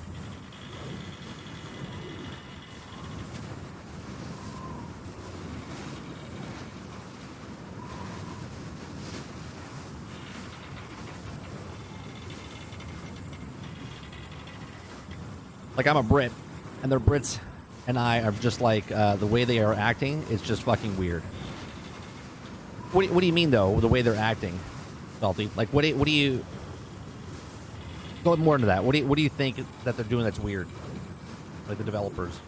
Like, I'm a Brit, and they're Brits, and I are just like, the way they are acting is just fucking weird. What do you mean though? The way they're acting, Salty. Like what do you go more into that? What do you think that they're doing that's weird? Like the developers.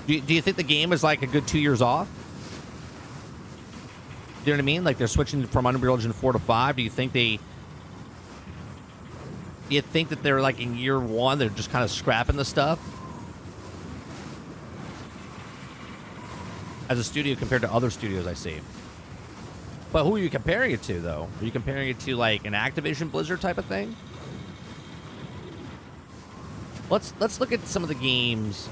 Do you think the game is like a good 2 years off? Do you know what I mean? Like they're switching from Unreal Engine 4 to 5. Do you think that they're like in year 1, they're just kind of scrapping the stuff? As a studio compared to other studios I see. But who are you comparing it to, though? Are you comparing it to like an Activision Blizzard type of thing? Let's look at some of the games.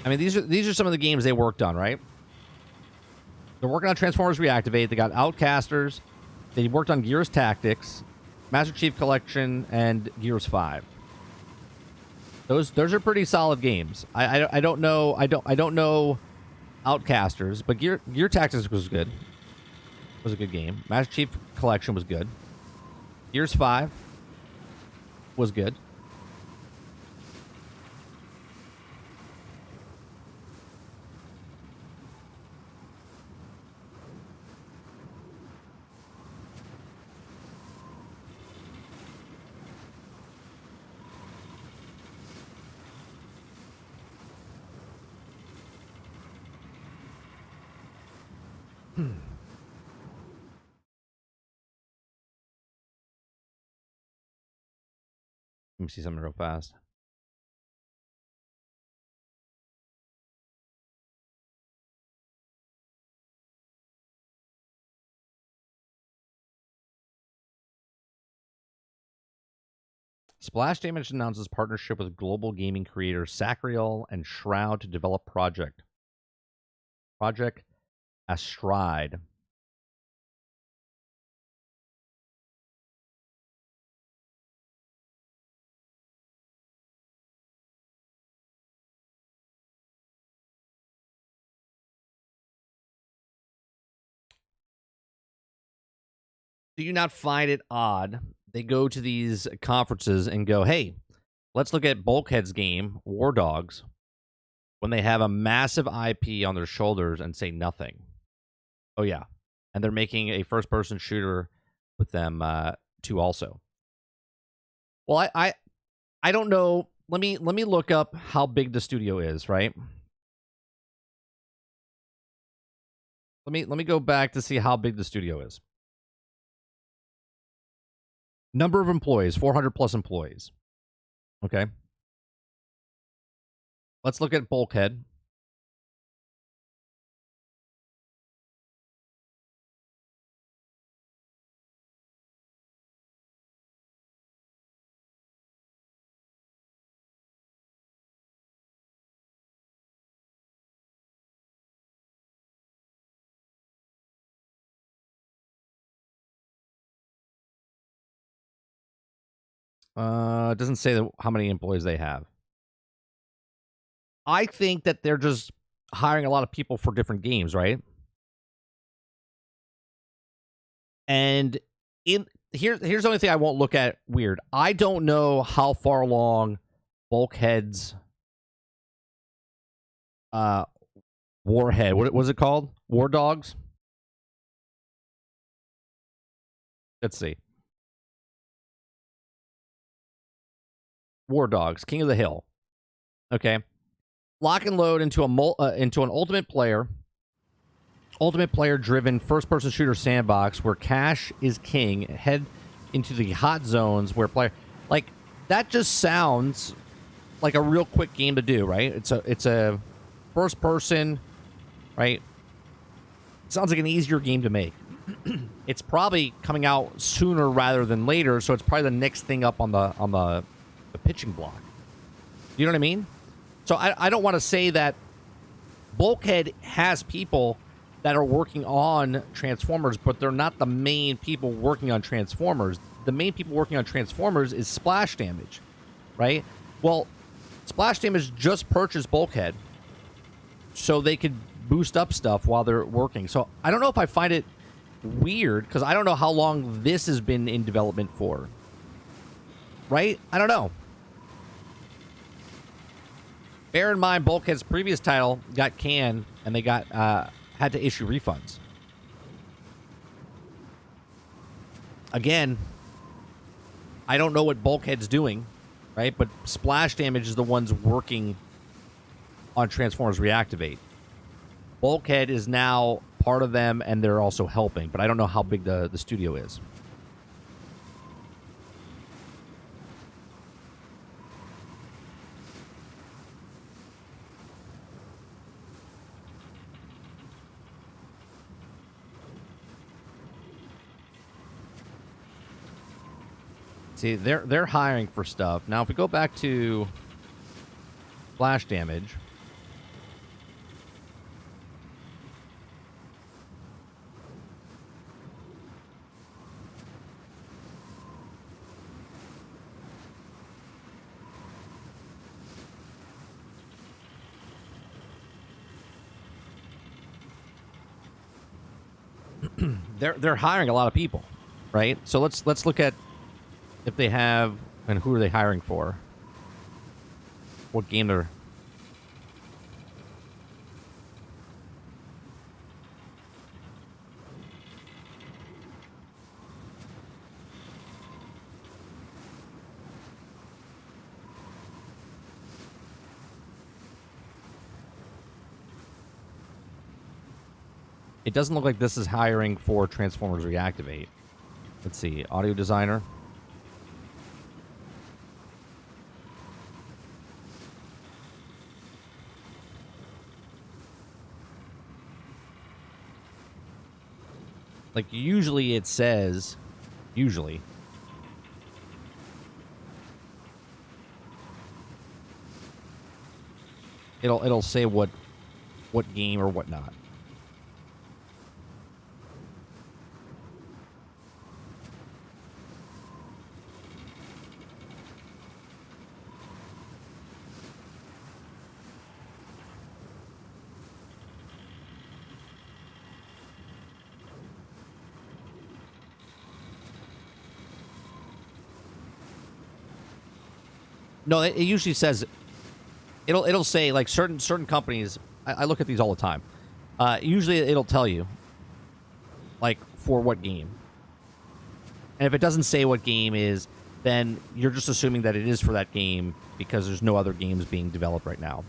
I mean, these are some of the games they worked on, right? They're working on Transformers Reactivate. They got Outcasters. They worked on Gears Tactics, Master Chief Collection, and Gears 5. Those are pretty solid games. I don't know Outcasters, but Gear Tactics was good. Was a good game. Master Chief Collection was good. Gears 5 was good. Let me see something real fast. Splash Damage announces partnership with global gaming creators Sacriel and Shroud to develop Project Astride. Do you not find it odd? They go to these conferences and go, hey, let's look at Bulkhead's game, War Dogs, when they have a massive IP on their shoulders and say nothing. Oh, yeah. And they're making a first-person shooter with them, too, also. Well, I don't know. Let me look up how big the studio is, right? Let me go back to see how big the studio is. Number of employees, 400 plus employees. Okay. Let's look at Bulkhead. It doesn't say how many employees they have. I think that they're just hiring a lot of people for different games, right? And here's the only thing I won't look at weird. I don't know how far along Bulkhead's Warhead. What was it called? War Dogs? Let's see. War Dogs, King of the Hill. Okay. Lock and load into an ultimate player driven first person shooter sandbox where cash is king. Head into the hot zones where player like that just sounds like a real quick game to do, right? It's a first person, right? Sounds like an easier game to make. It's probably coming out sooner rather than later, so it's probably the next thing up on the pitching block. You know what I mean? So I don't want to say that Bulkhead has people that are working on Transformers, but they're not the main people working on Transformers. The main people working on Transformers is Splash Damage. right? Well, Splash Damage just purchased Bulkhead so they could boost up stuff while they're working. So I don't know if I find it weird, because I don't know how long this has been in development for. Right? I don't know. Bear in mind, Bulkhead's previous title got canned, and they got had to issue refunds. Again, I don't know what Bulkhead's doing, right? But Splash Damage is the ones working on Transformers Reactivate. Bulkhead is now part of them, and they're also helping, but I don't know how big the studio is. See, they're hiring for stuff. Now, if we go back to Splash Damage, they're hiring a lot of people, right? So let's look at if they have, and who are they hiring for? What game they're... It doesn't look like this is hiring for Transformers Reactivate. Let's see. Audio designer. Like, usually it says... Usually. It'll say what game or whatnot. No, it usually says it'll say like certain companies. I look at these all the time. Usually it'll tell you like for what game. And if it doesn't say what game is, then you're just assuming that it is for that game because there's no other games being developed right now.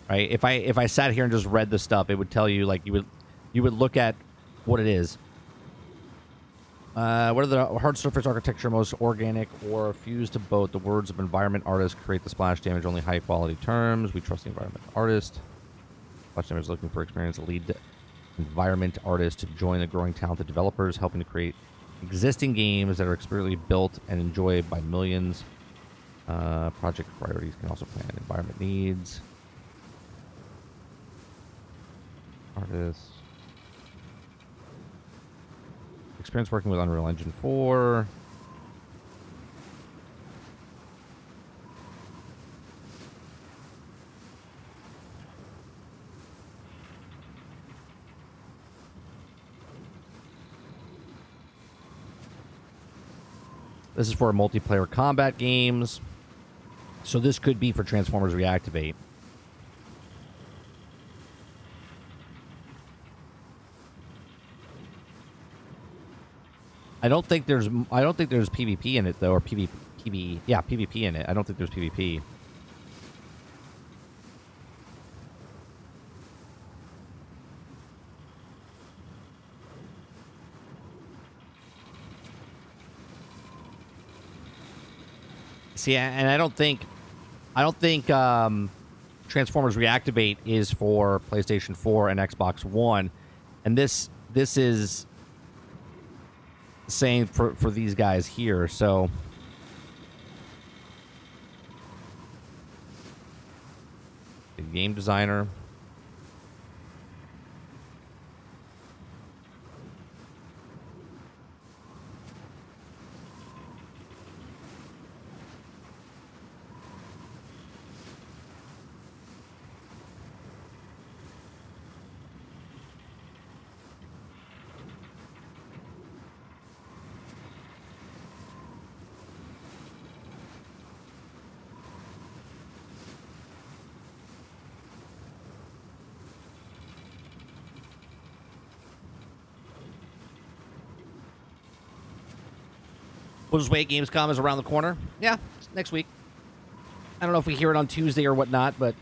Right? If I sat here and just read the stuff, it would tell you like you would look at what it is. What are the hard surface architecture most organic or fused to both? The words of environment artists create the Splash Damage only high quality terms. We trust the environment artist. Splash Damage is looking for experience lead environment artist to join the growing talented developers, helping to create existing games that are expertly built and enjoyed by millions. Project priorities can also plan environment needs. Artists. Experience working with Unreal Engine 4. This is for multiplayer combat games. So this could be for Transformers Reactivate. I don't think there's PvP in it though, or PvP in it. I don't think there's PvP. See, and I don't think Transformers Reactivate is for PlayStation 4 and Xbox One, and this is saying for these guys here. So the game designer. We'll just wait. Gamescom is around the corner. Yeah, next week. I don't know if we hear it on Tuesday or whatnot, but...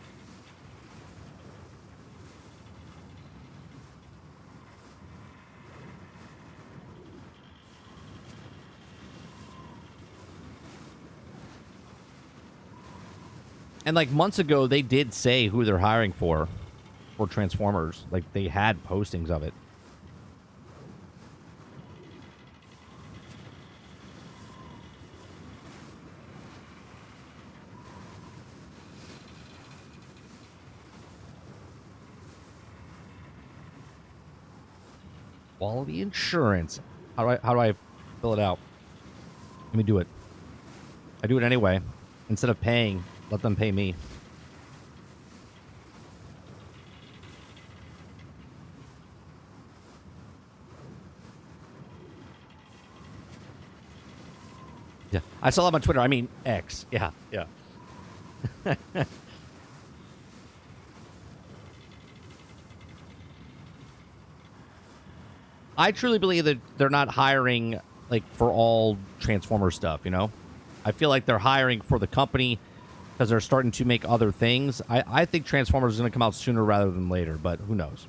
And, like, months ago, they did say who they're hiring for Transformers. Like, they had postings of it. Quality insurance. How do I fill it out? Let me do it. I do it anyway. Instead of paying, let them pay me. Yeah, I saw them on Twitter. I mean, X. Yeah, yeah. I truly believe that they're not hiring, like, for all Transformer stuff, you know? I feel like they're hiring for the company because they're starting to make other things. I think Transformers is going to come out sooner rather than later, but who knows?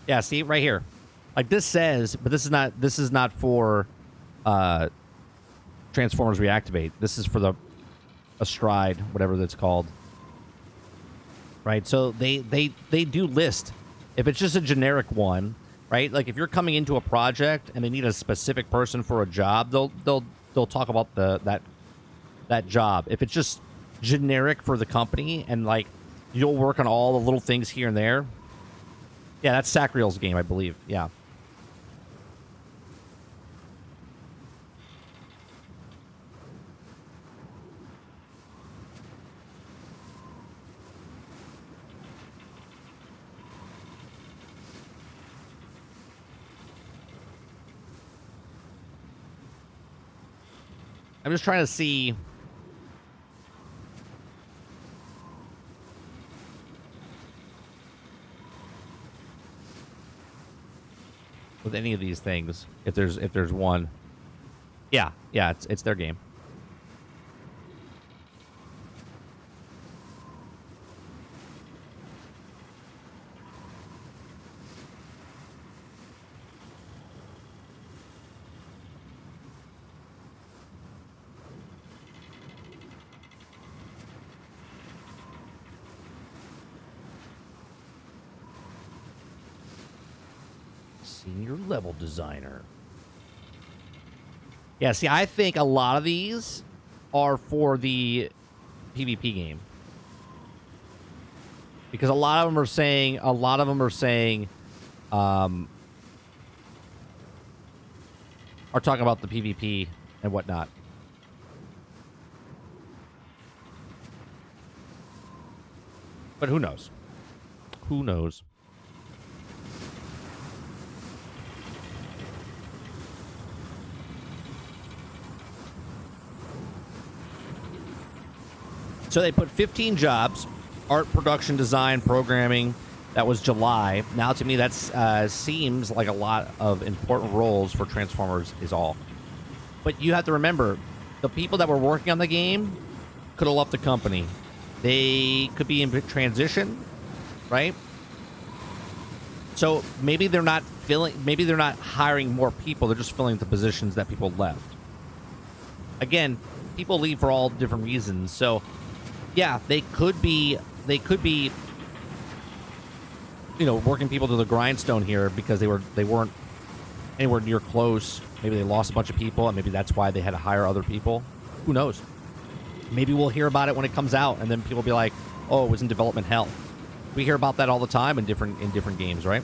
Yeah, see right here. Like this says, but this is not for Transformers Reactivate. This is for the Astride, whatever that's called. Right? So they do list if it's just a generic one, right? Like if you're coming into a project and they need a specific person for a job, they'll talk about that job. If it's just generic for the company and like you'll work on all the little things here and there. Yeah, that's Sacriel's game, I believe. Yeah. I'm just trying to see... with any of these things, if there's one. Yeah, it's their game. Senior level designer. Yeah, see, I think a lot of these are for the PvP game. Because a lot of them are saying, are talking about the PvP and whatnot. But who knows? Who knows? So they put 15 jobs, art, production, design, programming. That was July. Now to me, that seems like a lot of important roles for Transformers is all. But you have to remember, the people that were working on the game could have left the company. They could be in transition, right? So maybe they're not hiring more people. They're just filling the positions that people left. Again, people leave for all different reasons. So yeah, they could be, you know, working people to the grindstone here because they weren't anywhere near close. Maybe they lost a bunch of people, and maybe that's why they had to hire other people. Who knows? Maybe we'll hear about it when it comes out, and then people will be like, "Oh, it was in development hell." We hear about that all the time in different games, right?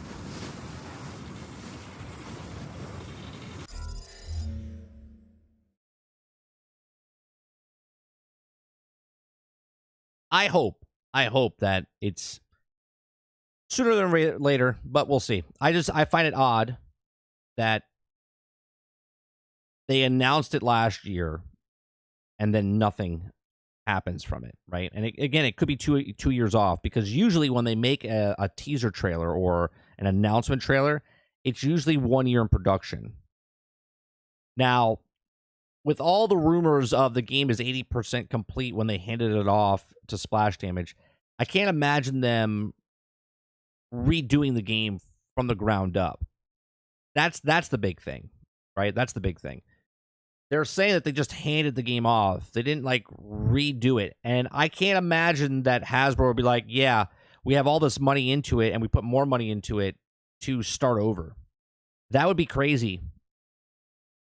I hope that it's sooner than later, but we'll see. I find it odd that they announced it last year and then nothing happens from it, right? And again, it could be 2 years off, because usually when they make a teaser trailer or an announcement trailer, it's usually 1 year in production. Now, with all the rumors of the game is 80% complete when they handed it off to Splash Damage, I can't imagine them redoing the game from the ground up. That's the big thing, right? That's the big thing. They're saying that they just handed the game off. They didn't like redo it. And I can't imagine that Hasbro would be like, yeah, we have all this money into it and we put more money into it to start over. That would be crazy.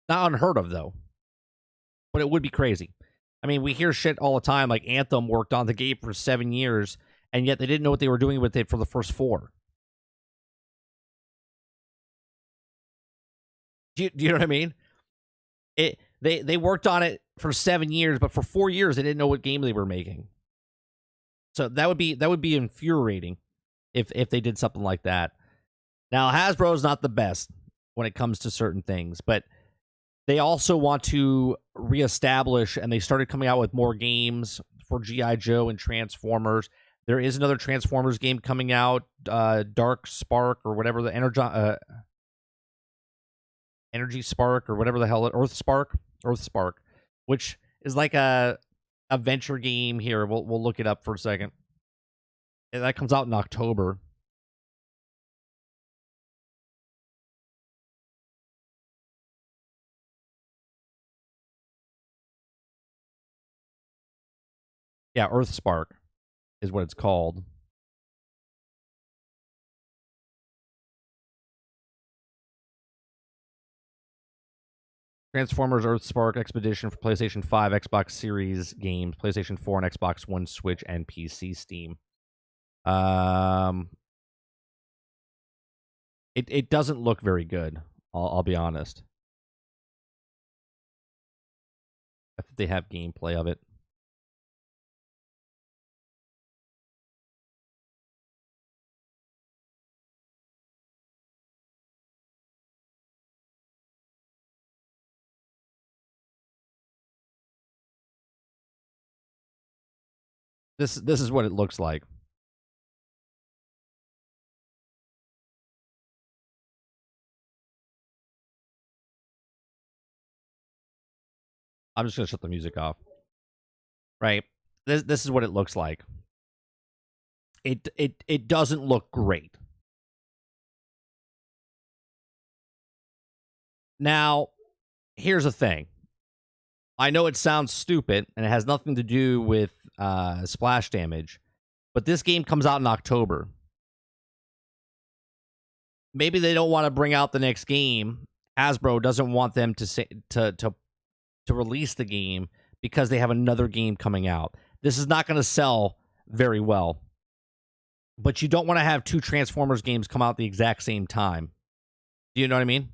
Not unheard of, though. But it would be crazy. I mean, we hear shit all the time, like Anthem worked on the game for 7 years, and yet they didn't know what they were doing with it for the first 4. Do you know what I mean? They worked on it for 7 years, but for 4 years they didn't know what game they were making. So that would be infuriating if they did something like that. Now, Hasbro is not the best when it comes to certain things, but they also want to reestablish, and they started coming out with more games for G.I. Joe and Transformers. There is another Transformers game coming out, Dark Spark or whatever, the Energy Spark or whatever the hell, Earth Spark, which is like a adventure game. Here, we'll look it up for a second. And that comes out in October. Yeah, Earth Spark is what it's called. Transformers Earth Spark Expedition for PlayStation 5, Xbox Series games, PlayStation 4 and Xbox One, Switch, and PC Steam. It doesn't look very good. I'll be honest. I think they have gameplay of it. This is what it looks like. I'm just gonna shut the music off. Right. This is what it looks like. It doesn't look great. Now, here's the thing. I know it sounds stupid and it has nothing to do with Splash Damage, but this game comes out in October. Maybe they don't want to bring out the next game. Hasbro doesn't want them to release the game because they have another game coming out. This is not going to sell very well. But you don't want to have 2 Transformers games come out at the exact same time. Do you know what I mean?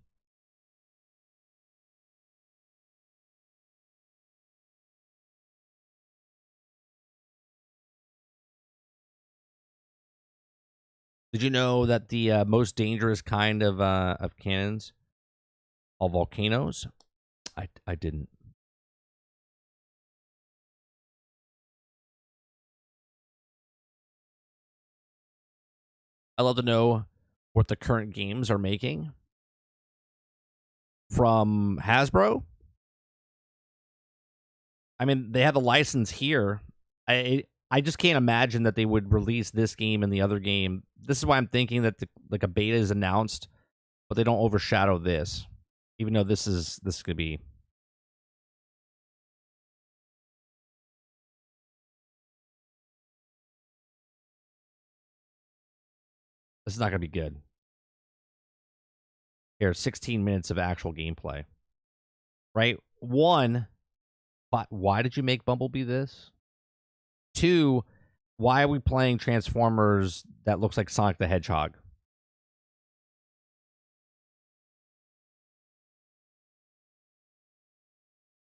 Did you know that the most dangerous kind of cannons are volcanoes? I didn't. I love to know what the current games are making from Hasbro. I mean, they have the license here. I just can't imagine that they would release this game and the other game. This is why I'm thinking that like a beta is announced, but they don't overshadow this, even though this is gonna be. This is not gonna be good. Here, 16 minutes of actual gameplay. Right? 1, but why did you make Bumblebee this? 2, why are we playing Transformers that looks like Sonic the Hedgehog?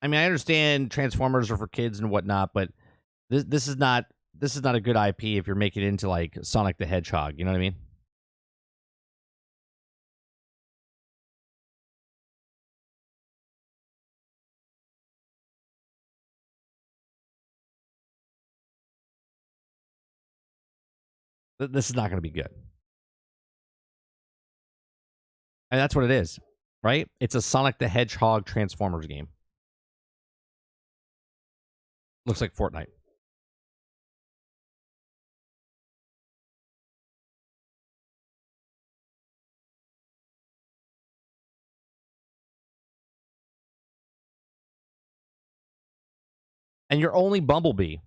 I mean, I understand Transformers are for kids and whatnot, but this is not this is not a good IP if you're making it into like Sonic the Hedgehog. You know what I mean? This is not going to be good. And that's what it is, right? It's a Sonic the Hedgehog Transformers game. Looks like Fortnite. And you're only Bumblebee.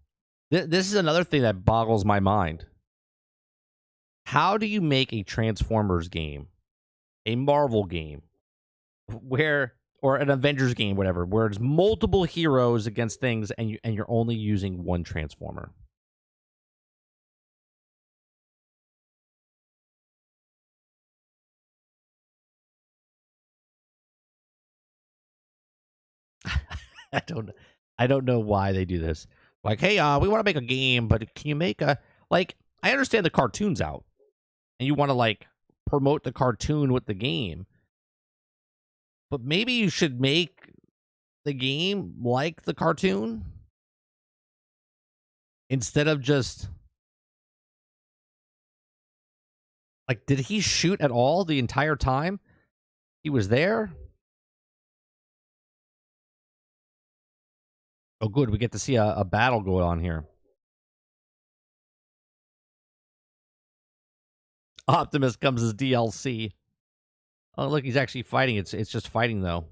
This is another thing that boggles my mind. How do you make a Transformers game, a Marvel game, or an Avengers game, whatever, where it's multiple heroes against things, and you're only using one Transformer? I don't know why they do this. Like, hey, we want to make a game, but can you make a like? I understand the cartoon's out, and you want to like promote the cartoon with the game, but maybe you should make the game like the cartoon instead of just like, did he shoot at all the entire time he was there? Oh, good. We get to see a battle going on here. Optimus comes as DLC. Oh, look, he's actually fighting. It's just fighting, though.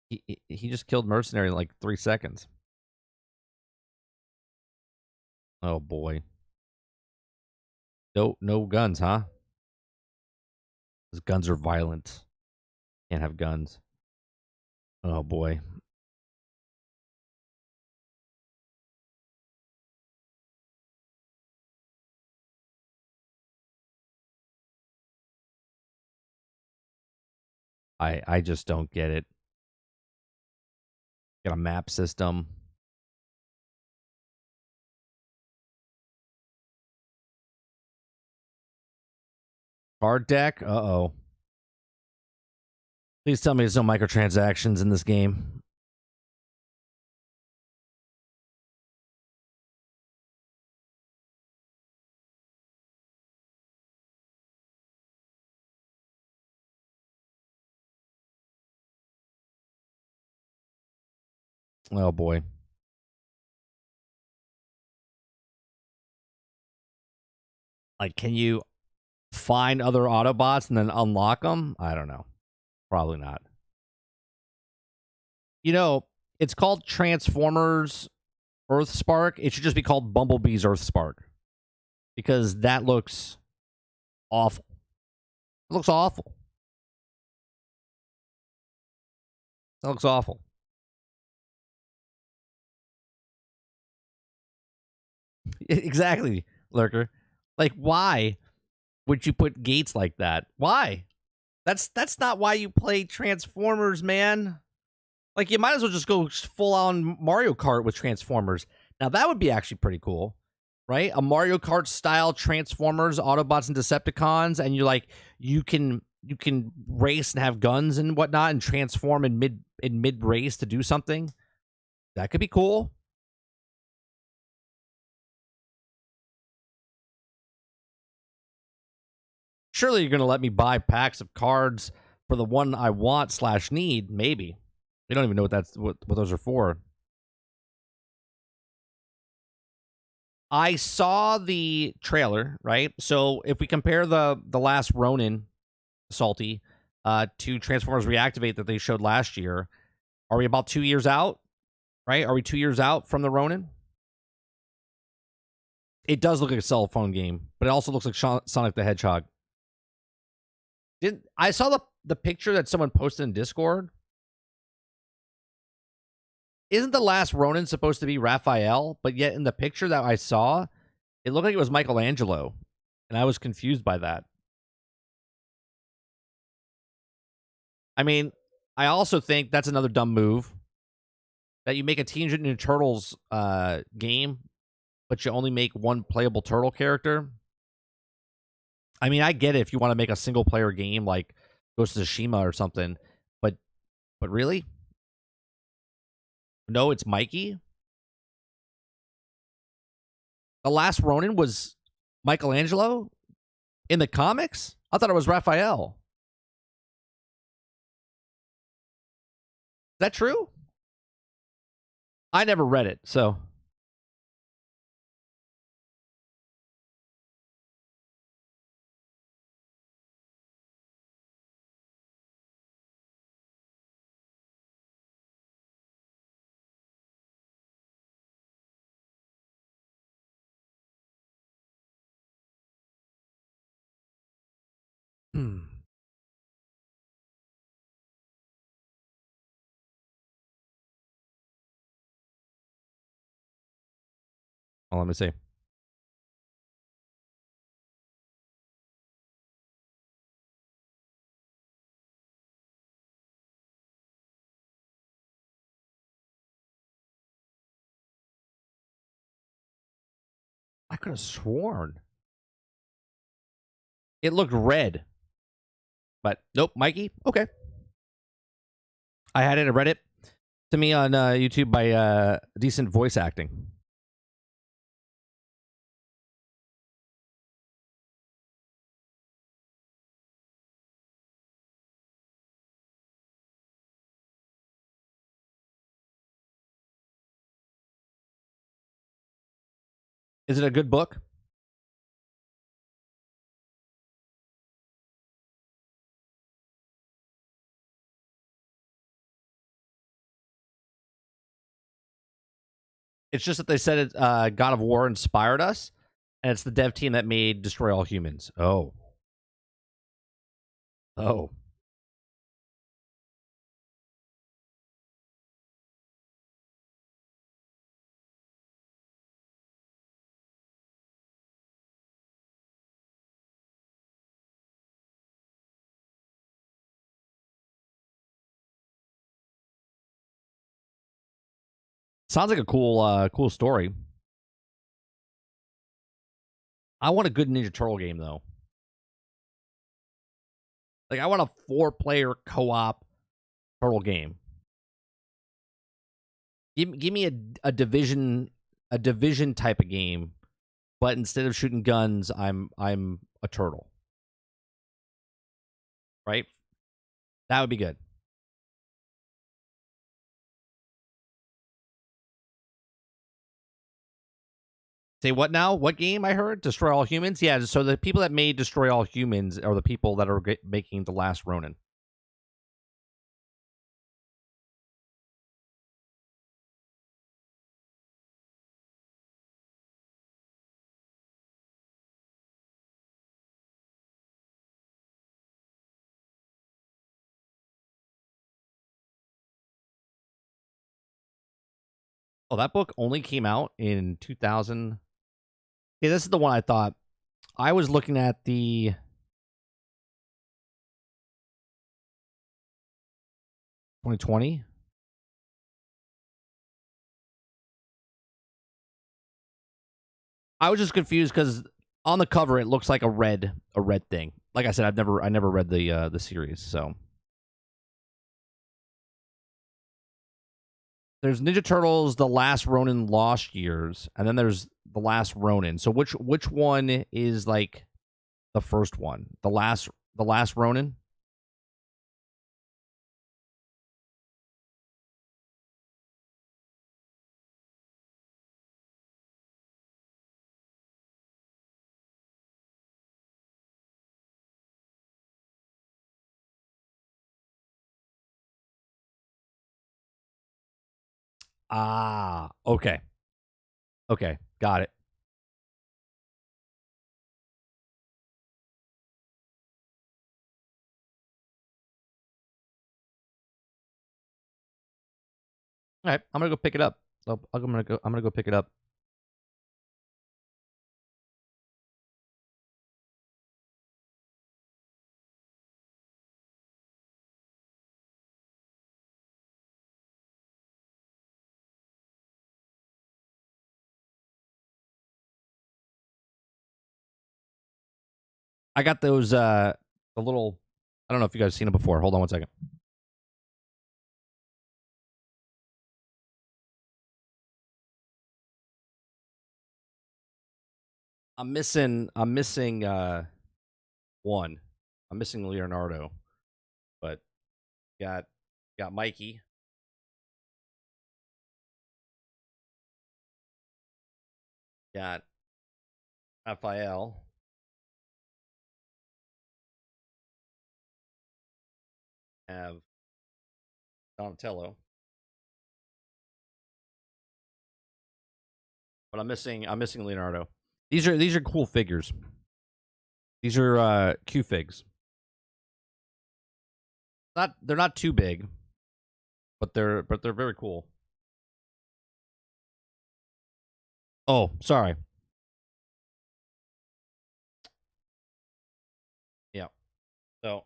He just killed Mercenary in like 3 seconds. Oh, boy. No guns, huh? Because guns are violent. Can't have guns. Oh, boy. I just don't get it. Got a map system. Card deck? Uh-oh. Please tell me there's no microtransactions in this game. Oh, boy. Like, can you find other Autobots and then unlock them? I don't know. Probably not. You know, it's called Transformers Earthspark. It should just be called Bumblebee's Earthspark. Because that looks awful. It looks awful. That looks awful. Exactly, Lurker. Like, why would you put gates like that? Why? That's not why you play Transformers, man. Like, you might as well just go full on Mario Kart with Transformers. Now, that would be actually pretty cool, right? A Mario Kart style Transformers, Autobots, and Decepticons, and you're like, you can race and have guns and whatnot, and transform in mid race to do something. That could be cool. Surely you're going to let me buy packs of cards for the one I want / need. Maybe. We don't even know what those are for. I saw the trailer, right? So if we compare the last Ronin, Salty, to Transformers Reactivate that they showed last year, are we about 2 years out? Right? Are we 2 years out from the Ronin? It does look like a cell phone game, but it also looks like Sonic the Hedgehog. I saw the picture that someone posted in Discord. Isn't the last Ronin supposed to be Raphael? But yet in the picture that I saw, it looked like it was Michelangelo. And I was confused by that. I mean, I also think that's another dumb move. that you make a Teenage Mutant Ninja Turtles game, but you only make one playable turtle character. I mean, I get it if you want to make a single player game like Ghost of Tsushima or something, but really? No, it's Mikey. The last Ronin was Michelangelo in the comics? I thought it was Raphael. Is that true? I never read it, so. Well, let me see. I could have sworn it looked red, but nope. Mikey, okay. I had it. I read it to me on YouTube by decent voice acting. Is it a good book? It's just that they said it, God of War inspired us, and it's the dev team that made Destroy All Humans. Oh. Oh. Sounds like a cool story. I want a good Ninja Turtle game though. Like I want a 4-player co-op turtle game. Give me a division type of game, but instead of shooting guns, I'm a turtle. Right? That would be good. Say what now? What game I heard? Destroy All Humans? Yeah, so the people that made Destroy All Humans are the people that are making The Last Ronin. Oh, that book only came out in 2000. Yeah, this is the one I thought. I was looking at the 2020. I was just confused because on the cover it looks like a red thing. Like I said, I never read the series, so there's Ninja Turtles, The Last Ronin, Lost Years, and then there's The Last Ronin. So which one is like the first one? The last Ronin? Ah, okay. Okay, got it. All right, I'm gonna go pick it up. I'm gonna go pick it up. I got those the little. I don't know if you guys seen it before. Hold on one second. I'm missing one. I'm missing Leonardo, but got Mikey. Got Raphael. Have Donatello. But I'm missing Leonardo. These are cool figures. These are Q figs. They're not too big, but they're very cool. Oh, sorry. Yeah. So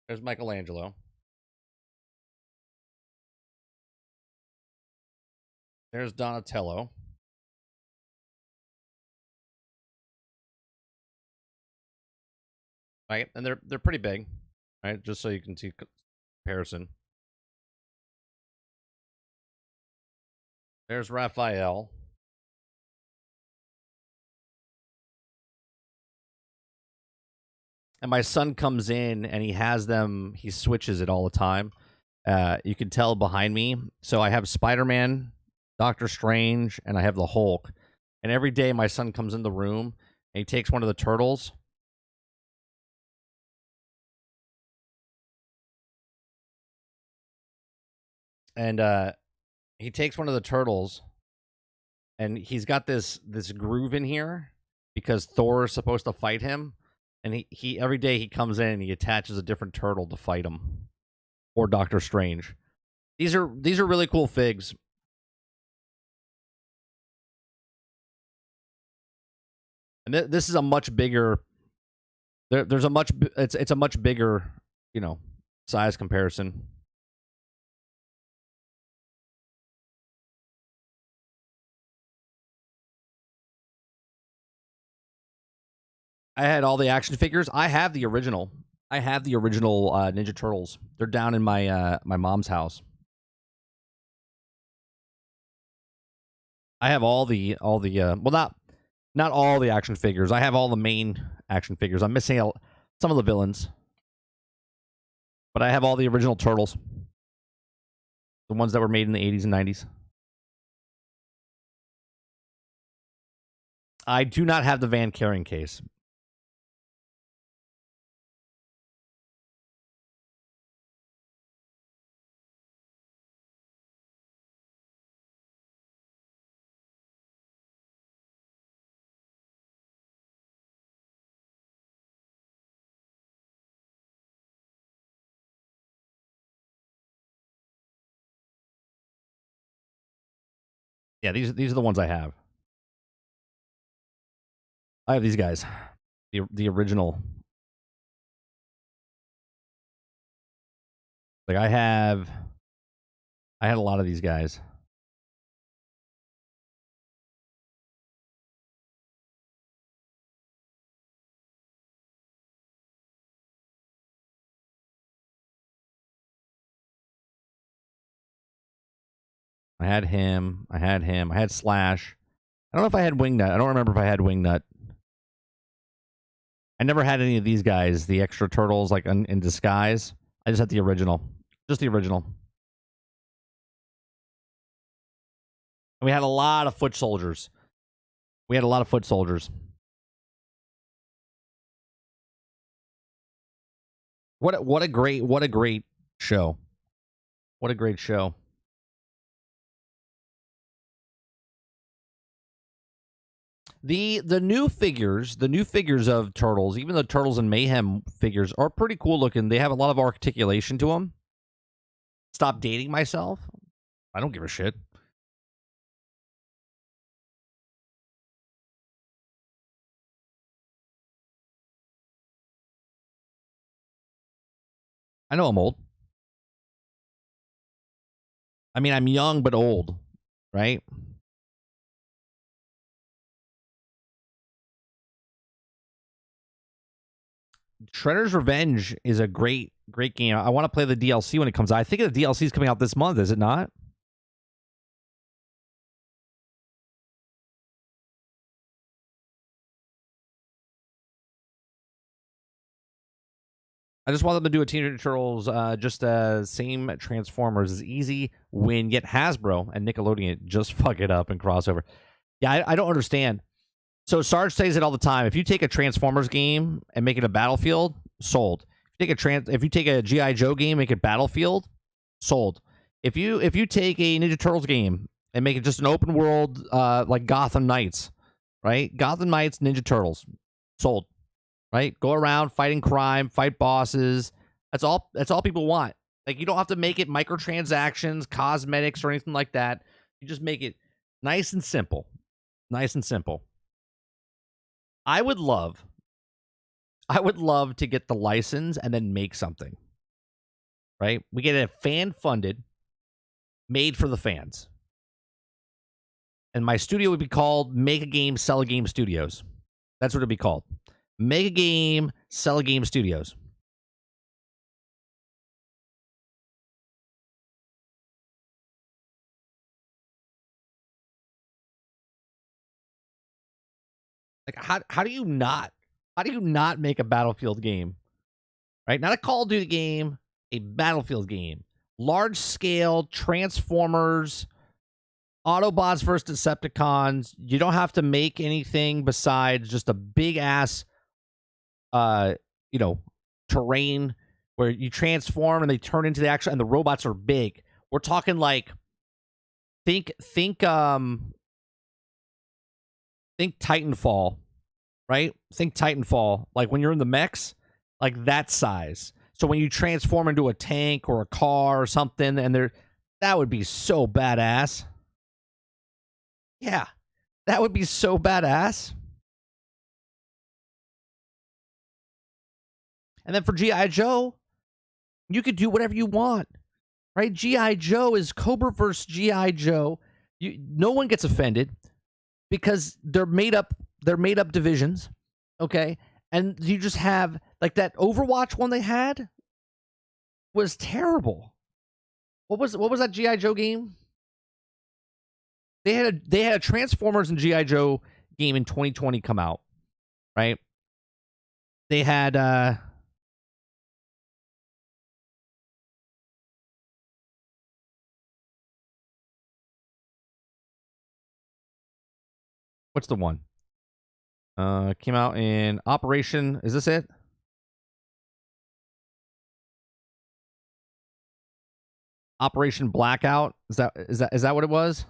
there's Michelangelo. There's Donatello. Right? And they're pretty big, right? Just so you can see comparison. There's Raphael. And my son comes in and he has them, he switches it all the time. You can tell behind me. So I have Spider-Man, Doctor Strange, and I have the Hulk. And every day my son comes in the room and he takes one of the turtles. And he takes one of the turtles and he's got this groove in here because Thor is supposed to fight him. And he every day he comes in and he attaches a different turtle to fight him. Or Doctor Strange. These are really cool figs. And this is a much bigger. There's a much. It's a much bigger, size comparison. I had all the action figures. I have the original. Ninja Turtles. They're down in my my mom's house. I have all the well, not all the action figures. I have all the main action figures. I'm missing some of the villains, but I have all the original Turtles, the ones that were made in the 80s and 90s. I do not have the van carrying case. Yeah, these are the ones I have. I have these guys, the original. Like I had a lot of these guys. I had him. I had Slash. I don't know if I had Wingnut. I don't remember if I had Wingnut. I never had any of these guys, the extra turtles, like in disguise. I just had the original. Just the original. And we had a lot of foot soldiers. What a great show. What a great show. The new figures of Turtles, even the Turtles and Mayhem figures, are pretty cool looking. They have a lot of articulation to them. Stop dating myself. I don't give a shit. I know I'm old. I mean, I'm young but old, right? Shredder's Revenge is a great game. I want to play the DLC when it comes out. I think the DLC is coming out this month, is it not? I just want them to do a Teenage Mutant Turtles, just same Transformers. Is easy win, yet Hasbro and Nickelodeon just fuck it up and crossover. Yeah, I don't understand. So Sarge says it all the time. If you take a Transformers game and make it a Battlefield, sold. If you take a G.I. Joe game, make it Battlefield, sold. If you take a Ninja Turtles game and make it just an open world, like Gotham Knights, right? Gotham Knights, Ninja Turtles, sold. Right? Go around fighting crime, fight bosses. That's all people want. Like, you don't have to make it microtransactions, cosmetics, or anything like that. You just make it nice and simple. Nice and simple. I would love to get the license and then make something. Right? We get it fan-funded, made for the fans. And my studio would be called Make a Game, Sell a Game Studios. That's what it'd be called. Make a game, sell a game studios. Like, how do you not make a Battlefield game? Right? Not a Call of Duty game, a Battlefield game. Large scale Transformers, Autobots versus Decepticons. You don't have to make anything besides just a big ass terrain where you transform and they turn into the actual, and the robots are big. We're talking like think Titanfall, right? Think Titanfall, like when you're in the mechs, like that size. So when you transform into a tank or a car or something, and that would be so badass. Yeah, that would be so badass. And then for G.I. Joe, you could do whatever you want, right? G.I. Joe is Cobra versus G.I. Joe. No one gets offended because they're made up divisions, okay? And you just have, like, that Overwatch one they had was terrible. What was that G.I. Joe game? They had a Transformers and G.I. Joe game in 2020 come out, right? They had what's the one? Came out in Operation. Is this it? Operation Blackout. Is that what it was?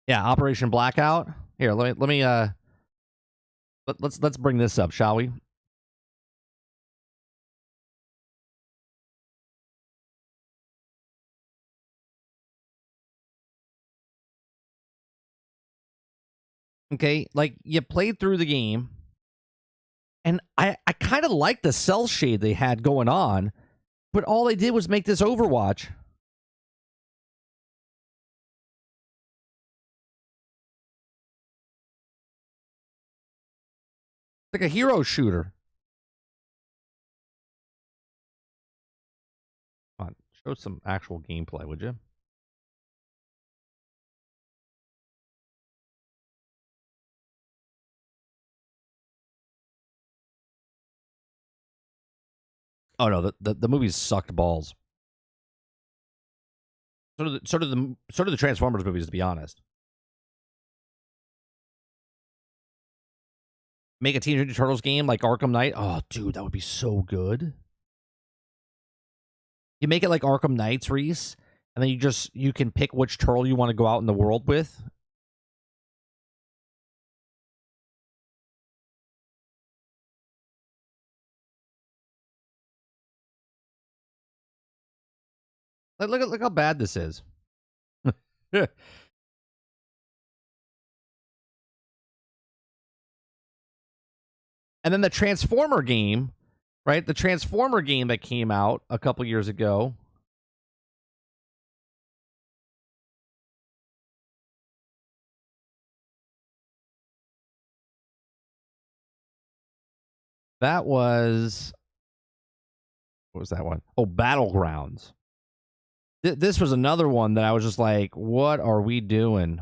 Yeah, Operation Blackout. Here, let's bring this up, shall we? Okay, like, you played through the game, and I kind of like the cell shade they had going on, but all they did was make this Overwatch. Like a hero shooter. Come on, show some actual gameplay, would you? Oh no, the movies sucked balls. So do the Transformers movies, to be honest. Make a Teenage Mutant Turtles game like Arkham Knight. Oh, dude, that would be so good. You make it like Arkham Knights, Reese, and then you can pick which turtle you want to go out in the world with. Like, look how bad this is. And then the Transformer game, right? The Transformer game that came out a couple years ago. That was, what was that one? Oh, Battlegrounds. This was another one that I was just like, what are we doing?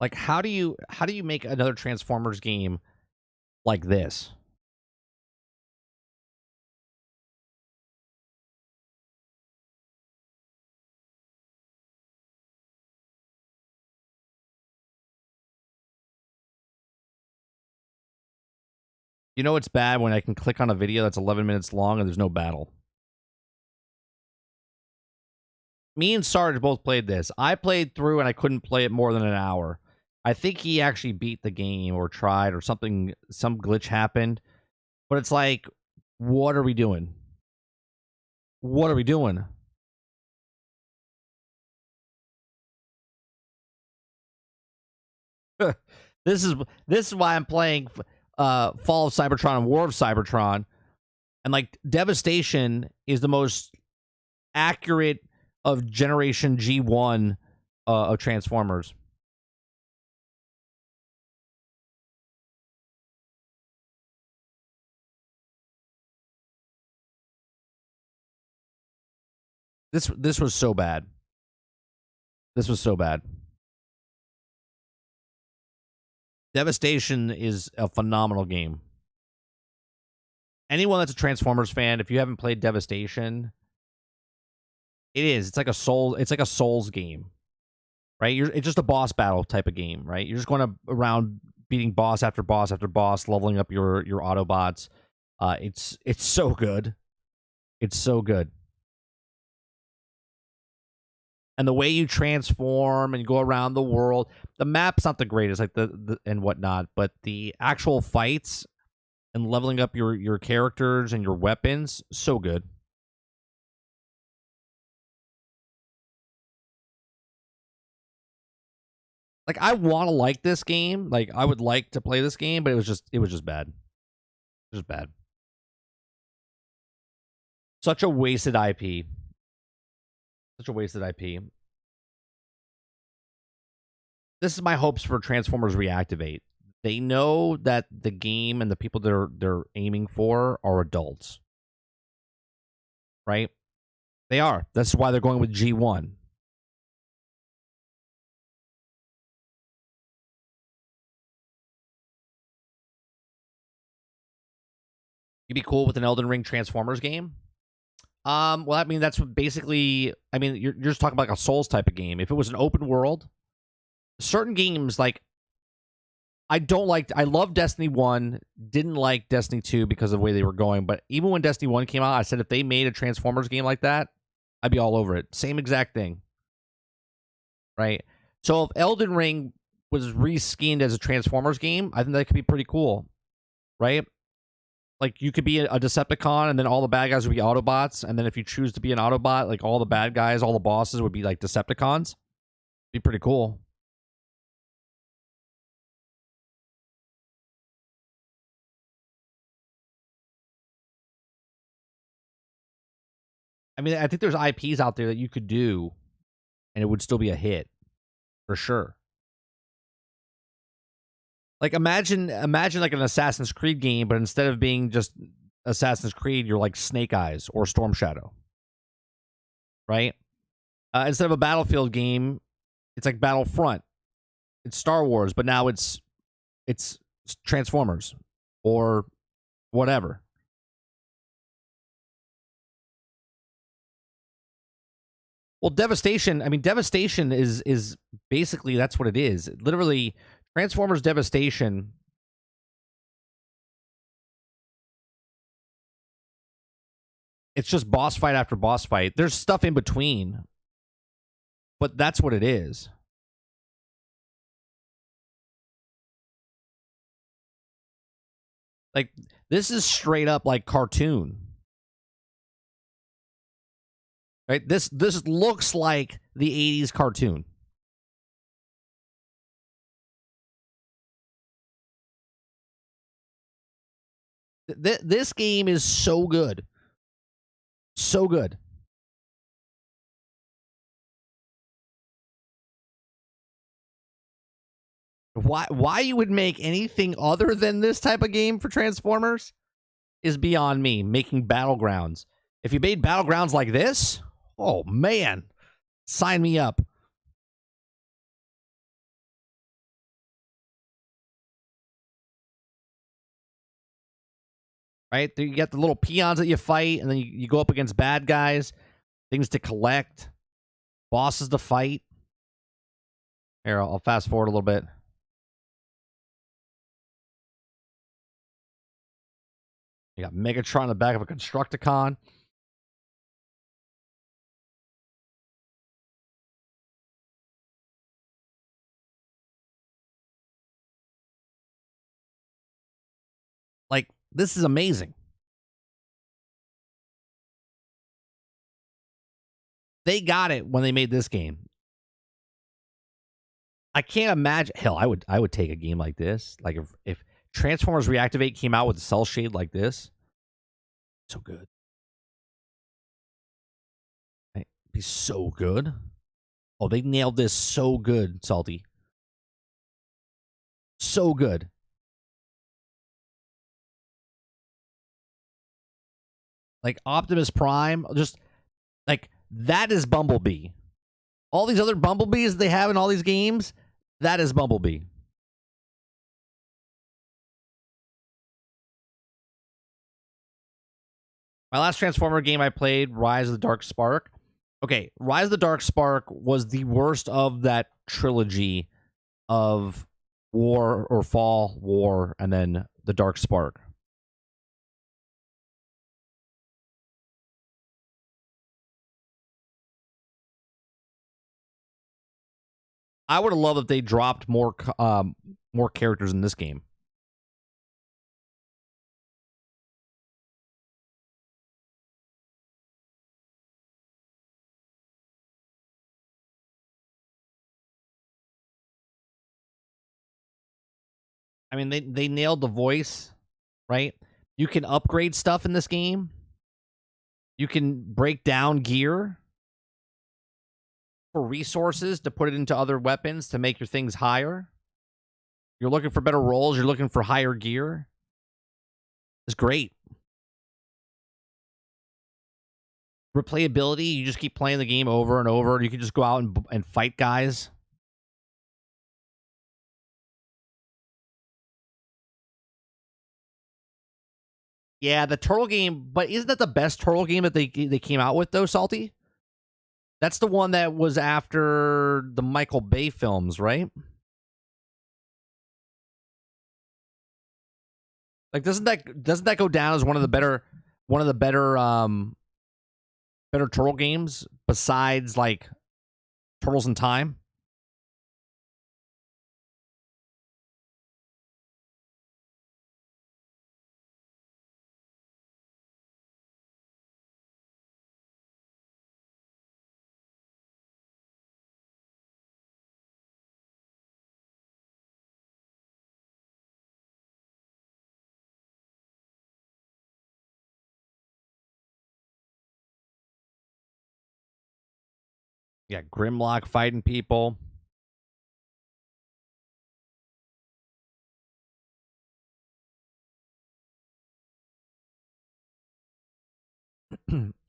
Like, how do you make another Transformers game like this? You know it's bad when I can click on a video that's 11 minutes long and there's no battle. Me and Sarge both played this. I played through and I couldn't play it more than an hour. I think he actually beat the game or tried or something, some glitch happened. But it's like, what are we doing? What are we doing? This is why I'm playing Fall of Cybertron and War of Cybertron. And like Devastation is the most accurate of Generation G1 of Transformers. This was so bad. This was so bad. Devastation is a phenomenal game. Anyone that's a Transformers fan, if you haven't played Devastation, it is. It's like a Souls game, right? It's just a boss battle type of game, right? You're just going around beating boss after boss after boss, leveling up your Autobots. It's so good. It's so good. And the way you transform and go around the world, the map's not the greatest, like the and whatnot, but the actual fights and leveling up your characters and your weapons, so good. Like, I want to like this game. Like, I would like to play this game, but it was just bad. Just bad. Such a wasted IP. Such a wasted IP. This is my hopes for Transformers Reactivate. They know that the game and the people they're aiming for are adults. Right? They are. That's why they're going with G1. You'd be cool with an Elden Ring Transformers game? Well, I mean, that's basically, I mean, you're just talking about like a Souls type of game. If it was an open world, certain games, like, I love Destiny 1, didn't like Destiny 2 because of the way they were going, but even when Destiny 1 came out, I said if they made a Transformers game like that, I'd be all over it. Same exact thing. Right? So if Elden Ring was reskinned as a Transformers game, I think that could be pretty cool. Right? Like, you could be a Decepticon, and then all the bad guys would be Autobots, and then if you choose to be an Autobot, like, all the bad guys, all the bosses would be, like, Decepticons. Be pretty cool. I mean, I think there's IPs out there that you could do, and it would still be a hit. For sure. Like, imagine like an Assassin's Creed game, but instead of being just Assassin's Creed, you're like Snake Eyes or Storm Shadow. Right? Instead of a Battlefield game, it's like Battlefront. It's Star Wars, but now it's Transformers or whatever. Well, Devastation, I mean, Devastation is basically, that's what it is. Literally, Transformers Devastation, it's just boss fight after boss fight. There's stuff in between, but that's what it is. Like, this is straight up like cartoon. Right? This looks like the 80s cartoon. This game is so good. So good. Why you would make anything other than this type of game for Transformers is beyond me. Making Battlegrounds. If you made Battlegrounds like this, oh man, sign me up. Right? You get the little peons that you fight, and then you go up against bad guys, things to collect, bosses to fight. Here, I'll fast forward a little bit. You got Megatron in the back of a Constructicon. Like, this is amazing. They got it when they made this game. I can't imagine. Hell, I would take a game like this. Like if Transformers Reactivate came out with a cell shade like this, so good. It'd be so good. Oh, they nailed this so good, Salty. So good. Like Optimus Prime, just like that is Bumblebee. All these other Bumblebees they have in all these games, that is Bumblebee. My last Transformer game I played, Rise of the Dark Spark. Okay, Rise of the Dark Spark was the worst of that trilogy of War or Fall, War, and then the Dark Spark. I would have loved if they dropped more characters in this game. I mean, they nailed the voice, right? You can upgrade stuff in this game. You can break down gear for resources to put it into other weapons to make your things higher. You're looking for better rolls. You're looking for higher gear. It's great. Replayability, you just keep playing the game over and over. You can just go out and fight guys. Yeah, the Turtle game, but isn't that the best Turtle game that they came out with, though, Salty? That's the one that was after the Michael Bay films, right? Like, doesn't that go down as one of the better better Turtle games besides like Turtles in Time? Yeah, Grimlock fighting people.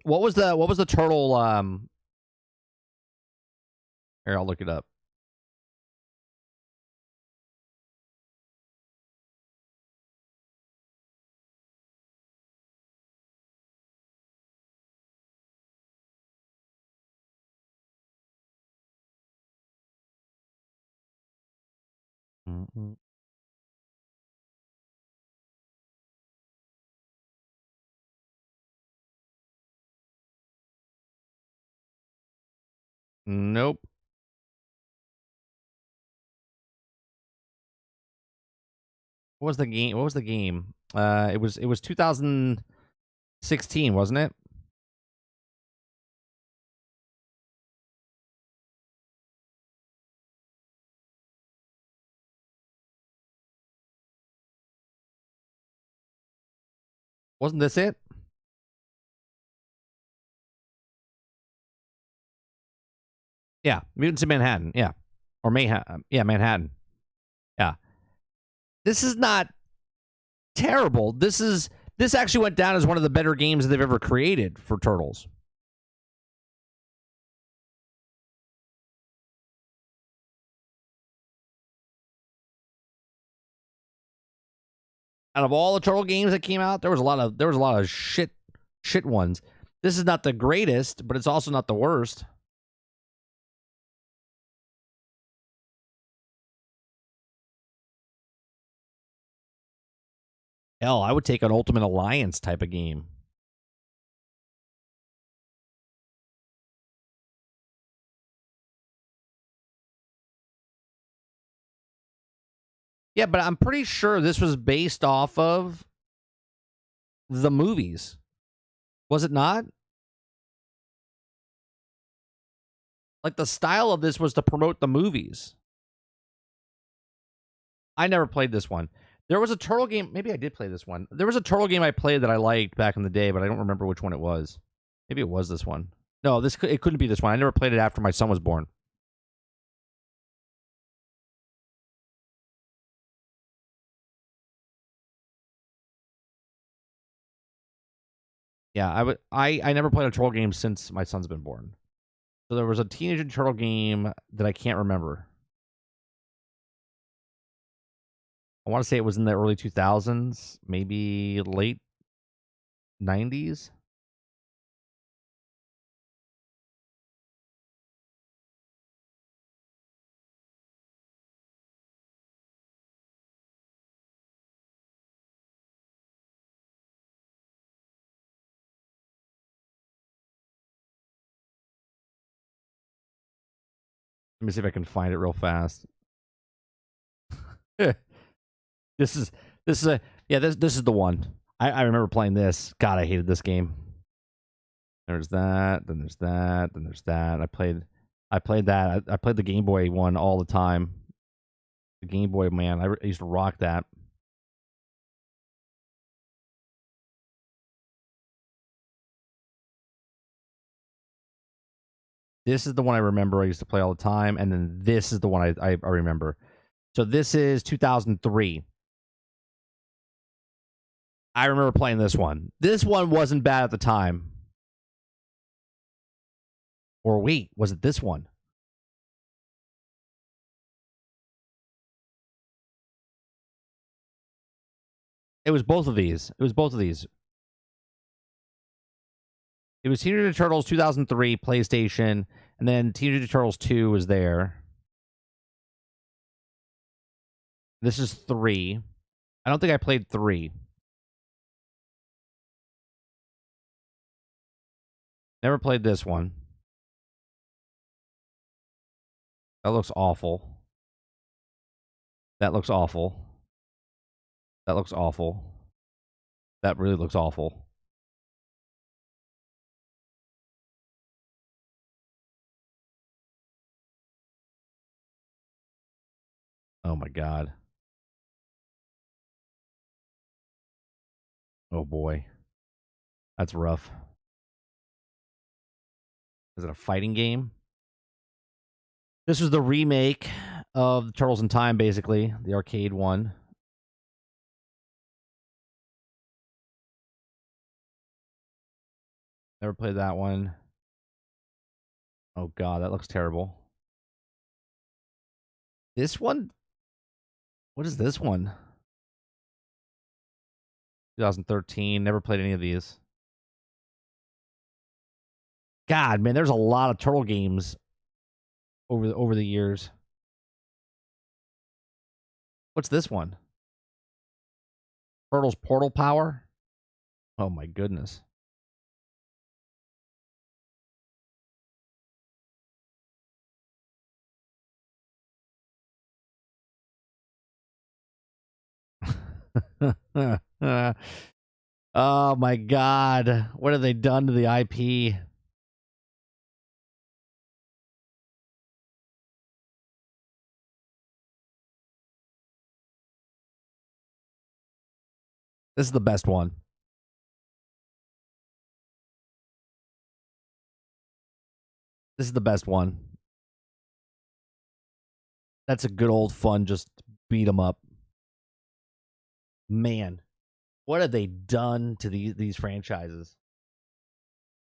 What was the turtle here, I'll look it up. Nope. What was the game? What was the game? It was 2016, wasn't it? Wasn't this it? Yeah, Mutants in Manhattan. Yeah, or Mayhem. Yeah, Manhattan. Yeah, this is not terrible. This actually went down as one of the better games that they've ever created for Turtles. Out of all the Turtle games that came out, there was a lot of shit ones. This is not the greatest, but it's also not the worst. Hell, I would take an Ultimate Alliance type of game. Yeah, but I'm pretty sure this was based off of the movies. Was it not? Like, the style of this was to promote the movies. I never played this one. There was a Turtle game. Maybe I did play this one. There was a Turtle game I played that I liked back in the day, but I don't remember which one it was. Maybe it was this one. No, it couldn't be this one. I never played it after my son was born. Yeah, I never played a Turtle game since my son's been born. So there was a Teenage Mutant Turtle game that I can't remember. I want to say it was in the early 2000s, maybe late 90s. Let me see if I can find it real fast. This is this is the one. I remember playing this. God, I hated this game. There's that, then there's that, then there's that. I played that. I played the Game Boy one all the time. The Game Boy, man, I used to rock that. This is the one I remember I used to play all the time, and then this is the one I remember. So this is 2003. I remember playing this one. This one wasn't bad at the time. Or wait, was it this one? It was both of these. It was both of these. It was Teenage Mutant Turtles 2003 PlayStation, and then Teenage Mutant Turtles 2 was there. This is 3. I don't think I played 3. Never played this one. That looks awful. That looks awful. That looks awful. That really looks awful. Oh my god. Oh boy. That's rough. Is it a fighting game? This was the remake of Turtles in Time, basically. The arcade one. Never played that one. Oh god, that looks terrible. This one? What is this one? 2013. Never played any of these. God, man, there's a lot of Turtle games over the years. What's this one? Turtles Portal Power? Oh my goodness. Oh my god. What have they done to the IP? This is the best one. This is the best one. That's a good old fun, just beat 'em up. Man, what have they done to these franchises?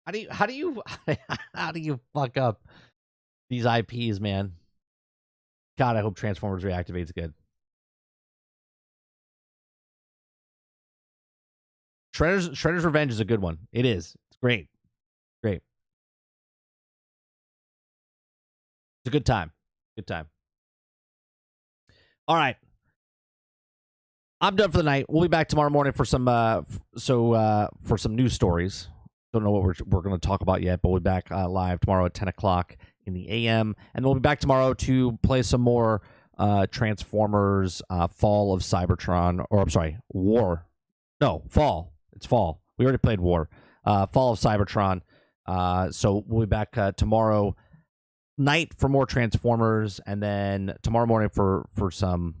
How do you how do you fuck up these IPs, man? God, I hope Transformers Reactivate's good. Shredder's Revenge is a good one. It is. It's great. Great. It's a good time. Good time. All right. I'm done for the night. We'll be back tomorrow morning for some for some news stories. Don't know what we're going to talk about yet, but we'll be back live tomorrow at 10 o'clock in the a.m. And we'll be back tomorrow to play some more Transformers Fall of Cybertron. Or, I'm sorry, War. No, Fall. It's Fall. We already played War. Fall of Cybertron. So we'll be back tomorrow night for more Transformers, and then tomorrow morning for some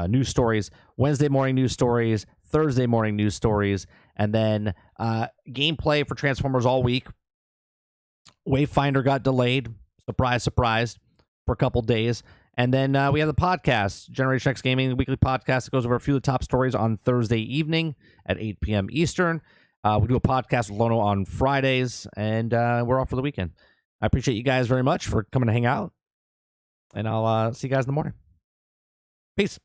news stories. Wednesday morning news stories. Thursday morning news stories. And then gameplay for Transformers all week. Wayfinder got delayed. Surprise, surprise. For a couple days. And then we have the podcast, Generation X Gaming, the weekly podcast that goes over a few of the top stories on Thursday evening at 8 p.m. Eastern. We do a podcast with Lono on Fridays, and we're off for the weekend. I appreciate you guys very much for coming to hang out, and I'll see you guys in the morning. Peace.